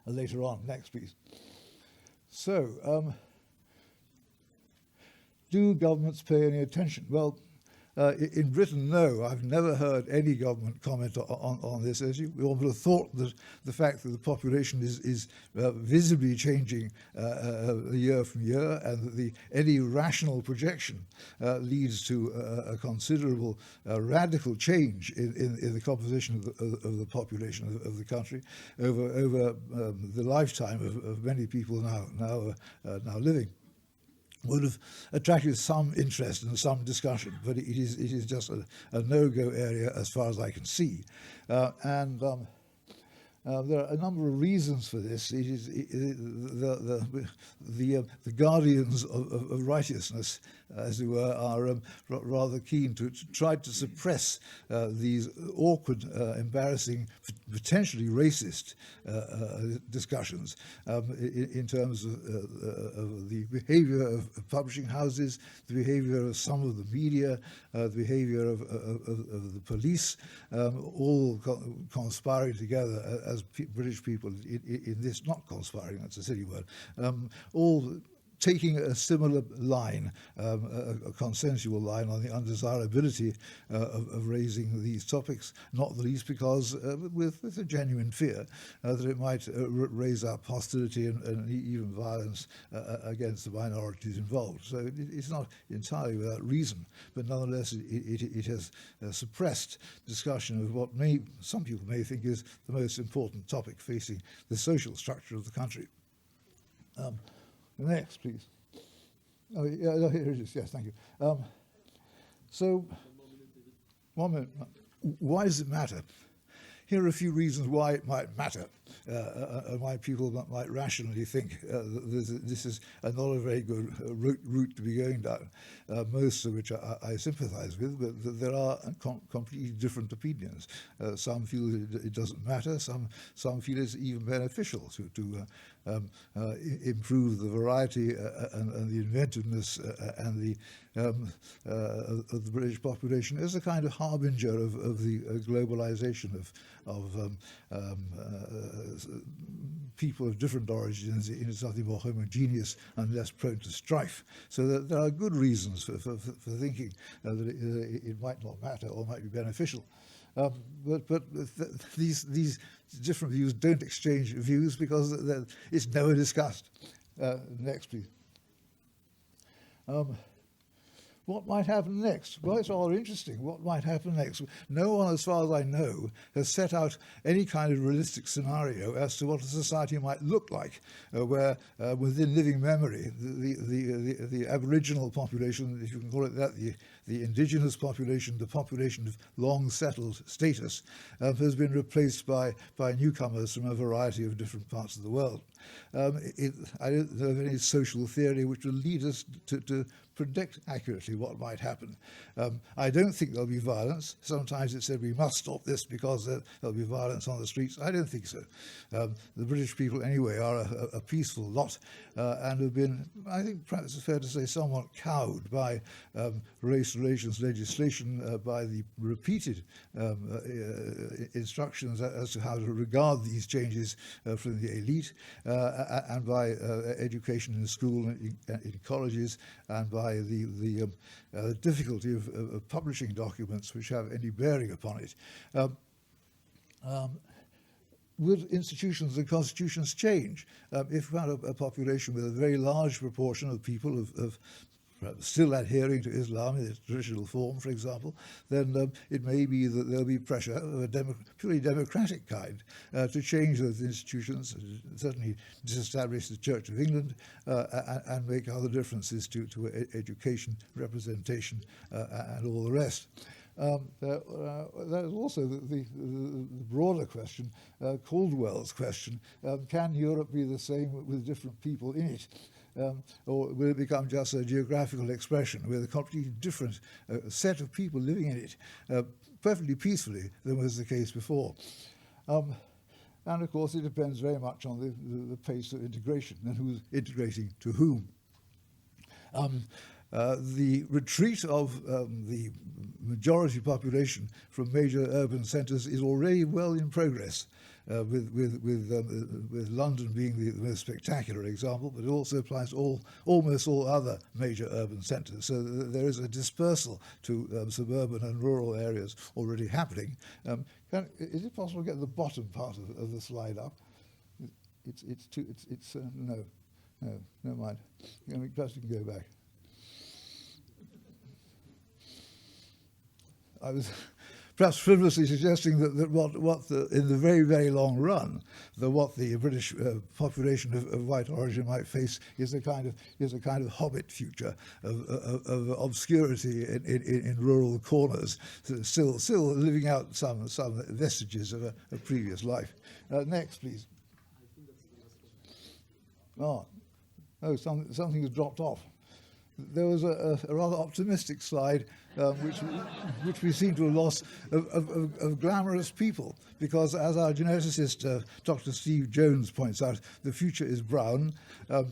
later on. Next, please. So, do governments pay any attention? Well, in Britain, no. I've never heard any government comment on this issue. We all would have thought that the fact that the population is visibly changing year from year, and that any rational projection leads to a considerable radical change in the composition of the population of the country over the lifetime of many people now living, would have attracted some interest and some discussion, but it is just a no-go area as far as I can see. There are a number of reasons for this. It is the guardians of righteousness as it were, are rather keen to try to suppress these awkward, embarrassing, potentially racist discussions in terms of the behavior of publishing houses, the behavior of some of the media, the behavior of the police, all conspiring together as British people in this, not conspiring, that's a silly word, all taking a similar line, a consensual line on the undesirability of raising these topics, not the least because with a genuine fear that it might raise up hostility and even violence against the minorities involved. So it's not entirely without reason, but nonetheless it has suppressed discussion of what some people may think is the most important topic facing the social structure of the country. Next, please. Oh, yeah, here it is. Yes, thank you. So, 1 minute. Why does it matter? Here are a few reasons why it might matter, and why people might rationally think this is not a very good route to be going down, most of which I sympathize with, but there are completely different opinions. Some feel it doesn't matter, some feel it's even beneficial to improve the variety and the inventiveness and the of the British population as a kind of harbinger of the globalization of people of different origins into something more homogeneous and less prone to strife. So there are good reasons for thinking that it might not matter or might be beneficial. But these different views don't exchange views because it's never discussed. Next, please. What might happen next? Well, it's all interesting. What might happen next? No one, as far as I know, has set out any kind of realistic scenario as to what a society might look like, where within living memory, the Aboriginal population, if you can call it that, the indigenous population, the population of long settled status, has been replaced by newcomers from a variety of different parts of the world. I don't know of any social theory which will lead us to predict accurately what might happen. I don't think there'll be violence. Sometimes it's said we must stop this because there'll be violence on the streets. I don't think so. The British people, anyway, are a peaceful lot and have been, I think perhaps it's fair to say, somewhat cowed by race relations legislation, by the repeated instructions as to how to regard these changes from the elite, and by education in school and in colleges, and by the difficulty of publishing documents which have any bearing upon it. Would institutions and constitutions change? If we had a population with a very large proportion of people of still adhering to Islam in its traditional form, for example, then it may be that there'll be pressure of a purely democratic kind to change those institutions, certainly disestablish the Church of England, and make other differences to education, representation, and all the rest. There's also the broader question, Caldwell's question, can Europe be the same with different people in it? Or will it become just a geographical expression with a completely different set of people living in it, perfectly peacefully than was the case before? And of course, it depends very much on the pace of integration and who's integrating to whom. The retreat of the majority population from major urban centres is already well in progress, with London being the most spectacular example, but it also applies to almost all other major urban centres. So there is a dispersal to suburban and rural areas already happening. Is it possible to get the bottom part of the slide up? No, never mind. Perhaps you can go back. I was perhaps frivolously suggesting that in the very, very long run, what the British population of white origin might face is a kind of hobbit future of obscurity in rural corners, still living out some vestiges of a previous life. Next, please. Oh, something has dropped off. there was a rather optimistic slide which we seem to have lost of glamorous people, because as our geneticist Dr. Steve Jones points out, the future is brown.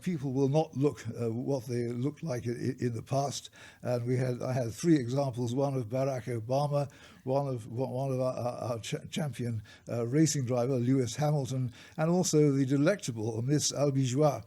People will not look what they looked like in the past, and I had 3 examples: one of Barack Obama, one of our champion racing driver Lewis Hamilton, and also the delectable Miss Albigeois,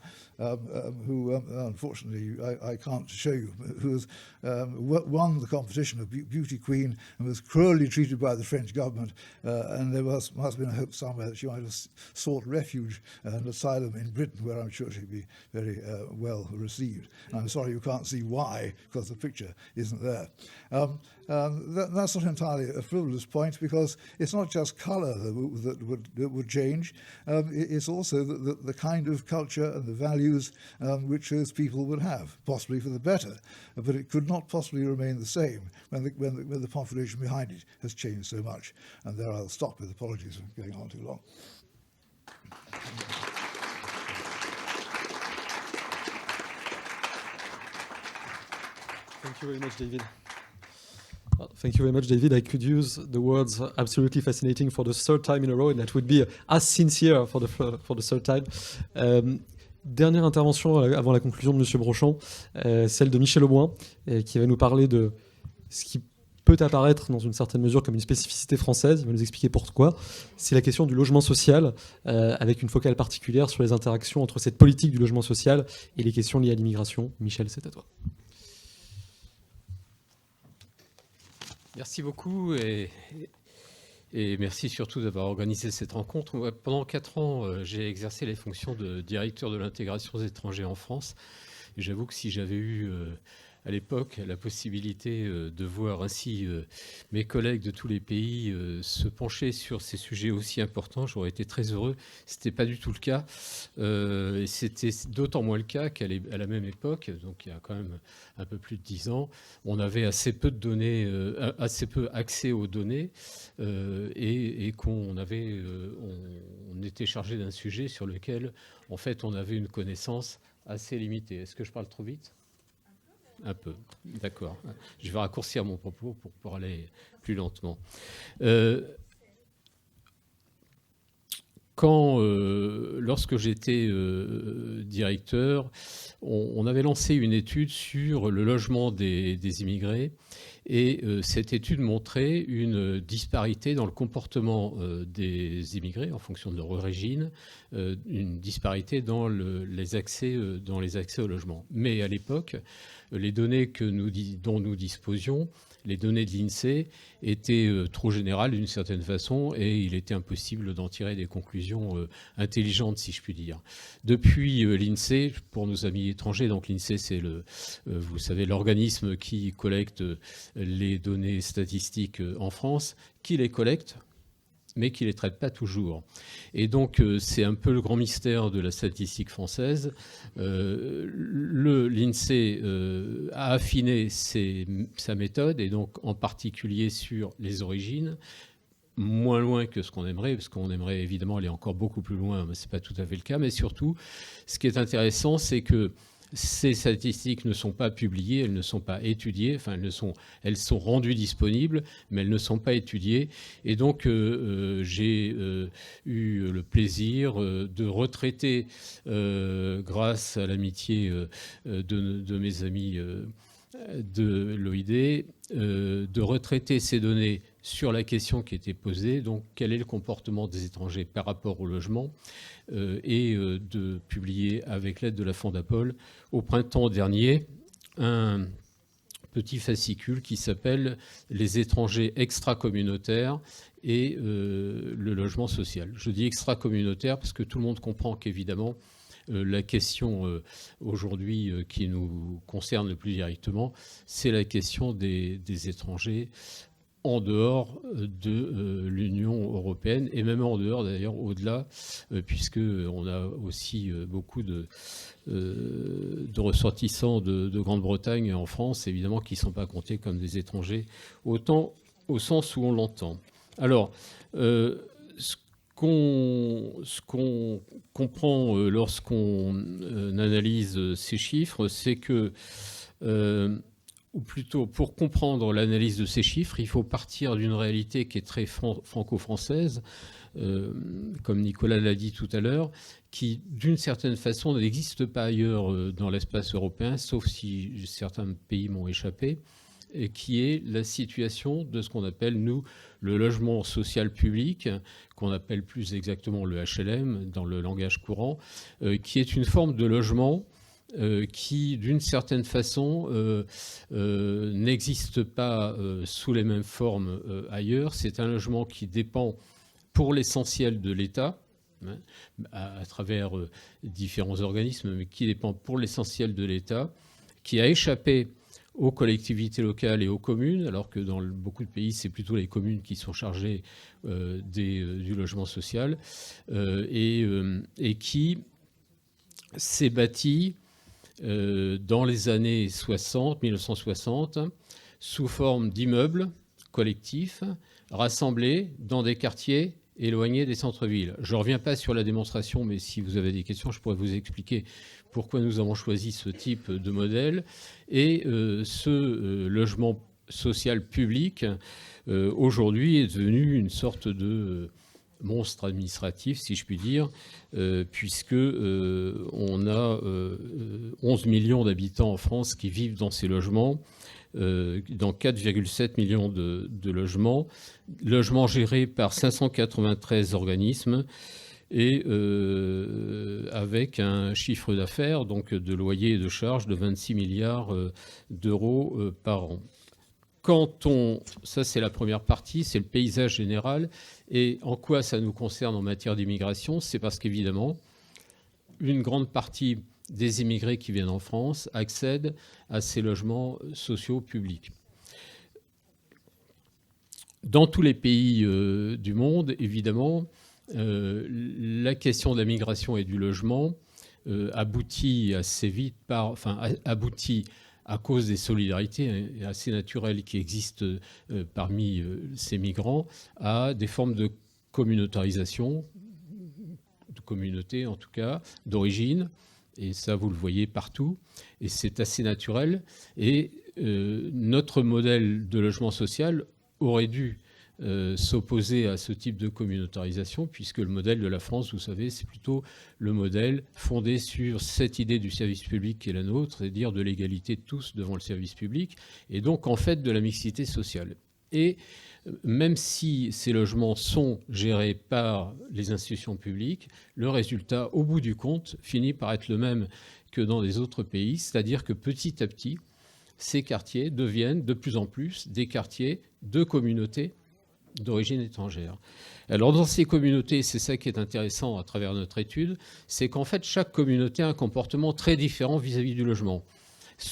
who unfortunately I can't show you, who has won the competition of Beauty Queen and was cruelly treated by the French government, and there must have been a hope somewhere that she might have sought refuge and asylum in Britain, where I'm sure she'd be very well received. And I'm sorry you can't see why, because the picture isn't there. That's not entirely a frivolous point, because it's not just colour that would change. It's also the kind of culture and the values which those people would have, possibly for the better. But it could not possibly remain the same when the population behind it has changed so much. And there I'll stop with apologies for going on too long. Thank you very much, David. Thank you very much, David. I could use the words absolutely fascinating for the 3rd time in a row, and that would be as sincere for the 3rd time. Dernière intervention avant la conclusion de M. Brochant, celle de Michel Auboin, qui va nous parler de ce qui peut apparaître dans une certaine mesure comme une spécificité française. Il va nous expliquer pourquoi. C'est la question du logement social, avec une focale particulière sur les interactions entre cette politique du logement social et les questions liées à l'immigration. Michel, c'est à toi. Merci beaucoup et merci surtout d'avoir organisé cette rencontre. Moi, pendant 4 ans, j'ai exercé les fonctions de directeur de l'intégration des étrangers en France. Et j'avoue que si j'avais eu à l'époque la possibilité de voir ainsi mes collègues de tous les pays se pencher sur ces sujets aussi importants, j'aurais été très heureux. Ce n'était pas du tout le cas. Et c'était d'autant moins le cas qu'à la même époque, donc il y a quand même un peu plus de 10 ans, on avait assez peu de données, assez peu accès aux données et qu'on était chargé d'un sujet sur lequel, en fait, on avait une connaissance assez limitée. Est-ce que je parle trop vite ? Un peu, d'accord. Je vais raccourcir mon propos pour aller plus lentement. Lorsque j'étais directeur, on avait lancé une étude sur le logement des immigrés, et cette étude montrait une disparité dans le comportement des immigrés en fonction de leur origine, une disparité dans les accès au logement. Mais à l'époque, les données dont nous disposions, les données de l'INSEE, étaient trop générales d'une certaine façon, et il était impossible d'en tirer des conclusions intelligentes, si je puis dire. Depuis l'INSEE, pour nos amis étrangers, donc l'INSEE, c'est vous savez, l'organisme qui collecte les données statistiques en France, qui les collecte, mais qui ne les traite pas toujours. Et donc, c'est un peu le grand mystère de la statistique française. L'INSEE a affiné sa méthode, et donc en particulier sur les origines, moins loin que ce qu'on aimerait, parce qu'on aimerait évidemment aller encore beaucoup plus loin, mais ce n'est pas tout à fait le cas. Mais surtout, ce qui est intéressant, c'est que ces statistiques ne sont pas publiées, elles ne sont pas étudiées, enfin elles sont rendues disponibles, mais elles ne sont pas étudiées. Et donc j'ai eu le plaisir de retraiter, grâce à l'amitié de mes amis de l'OID, de retraiter ces données sur la question qui était posée, donc quel est le comportement des étrangers par rapport au logement, et de publier avec l'aide de la Fondapol au printemps dernier un petit fascicule qui s'appelle « Les étrangers extra-communautaires et le logement social ». Je dis extra-communautaire parce que tout le monde comprend qu'évidemment, la question aujourd'hui qui nous concerne le plus directement, c'est la question des étrangers en dehors de l'Union européenne, et même en dehors d'ailleurs, au-delà, puisqu'on a aussi beaucoup de ressortissants de Grande-Bretagne en France, évidemment, qui ne sont pas comptés comme des étrangers, autant au sens où on l'entend. Alors, ce qu'on comprend lorsqu'on analyse ces chiffres, c'est que ou plutôt pour comprendre l'analyse de ces chiffres, il faut partir d'une réalité qui est très franco-française, comme Nicolas l'a dit tout à l'heure, qui d'une certaine façon n'existe pas ailleurs dans l'espace européen, sauf si certains pays m'ont échappé, et qui est la situation de ce qu'on appelle, nous, le logement social public, qu'on appelle plus exactement le HLM dans le langage courant, qui est une forme de logement qui, d'une certaine façon, n'existe pas sous les mêmes formes ailleurs. C'est un logement qui dépend pour l'essentiel de l'État, hein, à travers différents organismes, mais qui dépend pour l'essentiel de l'État, qui a échappé aux collectivités locales et aux communes, alors que dans beaucoup de pays, c'est plutôt les communes qui sont chargées du logement social, et qui s'est bâti dans les années 1960, sous forme d'immeubles collectifs rassemblés dans des quartiers éloignés des centres-villes. Je ne reviens pas sur la démonstration, mais si vous avez des questions, je pourrais vous expliquer pourquoi nous avons choisi ce type de modèle. Et ce logement social public, aujourd'hui, est devenu une sorte de monstre administratif, si je puis dire, puisque on a 11 millions d'habitants en France qui vivent dans ces logements, dans 4,7 millions de logements gérés par 593 organismes, et avec un chiffre d'affaires, donc de loyers et de charges, de 26 milliards d'euros par an. Ça c'est la première partie, c'est le paysage général. Et en quoi ça nous concerne en matière d'immigration? C'est parce qu'évidemment, une grande partie des immigrés qui viennent en France accèdent à ces logements sociaux publics. Dans tous les pays du monde, évidemment, la question de la migration et du logement aboutit assez vite aboutit à cause des solidarités assez naturelles qui existent parmi ces migrants, à des formes de communautarisation, de communauté en tout cas, d'origine, et ça vous le voyez partout, et c'est assez naturel. Et notre modèle de logement social aurait dû s'opposer à ce type de communautarisation, puisque le modèle de la France, vous savez, c'est plutôt le modèle fondé sur cette idée du service public qui est la nôtre, c'est-à-dire de l'égalité de tous devant le service public, et donc en fait de la mixité sociale. Et même si ces logements sont gérés par les institutions publiques, le résultat, au bout du compte, finit par être le même que dans les autres pays, c'est-à-dire que petit à petit, ces quartiers deviennent de plus en plus des quartiers de communautés d'origine étrangère. Alors dans ces communautés, c'est ça qui est intéressant à travers notre étude, c'est qu'en fait chaque communauté a un comportement très différent vis-à-vis du logement,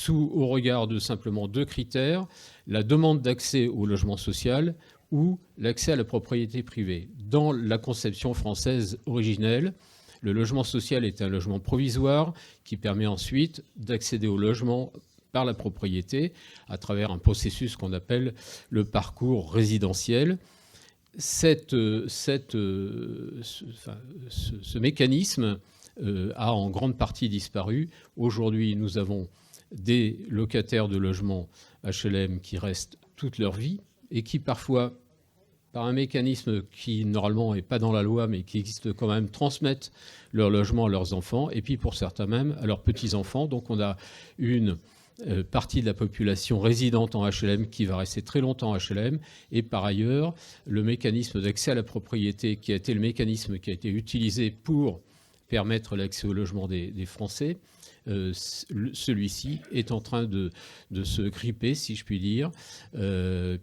au regard de simplement deux critères, la demande d'accès au logement social ou l'accès à la propriété privée. Dans la conception française originelle, le logement social est un logement provisoire qui permet ensuite d'accéder au logement par la propriété à travers un processus qu'on appelle le parcours résidentiel. Ce mécanisme a en grande partie disparu. Aujourd'hui, nous avons des locataires de logements HLM qui restent toute leur vie et qui parfois, par un mécanisme qui normalement n'est pas dans la loi mais qui existe quand même, transmettent leur logement à leurs enfants et puis pour certains même à leurs petits-enfants. Donc on a une partie de la population résidente en HLM qui va rester très longtemps en HLM, et par ailleurs le mécanisme d'accès à la propriété qui a été le mécanisme qui a été utilisé pour permettre l'accès au logement des Français, celui-ci est en train de se gripper, si je puis dire,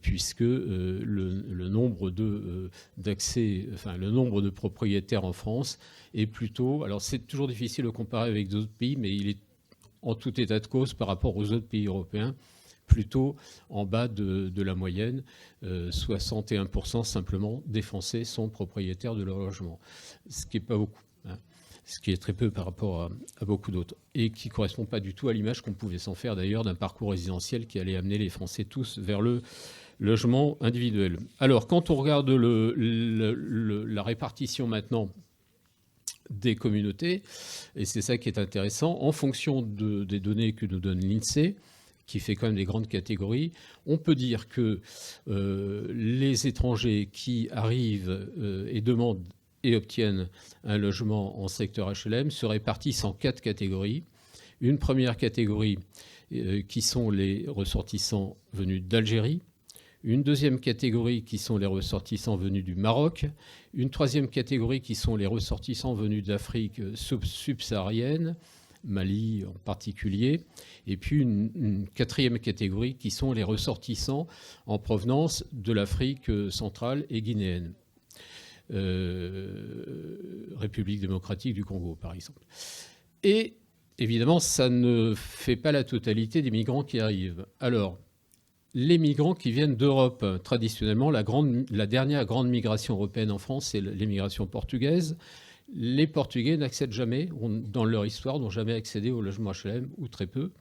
puisque le nombre de propriétaires en France est plutôt... Alors c'est toujours difficile de comparer avec d'autres pays, mais il est en tout état de cause par rapport aux autres pays européens, plutôt en bas de la moyenne. 61% simplement des Français sont propriétaires de leur logement, ce qui n'est pas beaucoup, hein, ce qui est très peu par rapport à beaucoup d'autres, et qui ne correspond pas du tout à l'image qu'on pouvait s'en faire d'ailleurs d'un parcours résidentiel qui allait amener les Français tous vers le logement individuel. Alors, quand on regarde la répartition maintenant des communautés, et c'est ça qui est intéressant, en fonction des données que nous donne l'INSEE, qui fait quand même des grandes catégories, on peut dire que les étrangers qui arrivent et demandent et obtiennent un logement en secteur HLM se répartissent en 4 catégories. Une première catégorie qui sont les ressortissants venus d'Algérie, une deuxième catégorie qui sont les ressortissants venus du Maroc, une troisième catégorie qui sont les ressortissants venus d'Afrique subsaharienne, Mali en particulier, et puis une quatrième catégorie qui sont les ressortissants en provenance de l'Afrique centrale et guinéenne. République démocratique du Congo, par exemple. Et évidemment, ça ne fait pas la totalité des migrants qui arrivent. Alors, les migrants qui viennent d'Europe, traditionnellement, la dernière grande migration européenne en France, c'est l'émigration portugaise. Les Portugais n'accèdent jamais, dans leur histoire, n'ont jamais accédé au logement HLM, ou très peu.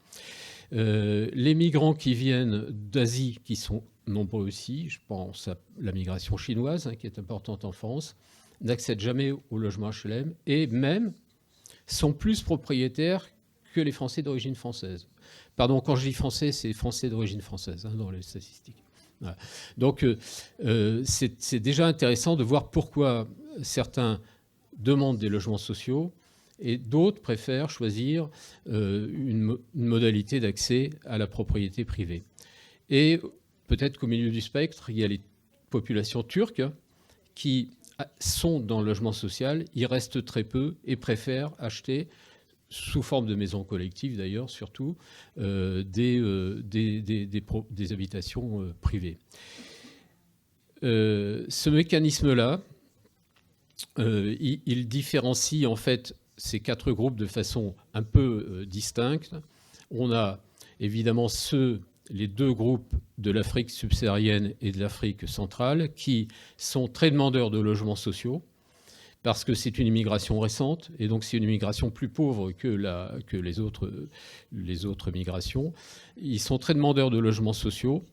Les migrants qui viennent d'Asie, qui sont nombreux aussi, je pense à la migration chinoise, qui est importante en France, n'accèdent jamais au logement HLM et même sont plus propriétaires que les Français d'origine française. Pardon, quand je dis français, c'est Français d'origine française dans les statistiques. Voilà. Donc, c'est déjà intéressant de voir pourquoi certains demandent des logements sociaux et d'autres préfèrent choisir une modalité d'accès à la propriété privée. Et peut-être qu'au milieu du spectre, il y a les populations turques qui sont dans le logement social, y restent très peu et préfèrent acheter, sous forme de maisons collectives d'ailleurs surtout, des habitations privées. Ce mécanisme-là, il différencie en fait ces 4 groupes de façon un peu distincte. On a évidemment les 2 groupes de l'Afrique subsaharienne et de l'Afrique centrale qui sont très demandeurs de logements sociaux parce que c'est une immigration récente et donc c'est une immigration plus pauvre que les autres migrations. Ils sont très demandeurs de logements sociaux.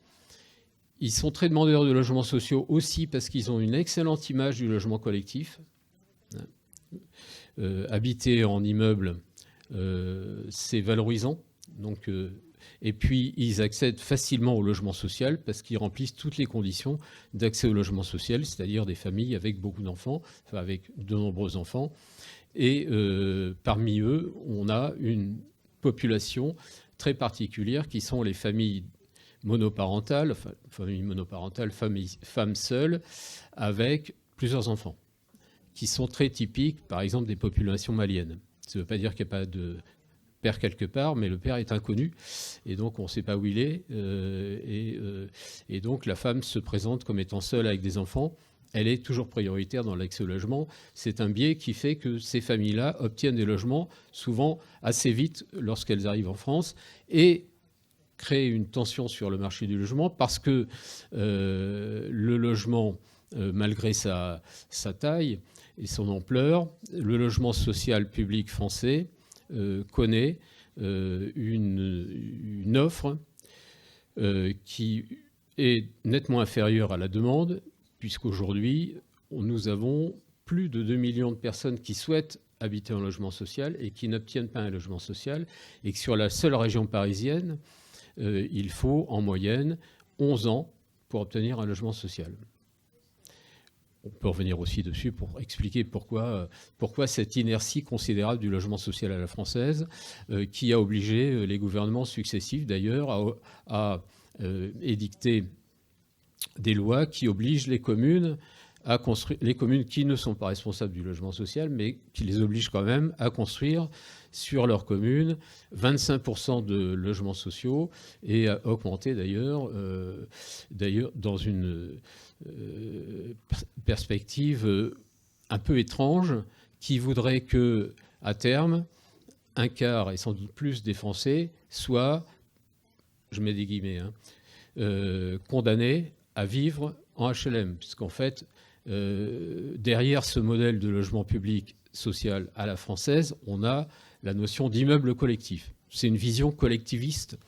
Ils sont très demandeurs de logements sociaux aussi parce qu'ils ont une excellente image du logement collectif. Habiter en immeuble, c'est valorisant. Donc, et puis, ils accèdent facilement au logement social parce qu'ils remplissent toutes les conditions d'accès au logement social, c'est-à-dire des familles avec beaucoup d'enfants, enfin avec de nombreux enfants. Et parmi eux, on a une population très particulière qui sont les familles monoparentales, femmes seules, avec plusieurs enfants, qui sont très typiques, par exemple, des populations maliennes. Ça ne veut pas dire qu'il n'y a pas de père quelque part, mais le père est inconnu, et donc on ne sait pas où il est, et donc la femme se présente comme étant seule avec des enfants. Elle est toujours prioritaire dans l'accès au logement. C'est un biais qui fait que ces familles-là obtiennent des logements, souvent assez vite lorsqu'elles arrivent en France, et créent une tension sur le marché du logement, parce que le logement, malgré sa taille et son ampleur, le logement social public français connaît une offre qui est nettement inférieure à la demande, puisqu'aujourd'hui, nous avons plus de 2 millions de personnes qui souhaitent habiter en logement social et qui n'obtiennent pas un logement social, et que sur la seule région parisienne, il faut en moyenne 11 ans pour obtenir un logement social. On peut revenir aussi dessus pour expliquer pourquoi cette inertie considérable du logement social à la française, qui a obligé les gouvernements successifs d'ailleurs à édicter des lois qui obligent les communes à construire, les communes qui ne sont pas responsables du logement social, mais qui les obligent quand même à construire sur leur commune 25% de logements sociaux et à augmenter d'ailleurs dans une perspective un peu étrange qui voudrait que, à terme, un quart et sans doute plus des Français soient, je mets des guillemets, condamnés à vivre en HLM, puisqu'en fait, derrière ce modèle de logement public social à la française, on a la notion d'immeuble collectif. C'est une vision collectiviste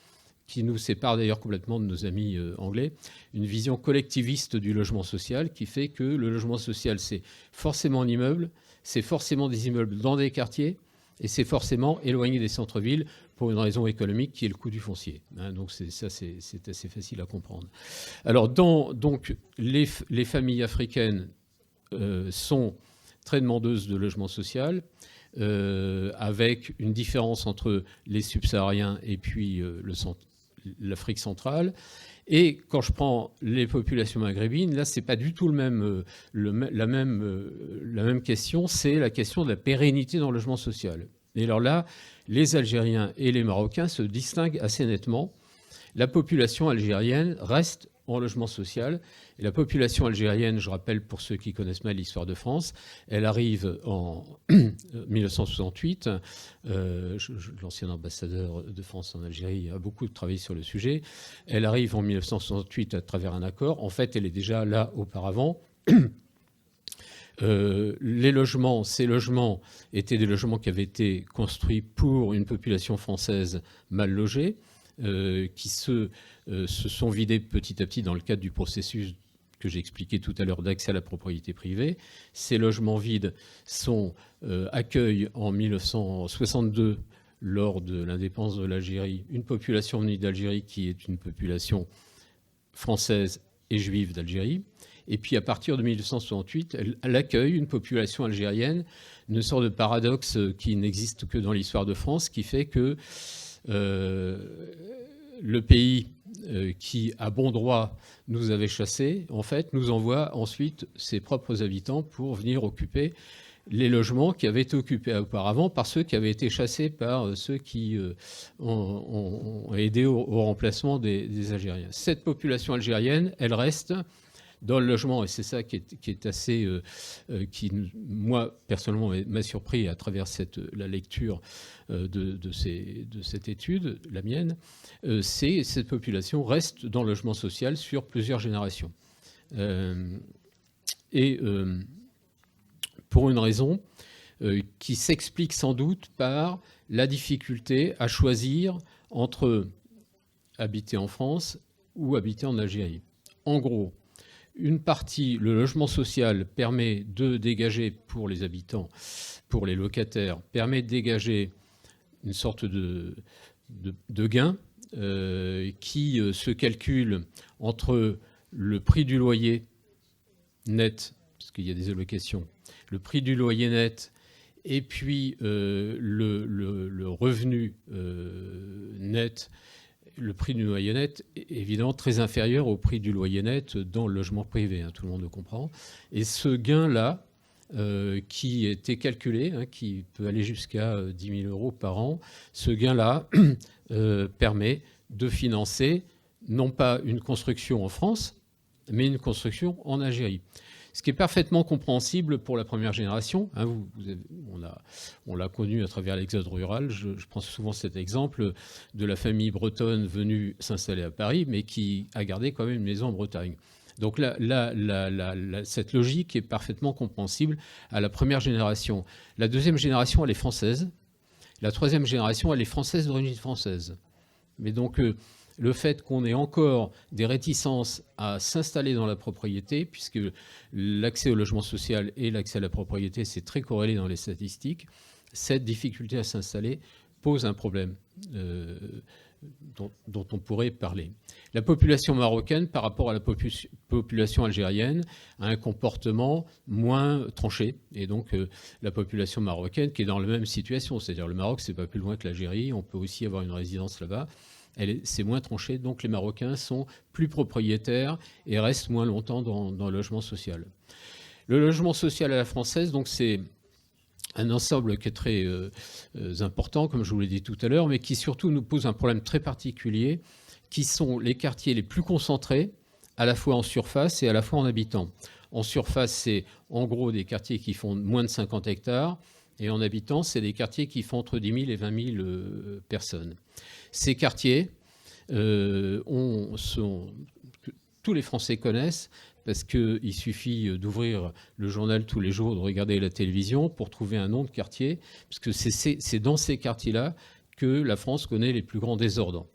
qui nous sépare d'ailleurs complètement de nos amis anglais, une vision collectiviste du logement social qui fait que le logement social, c'est forcément un immeuble, c'est forcément des immeubles dans des quartiers et c'est forcément éloigné des centres-villes pour une raison économique qui est le coût du foncier. Hein, donc c'est assez facile à comprendre. Alors, donc, les familles africaines sont très demandeuses de logement social, avec une différence entre les subsahariens et puis l'Afrique centrale. Et quand je prends les populations maghrébines, là, c'est pas du tout la même question, c'est la question de la pérennité dans le logement social. Et alors là, les Algériens et les Marocains se distinguent assez nettement. La population algérienne reste en logement social. Et la population algérienne, je rappelle pour ceux qui connaissent mal l'histoire de France, elle arrive en 1968. L'ancien ambassadeur de France en Algérie a beaucoup travaillé sur le sujet. Elle arrive en 1968 à travers un accord. En fait, elle est déjà là auparavant. Ces logements étaient des logements qui avaient été construits pour une population française mal logée, qui se sont vidés petit à petit dans le cadre du processus que j'ai expliqué tout à l'heure d'accès à la propriété privée. Ces logements vides accueillent en 1962, lors de l'indépendance de l'Algérie, une population venue d'Algérie qui est une population française et juive d'Algérie. Et puis à partir de 1968, elle accueille une population algérienne, une sorte de paradoxe qui n'existe que dans l'histoire de France, qui fait que le pays qui, à bon droit, nous avait chassés, en fait, nous envoie ensuite ses propres habitants pour venir occuper les logements qui avaient été occupés auparavant par ceux qui avaient été chassés par ceux qui ont aidé au remplacement des Algériens. Cette population algérienne, elle reste dans le logement, et c'est ça qui est assez, qui moi personnellement m'a surpris à travers la lecture de cette étude, la mienne, c'est cette population reste dans le logement social sur plusieurs générations, et pour une raison qui s'explique sans doute par la difficulté à choisir entre habiter en France ou habiter en Algérie. En gros, une partie, le logement social permet de dégager pour les habitants, pour les locataires, permet de dégager une sorte de gain qui se calcule entre le prix du loyer net, parce qu'il y a des allocations, le prix du loyer net et puis le revenu net. Le prix du loyer net est évidemment très inférieur au prix du loyer net dans le logement privé, hein, tout le monde le comprend. Et ce gain-là, qui était calculé, hein, qui peut aller jusqu'à 10 000 € par an, ce gain-là permet de financer non pas une construction en France, mais une construction en Algérie. Ce qui est parfaitement compréhensible pour la première génération. Hein, on l'a connu à travers l'exode rural. Je prends souvent cet exemple de la famille bretonne venue s'installer à Paris, mais qui a gardé quand même une maison en Bretagne. Donc cette logique est parfaitement compréhensible à la première génération. La deuxième génération, elle est française. La troisième génération, elle est française d'origine française. Mais donc le fait qu'on ait encore des réticences à s'installer dans la propriété, puisque l'accès au logement social et l'accès à la propriété, c'est très corrélé dans les statistiques, cette difficulté à s'installer pose un problème dont on pourrait parler. La population marocaine, par rapport à la population algérienne, a un comportement moins tranché. Et donc, la population marocaine qui est dans la même situation, c'est-à-dire le Maroc, c'est pas plus loin que l'Algérie, on peut aussi avoir une résidence là-bas, c'est moins tranché, donc les Marocains sont plus propriétaires et restent moins longtemps dans le logement social. Le logement social à la française, donc c'est un ensemble qui est très important, comme je vous l'ai dit tout à l'heure, mais qui surtout nous pose un problème très particulier, qui sont les quartiers les plus concentrés, à la fois en surface et à la fois en habitants. En surface, c'est en gros des quartiers qui font moins de 50 hectares, et en habitants, c'est des quartiers qui font entre 10 000 et 20 000 personnes. Ces quartiers, tous les Français connaissent, parce qu'il suffit d'ouvrir le journal tous les jours, de regarder la télévision pour trouver un nom de quartier, parce que c'est dans ces quartiers-là que la France connaît les plus grands désordres.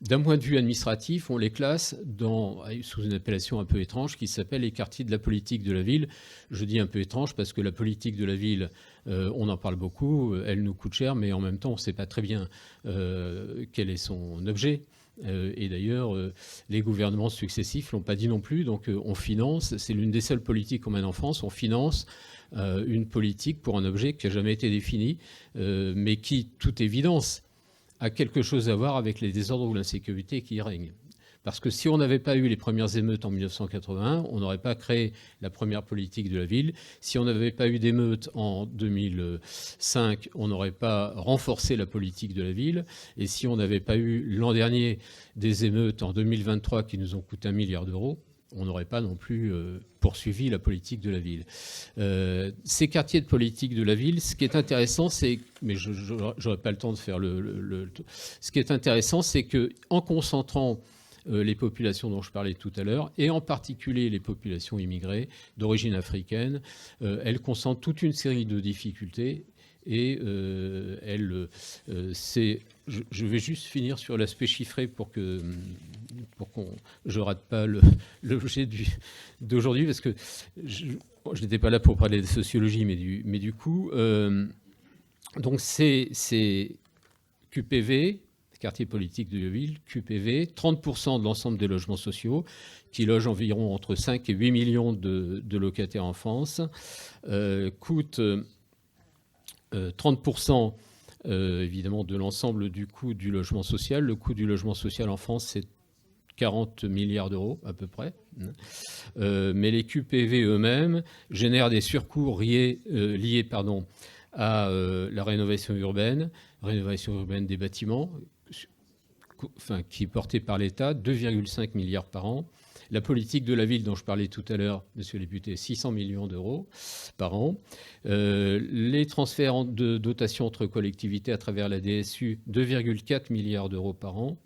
D'un point de vue administratif, on les classe sous une appellation un peu étrange qui s'appelle les quartiers de la politique de la ville. Je dis un peu étrange parce que la politique de la ville, on en parle beaucoup, elle nous coûte cher, mais en même temps, on ne sait pas très bien quel est son objet. Et d'ailleurs, les gouvernements successifs ne l'ont pas dit non plus. Donc on finance, c'est l'une des seules politiques qu'on mène en France, on finance une politique pour un objet qui n'a jamais été défini, mais qui, toute évidence, a quelque chose à voir avec les désordres ou l'insécurité qui y règnent. Parce que si on n'avait pas eu les premières émeutes en 1981, on n'aurait pas créé la première politique de la ville. Si on n'avait pas eu d'émeutes en 2005, on n'aurait pas renforcé la politique de la ville. Et si on n'avait pas eu l'an dernier des émeutes en 2023 qui nous ont coûté 1 milliard d'euros, on n'aurait pas non plus poursuivi la politique de la ville. Ces quartiers de politique de la ville, ce qui est intéressant, c'est, mais je n'aurai pas le temps de faire ce qui est intéressant, c'est qu'en concentrant les populations dont je parlais tout à l'heure, et en particulier les populations immigrées d'origine africaine, elles concentrent toute une série de difficultés. Et je vais juste finir sur l'aspect chiffré pour que je rate pas l'objet d'aujourd'hui, parce que je n'étais pas là pour parler de sociologie, mais du coup, donc c'est QPV, quartier politique de la ville, QPV, 30% de l'ensemble des logements sociaux, qui logent environ entre 5 et 8 millions de locataires en France, coûtent 30% évidemment de l'ensemble du coût du logement social. Le coût du logement social en France, c'est 40 milliards d'euros à peu près. Mais les QPV eux-mêmes génèrent des surcoûts liés à la rénovation urbaine des bâtiments, qui est portée par l'État, 2,5 milliards par an. La politique de la ville dont je parlais tout à l'heure, monsieur le député, 600 millions d'euros par an. Les transferts de dotation entre collectivités à travers la DSU, 2,4 milliards d'euros par an.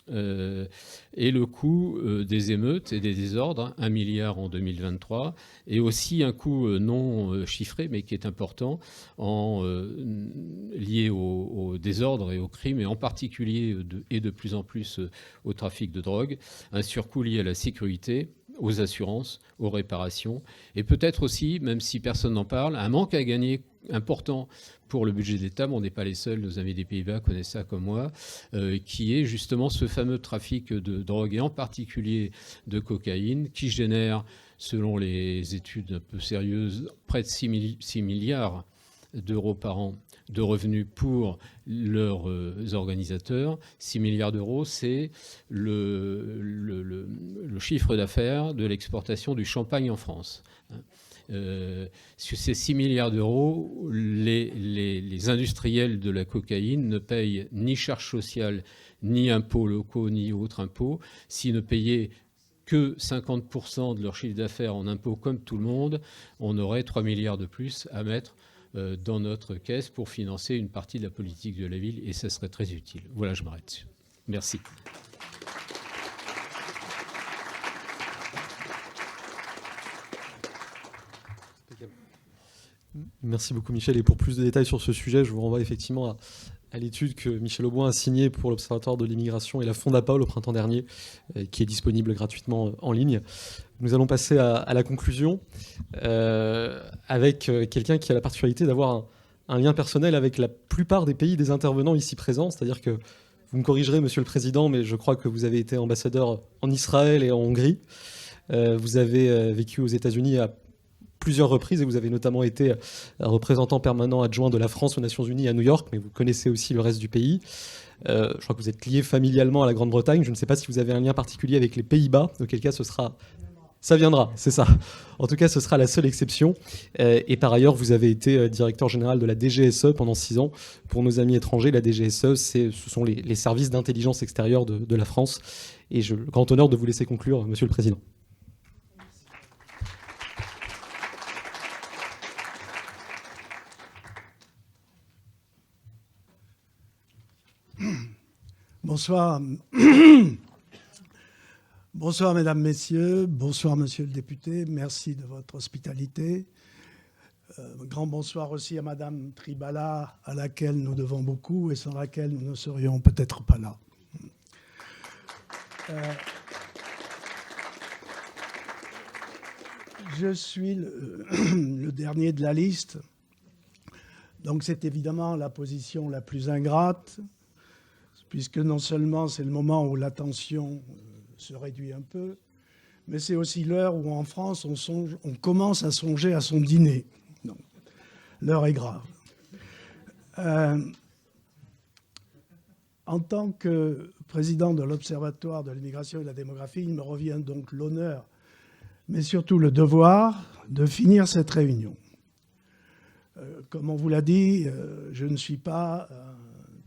Et le coût des émeutes et des désordres, 1 milliard en 2023, et aussi un coût non chiffré, mais qui est important, lié au désordre et au crime, et en particulier et de plus en plus au trafic de drogue, un surcoût lié à la sécurité, aux assurances, aux réparations, et peut-être aussi, même si personne n'en parle, un manque à gagner important pour le budget d'État, mais on n'est pas les seuls, nos amis des Pays-Bas connaissent ça comme moi, qui est justement ce fameux trafic de drogue, et en particulier de cocaïne, qui génère, selon les études un peu sérieuses, près de 6 milliards d'euros par an de revenus pour leurs organisateurs. 6 milliards d'euros, c'est le chiffre d'affaires de l'exportation du champagne en France. Sur ces 6 milliards d'euros, les industriels de la cocaïne ne payent ni charges sociales, ni impôts locaux, ni autres impôts. S'ils ne payaient que 50% de leur chiffre d'affaires en impôts comme tout le monde, on aurait 3 milliards de plus à mettre dans notre caisse pour financer une partie de la politique de la ville, et ça serait très utile. Voilà, je m'arrête dessus. Merci. Merci beaucoup Michel, et pour plus de détails sur ce sujet, je vous renvoie effectivement à l'étude que Michel Auboin a signée pour l'Observatoire de l'immigration et la Fondapol au printemps dernier, qui est disponible gratuitement en ligne. Nous allons passer à la conclusion avec quelqu'un qui a la particularité d'avoir un lien personnel avec la plupart des pays des intervenants ici présents, c'est-à-dire que, vous me corrigerez Monsieur le Président, mais je crois que vous avez été ambassadeur en Israël et en Hongrie. Vous avez vécu aux États-Unis à plusieurs reprises, et vous avez notamment été représentant permanent adjoint de la France aux Nations Unies à New York, mais vous connaissez aussi le reste du pays. Je crois que vous êtes lié familialement à la Grande-Bretagne. Je ne sais pas si vous avez un lien particulier avec les Pays-Bas, auquel cas ça viendra, c'est ça. En tout cas, ce sera la seule exception. Et par ailleurs, vous avez été directeur général de la DGSE pendant 6 ans. Pour nos amis étrangers, la DGSE, ce sont les services d'intelligence extérieure de la France. Et j'ai le grand honneur de vous laisser conclure, Monsieur le Président. Bonsoir. Bonsoir, mesdames, messieurs. Bonsoir, monsieur le député. Merci de votre hospitalité. Grand bonsoir aussi à madame Tribala, à laquelle nous devons beaucoup et sans laquelle nous ne serions peut-être pas là. Je suis le dernier de la liste. Donc c'est évidemment la position la plus ingrate, puisque non seulement c'est le moment où l'attention se réduit un peu, mais c'est aussi l'heure où en France on commence à songer à son dîner. Donc, l'heure est grave. En tant que président de l'Observatoire de l'immigration et de la démographie, il me revient donc l'honneur, mais surtout le devoir, de finir cette réunion. Comme on vous l'a dit, je ne suis pas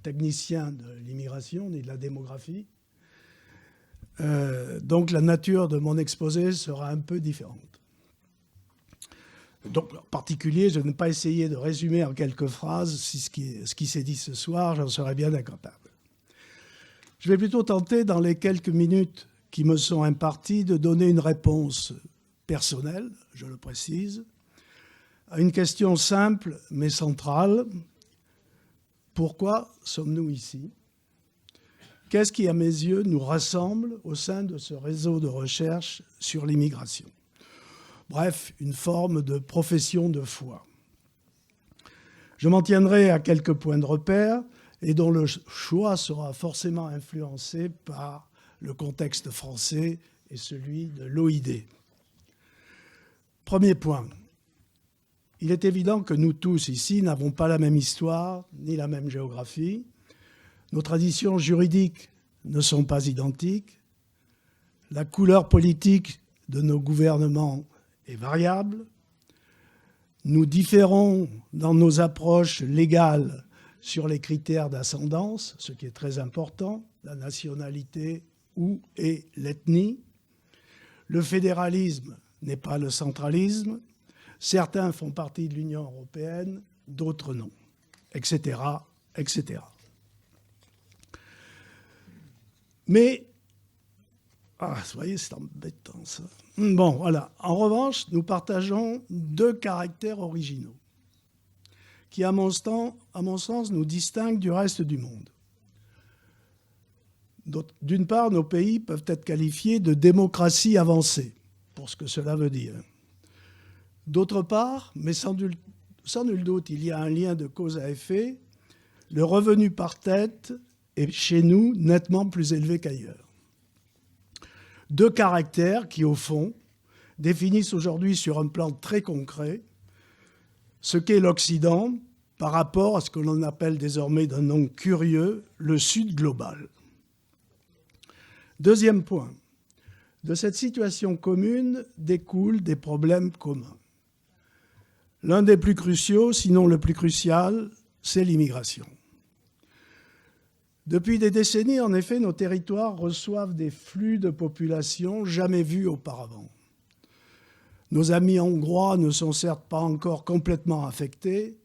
technicien de l'immigration ni de la démographie. Donc la nature de mon exposé sera un peu différente. Donc en particulier, je n'ai pas essayé de résumer en quelques phrases ce qui s'est dit ce soir, j'en serais bien incapable. Je vais plutôt tenter, dans les quelques minutes qui me sont imparties, de donner une réponse personnelle, je le précise, à une question simple mais centrale. Pourquoi sommes-nous ici ? Qu'est-ce qui, à mes yeux, nous rassemble au sein de ce réseau de recherche sur l'immigration ? Bref, une forme de profession de foi. Je m'en tiendrai à quelques points de repère et dont le choix sera forcément influencé par le contexte français et celui de l'OID. Premier point. Il est évident que nous tous ici n'avons pas la même histoire ni la même géographie. Nos traditions juridiques ne sont pas identiques. La couleur politique de nos gouvernements est variable. Nous différons dans nos approches légales sur les critères d'ascendance, ce qui est très important, la nationalité ou et l'ethnie. Le fédéralisme n'est pas le centralisme. Certains font partie de l'Union européenne, d'autres non, etc., etc. Mais, vous voyez, c'est embêtant ça. Bon, voilà. En revanche, nous partageons deux caractères originaux qui, à mon sens, nous distinguent du reste du monde. D'une part, nos pays peuvent être qualifiés de démocratie avancée, pour ce que cela veut dire. D'autre part, mais sans nul doute, il y a un lien de cause à effet, le revenu par tête est chez nous nettement plus élevé qu'ailleurs. Deux caractères qui, au fond, définissent aujourd'hui sur un plan très concret ce qu'est l'Occident par rapport à ce que l'on appelle désormais d'un nom curieux, le Sud global. Deuxième point, de cette situation commune découlent des problèmes communs. L'un des plus cruciaux, sinon le plus crucial, c'est l'immigration. Depuis des décennies, en effet, nos territoires reçoivent des flux de population jamais vus auparavant. Nos amis hongrois ne sont certes pas encore complètement affectés,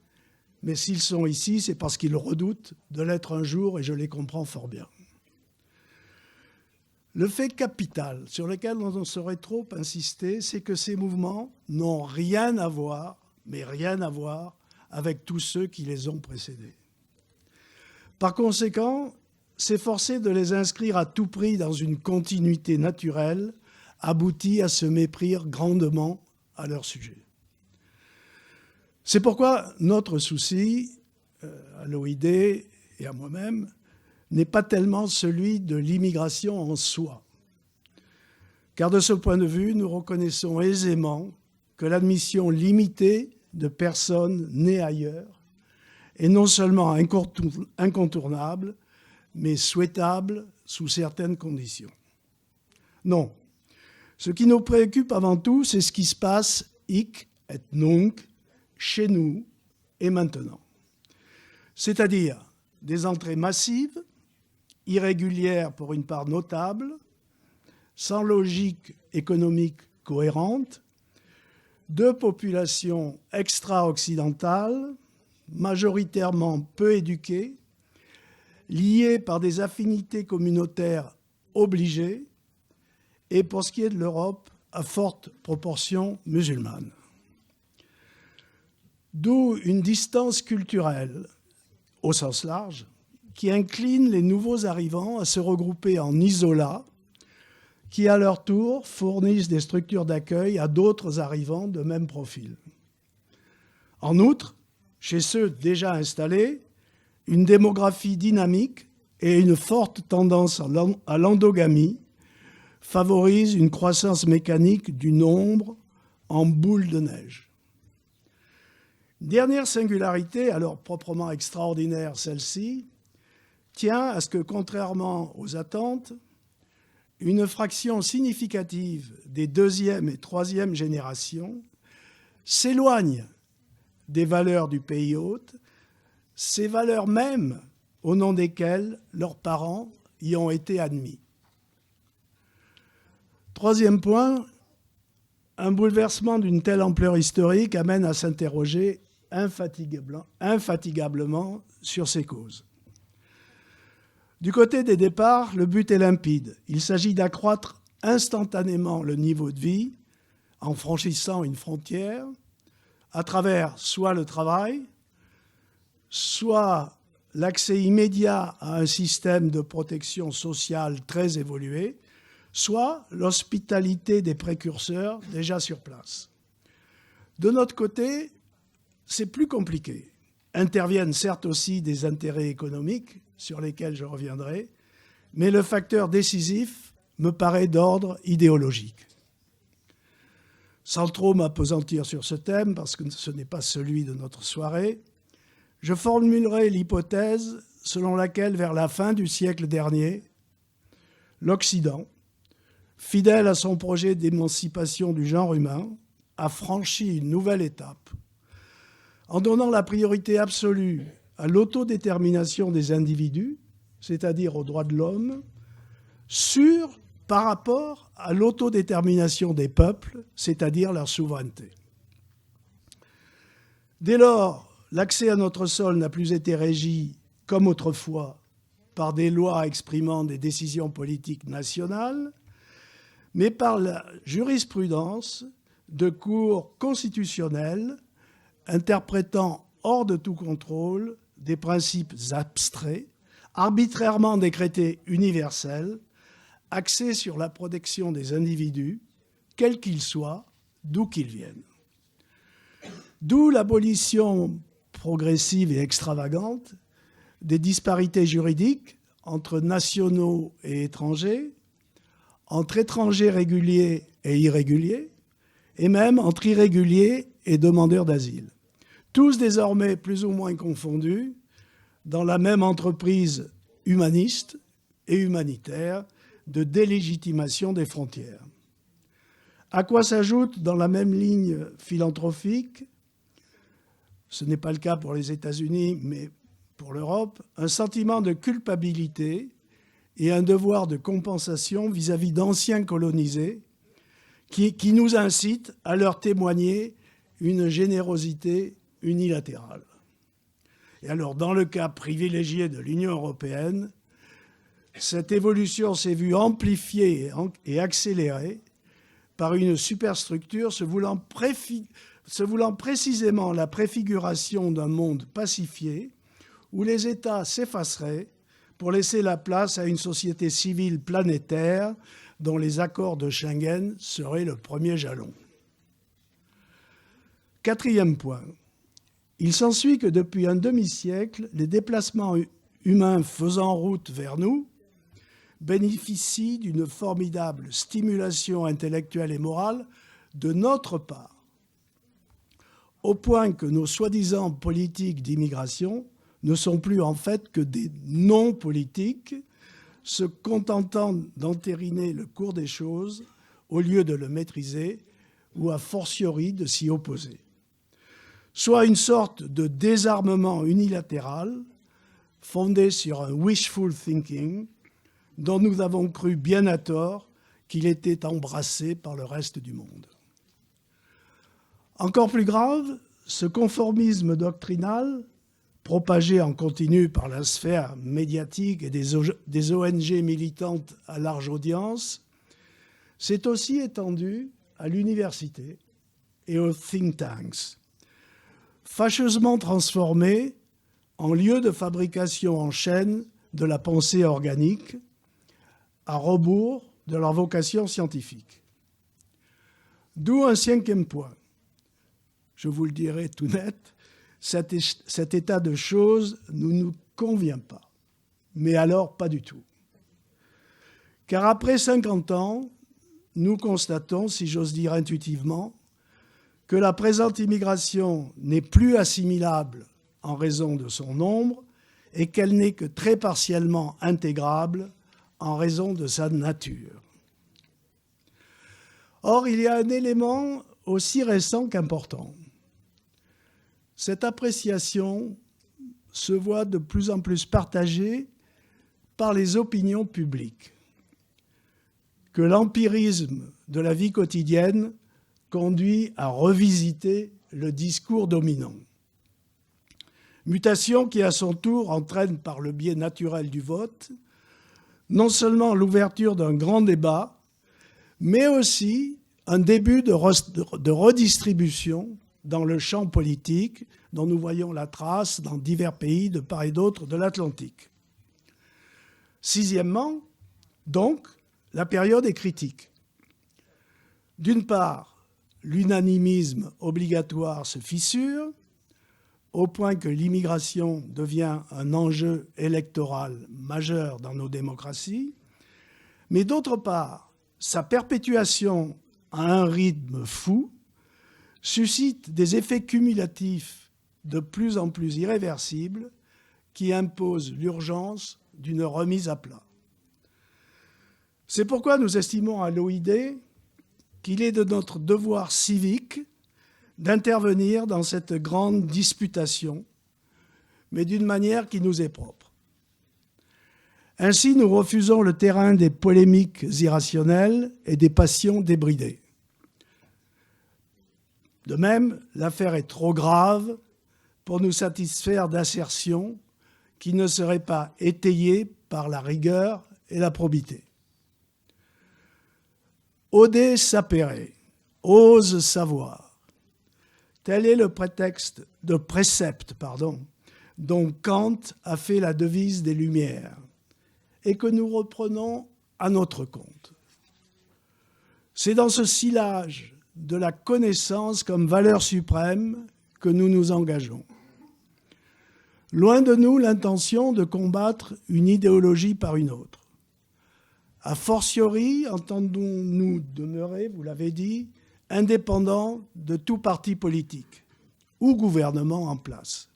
mais s'ils sont ici, c'est parce qu'ils redoutent de l'être un jour, et je les comprends fort bien. Le fait capital sur lequel on saurait trop insister, c'est que ces mouvements n'ont rien à voir, mais rien à voir avec tous ceux qui les ont précédés. Par conséquent, s'efforcer de les inscrire à tout prix dans une continuité naturelle aboutit à se méprire grandement à leur sujet. C'est pourquoi notre souci, à l'OID et à moi-même, n'est pas tellement celui de l'immigration en soi. Car de ce point de vue, nous reconnaissons aisément que l'admission limitée de personnes nées ailleurs est non seulement incontournable, mais souhaitable sous certaines conditions. Non. Ce qui nous préoccupe avant tout, c'est ce qui se passe hic et nunc, chez nous et maintenant. C'est-à-dire des entrées massives, irrégulières pour une part notable, sans logique économique cohérente, de populations extra-occidentales, majoritairement peu éduquées, liées par des affinités communautaires obligées, et pour ce qui est de l'Europe, à forte proportion musulmane. D'où une distance culturelle, au sens large, qui incline les nouveaux arrivants à se regrouper en isolats qui à leur tour fournissent des structures d'accueil à d'autres arrivants de même profil. En outre, chez ceux déjà installés, une démographie dynamique et une forte tendance à l'endogamie favorisent une croissance mécanique du nombre en boule de neige. Dernière singularité, alors proprement extraordinaire celle-ci, tient à ce que, contrairement aux attentes, une fraction significative des deuxième et troisième générations s'éloigne des valeurs du pays hôte, ces valeurs mêmes au nom desquelles leurs parents y ont été admis. Troisième point, un bouleversement d'une telle ampleur historique amène à s'interroger infatigablement sur ses causes. Du côté des départs, le but est limpide. Il s'agit d'accroître instantanément le niveau de vie en franchissant une frontière à travers soit le travail, soit l'accès immédiat à un système de protection sociale très évolué, soit l'hospitalité des précurseurs déjà sur place. De notre côté, c'est plus compliqué. Interviennent certes aussi des intérêts économiques, sur lesquels je reviendrai, mais le facteur décisif me paraît d'ordre idéologique. Sans trop m'appesantir sur ce thème, parce que ce n'est pas celui de notre soirée, je formulerai l'hypothèse selon laquelle, vers la fin du siècle dernier, l'Occident, fidèle à son projet d'émancipation du genre humain, a franchi une nouvelle étape en donnant la priorité absolue à l'autodétermination des individus, c'est-à-dire aux droits de l'homme, par rapport à l'autodétermination des peuples, c'est-à-dire leur souveraineté. Dès lors, l'accès à notre sol n'a plus été régi, comme autrefois, par des lois exprimant des décisions politiques nationales, mais par la jurisprudence de cours constitutionnelles interprétant hors de tout contrôle des principes abstraits, arbitrairement décrétés universels, axés sur la protection des individus, quels qu'ils soient, d'où qu'ils viennent. D'où l'abolition progressive et extravagante des disparités juridiques entre nationaux et étrangers, entre étrangers réguliers et irréguliers, et même entre irréguliers et demandeurs d'asile. Tous désormais plus ou moins confondus dans la même entreprise humaniste et humanitaire de délégitimation des frontières. À quoi s'ajoute, dans la même ligne philanthropique, ce n'est pas le cas pour les États-Unis, mais pour l'Europe, un sentiment de culpabilité et un devoir de compensation vis-à-vis d'anciens colonisés qui nous incitent à leur témoigner une générosité unilatérale. Et alors, dans le cas privilégié de l'Union européenne, cette évolution s'est vue amplifiée et accélérée par une superstructure se voulant précisément la préfiguration d'un monde pacifié où les États s'effaceraient pour laisser la place à une société civile planétaire dont les accords de Schengen seraient le premier jalon. Quatrième point. Il s'ensuit que depuis un demi-siècle, les déplacements humains faisant route vers nous bénéficient d'une formidable stimulation intellectuelle et morale de notre part, au point que nos soi-disant politiques d'immigration ne sont plus en fait que des non-politiques, se contentant d'entériner le cours des choses au lieu de le maîtriser ou a fortiori de s'y opposer. Soit une sorte de désarmement unilatéral fondé sur un wishful thinking dont nous avons cru bien à tort qu'il était embrassé par le reste du monde. Encore plus grave, ce conformisme doctrinal, propagé en continu par la sphère médiatique et des ONG militantes à large audience, s'est aussi étendu à l'université et aux think tanks, fâcheusement transformés en lieu de fabrication en chaîne de la pensée organique, à rebours de leur vocation scientifique. D'où un cinquième point. Je vous le dirai tout net, cet état de choses ne nous convient pas. Mais alors, pas du tout. Car après 50 ans, nous constatons, si j'ose dire intuitivement, que la présente immigration n'est plus assimilable en raison de son nombre et qu'elle n'est que très partiellement intégrable en raison de sa nature. Or, il y a un élément aussi récent qu'important. Cette appréciation se voit de plus en plus partagée par les opinions publiques, que l'empirisme de la vie quotidienne conduit à revisiter le discours dominant. Mutation qui, à son tour, entraîne par le biais naturel du vote, non seulement l'ouverture d'un grand débat, mais aussi un début de redistribution dans le champ politique dont nous voyons la trace dans divers pays de part et d'autre de l'Atlantique. Sixièmement, donc, la période est critique. D'une part, l'unanimisme obligatoire se fissure, au point que l'immigration devient un enjeu électoral majeur dans nos démocraties, mais d'autre part, sa perpétuation à un rythme fou suscite des effets cumulatifs de plus en plus irréversibles qui imposent l'urgence d'une remise à plat. C'est pourquoi nous estimons à l'OID qu'il est de notre devoir civique d'intervenir dans cette grande disputation, mais d'une manière qui nous est propre. Ainsi, nous refusons le terrain des polémiques irrationnelles et des passions débridées. De même, l'affaire est trop grave pour nous satisfaire d'assertions qui ne seraient pas étayées par la rigueur et la probité. Oder sapere, ose savoir. Tel est le précepte dont Kant a fait la devise des Lumières et que nous reprenons à notre compte. C'est dans ce sillage de la connaissance comme valeur suprême que nous nous engageons. Loin de nous l'intention de combattre une idéologie par une autre. A fortiori, entendons-nous demeurer, vous l'avez dit, indépendants de tout parti politique ou gouvernement en place.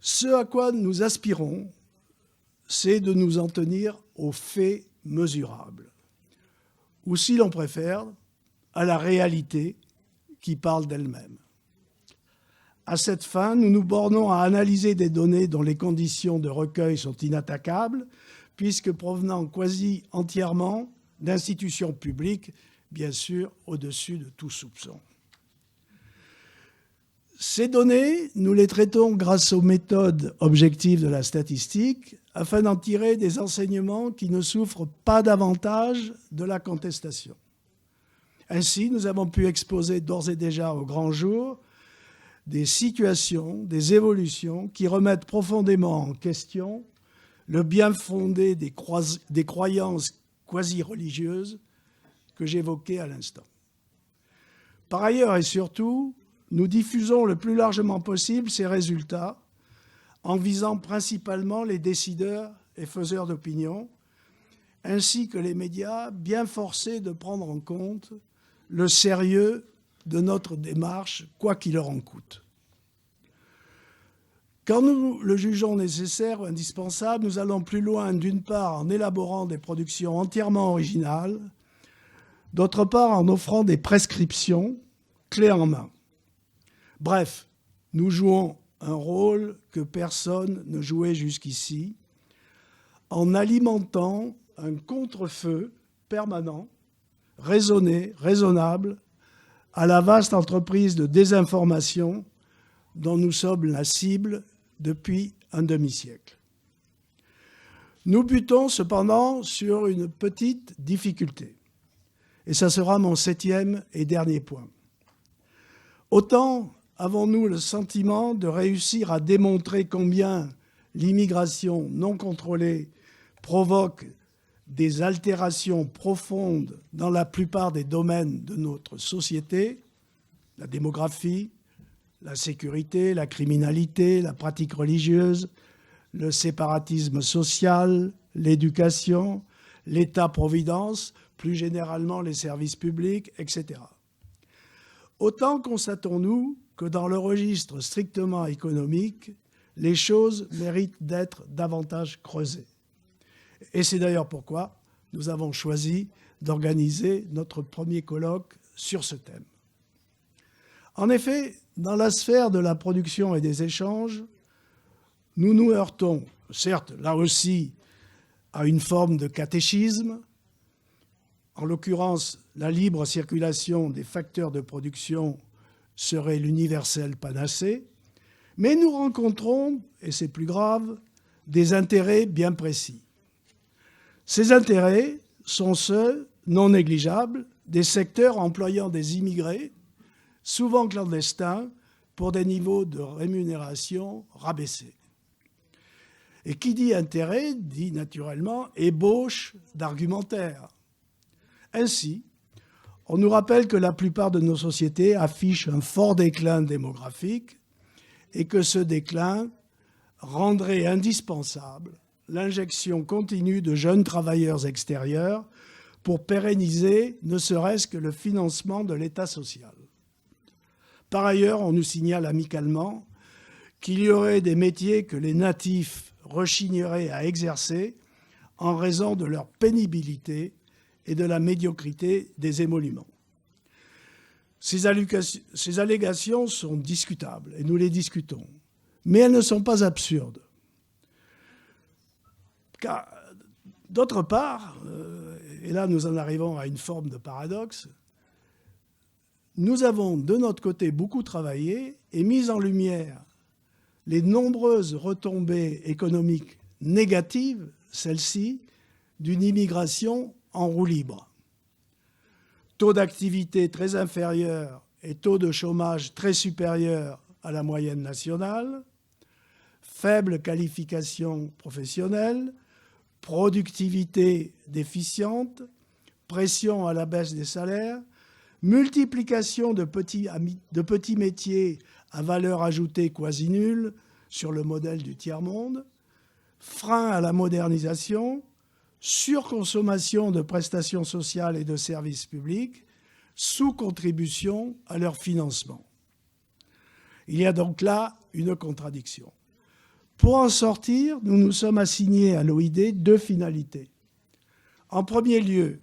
Ce à quoi nous aspirons, c'est de nous en tenir aux faits mesurables, ou si l'on préfère, à la réalité qui parle d'elle-même. À cette fin, nous nous bornons à analyser des données dont les conditions de recueil sont inattaquables, puisque provenant quasi entièrement d'institutions publiques, bien sûr au-dessus de tout soupçon. Ces données, nous les traitons grâce aux méthodes objectives de la statistique, afin d'en tirer des enseignements qui ne souffrent pas davantage de la contestation. Ainsi, nous avons pu exposer d'ores et déjà au grand jour des situations, des évolutions qui remettent profondément en question le bien-fondé des croyances quasi-religieuses que j'évoquais à l'instant. Par ailleurs et surtout, nous diffusons le plus largement possible ces résultats en visant principalement les décideurs et faiseurs d'opinion, ainsi que les médias bien forcés de prendre en compte le sérieux de notre démarche, quoi qu'il leur en coûte. Quand nous le jugeons nécessaire ou indispensable, nous allons plus loin, d'une part en élaborant des productions entièrement originales, d'autre part en offrant des prescriptions clés en main. Bref, nous jouons un rôle que personne ne jouait jusqu'ici, en alimentant un contre-feu permanent, raisonné, raisonnable, à la vaste entreprise de désinformation dont nous sommes la cible depuis un demi-siècle. Nous butons cependant sur une petite difficulté, et ça sera mon 7e et dernier point. Autant avons-nous le sentiment de réussir à démontrer combien l'immigration non contrôlée provoque des altérations profondes dans la plupart des domaines de notre société, la démographie, la sécurité, la criminalité, la pratique religieuse, le séparatisme social, l'éducation, l'État-providence, plus généralement les services publics, etc. Autant constatons-nous que dans le registre strictement économique, les choses méritent d'être davantage creusées. Et c'est d'ailleurs pourquoi nous avons choisi d'organiser notre premier colloque sur ce thème. En effet, dans la sphère de la production et des échanges, nous nous heurtons, certes, là aussi, à une forme de catéchisme, en l'occurrence, la libre circulation des facteurs de production serait l'universelle panacée, mais nous rencontrons, et c'est plus grave, des intérêts bien précis. Ces intérêts sont ceux, non négligeables, des secteurs employant des immigrés, souvent clandestins, pour des niveaux de rémunération rabaissés. Et qui dit intérêt dit naturellement ébauche d'argumentaire. Ainsi, on nous rappelle que la plupart de nos sociétés affichent un fort déclin démographique et que ce déclin rendrait indispensable l'injection continue de jeunes travailleurs extérieurs pour pérenniser ne serait-ce que le financement de l'État social. Par ailleurs, on nous signale amicalement qu'il y aurait des métiers que les natifs rechigneraient à exercer en raison de leur pénibilité et de la médiocrité des émoluments. Ces allégations sont discutables, et nous les discutons, mais elles ne sont pas absurdes. Car, d'autre part, et là nous en arrivons à une forme de paradoxe, nous avons de notre côté beaucoup travaillé et mis en lumière les nombreuses retombées économiques négatives, celles-ci, d'une immigration en roue libre. Taux d'activité très inférieur et taux de chômage très supérieur à la moyenne nationale, faible qualification professionnelle, productivité déficiente, pression à la baisse des salaires, multiplication de petits métiers à valeur ajoutée quasi nulle sur le modèle du tiers-monde, frein à la modernisation, surconsommation de prestations sociales et de services publics, sous-contribution à leur financement. Il y a donc là une contradiction. Pour en sortir, nous nous sommes assignés à l'OID deux finalités. En premier lieu,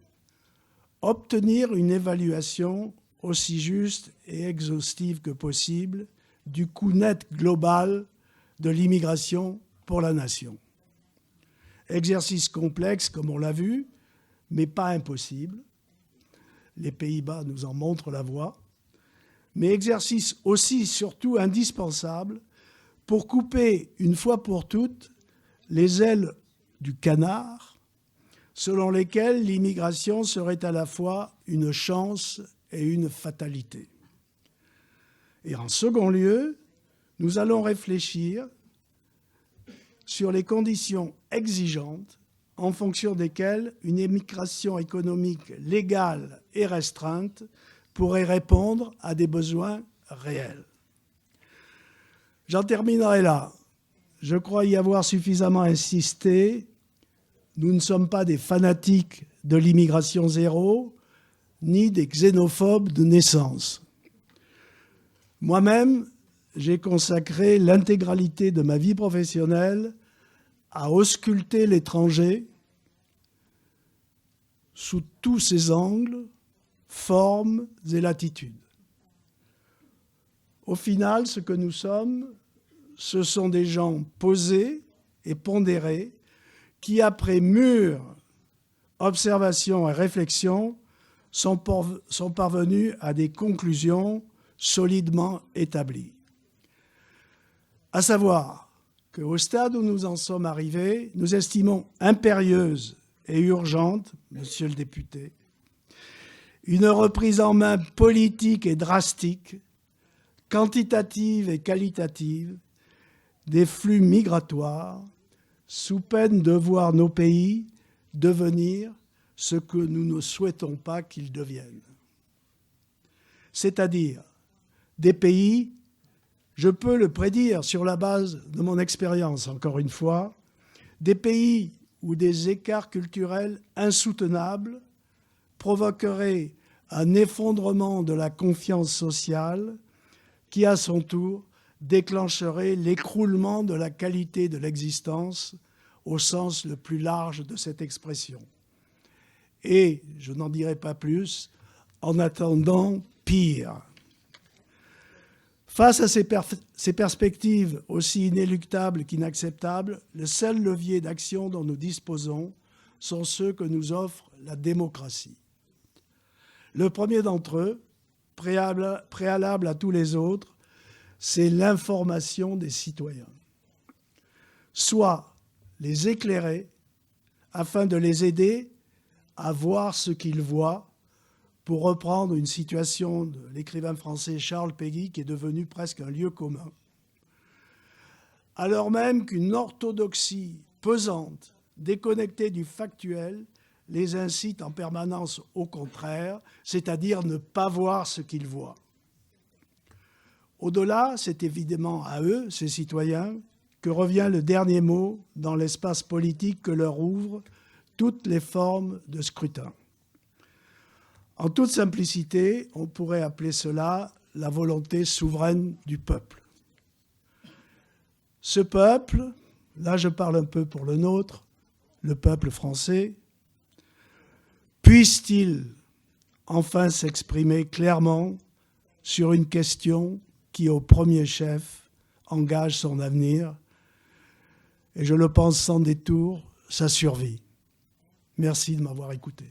obtenir une évaluation aussi juste et exhaustive que possible du coût net global de l'immigration pour la nation. Exercice complexe, comme on l'a vu, mais pas impossible. Les Pays-Bas nous en montrent la voie. Mais exercice aussi, surtout, indispensable pour couper, une fois pour toutes, les ailes du canard, selon lesquelles l'immigration serait à la fois une chance et une fatalité. Et en second lieu, nous allons réfléchir sur les conditions exigeantes en fonction desquelles une immigration économique légale et restreinte pourrait répondre à des besoins réels. J'en terminerai là. Je crois y avoir suffisamment insisté. Nous ne sommes pas des fanatiques de l'immigration zéro, ni des xénophobes de naissance. Moi-même, j'ai consacré l'intégralité de ma vie professionnelle à ausculter l'étranger sous tous ses angles, formes et latitudes. Au final, ce que nous sommes, ce sont des gens posés et pondérés qui, après mûre observation et réflexion, sont parvenus à des conclusions solidement établies. À savoir qu'au stade où nous en sommes arrivés, nous estimons impérieuse et urgente, monsieur le député, une reprise en main politique et drastique, quantitative et qualitative, des flux migratoires, sous peine de voir nos pays devenir ce que nous ne souhaitons pas qu'ils deviennent. C'est-à-dire des pays, je peux le prédire sur la base de mon expérience, encore une fois, des pays où des écarts culturels insoutenables provoqueraient un effondrement de la confiance sociale qui, à son tour, déclencherait l'écroulement de la qualité de l'existence au sens le plus large de cette expression. Et, je n'en dirai pas plus, en attendant, pire. Face à ces perspectives aussi inéluctables qu'inacceptables, le seul levier d'action dont nous disposons sont ceux que nous offre la démocratie. Le premier d'entre eux, préalable à tous les autres, c'est l'information des citoyens. Soit les éclairer afin de les aider à voir ce qu'ils voient, pour reprendre une citation de l'écrivain français Charles Péguy, qui est devenu presque un lieu commun. Alors même qu'une orthodoxie pesante, déconnectée du factuel, les incite en permanence au contraire, c'est-à-dire ne pas voir ce qu'ils voient. Au-delà, c'est évidemment à eux, ces citoyens, que revient le dernier mot dans l'espace politique que leur ouvrent toutes les formes de scrutin. En toute simplicité, on pourrait appeler cela la volonté souveraine du peuple. Ce peuple, là je parle un peu pour le nôtre, le peuple français, puisse-t-il enfin s'exprimer clairement sur une question qui, au premier chef, engage son avenir, et je le pense sans détour, sa survie. Merci de m'avoir écouté.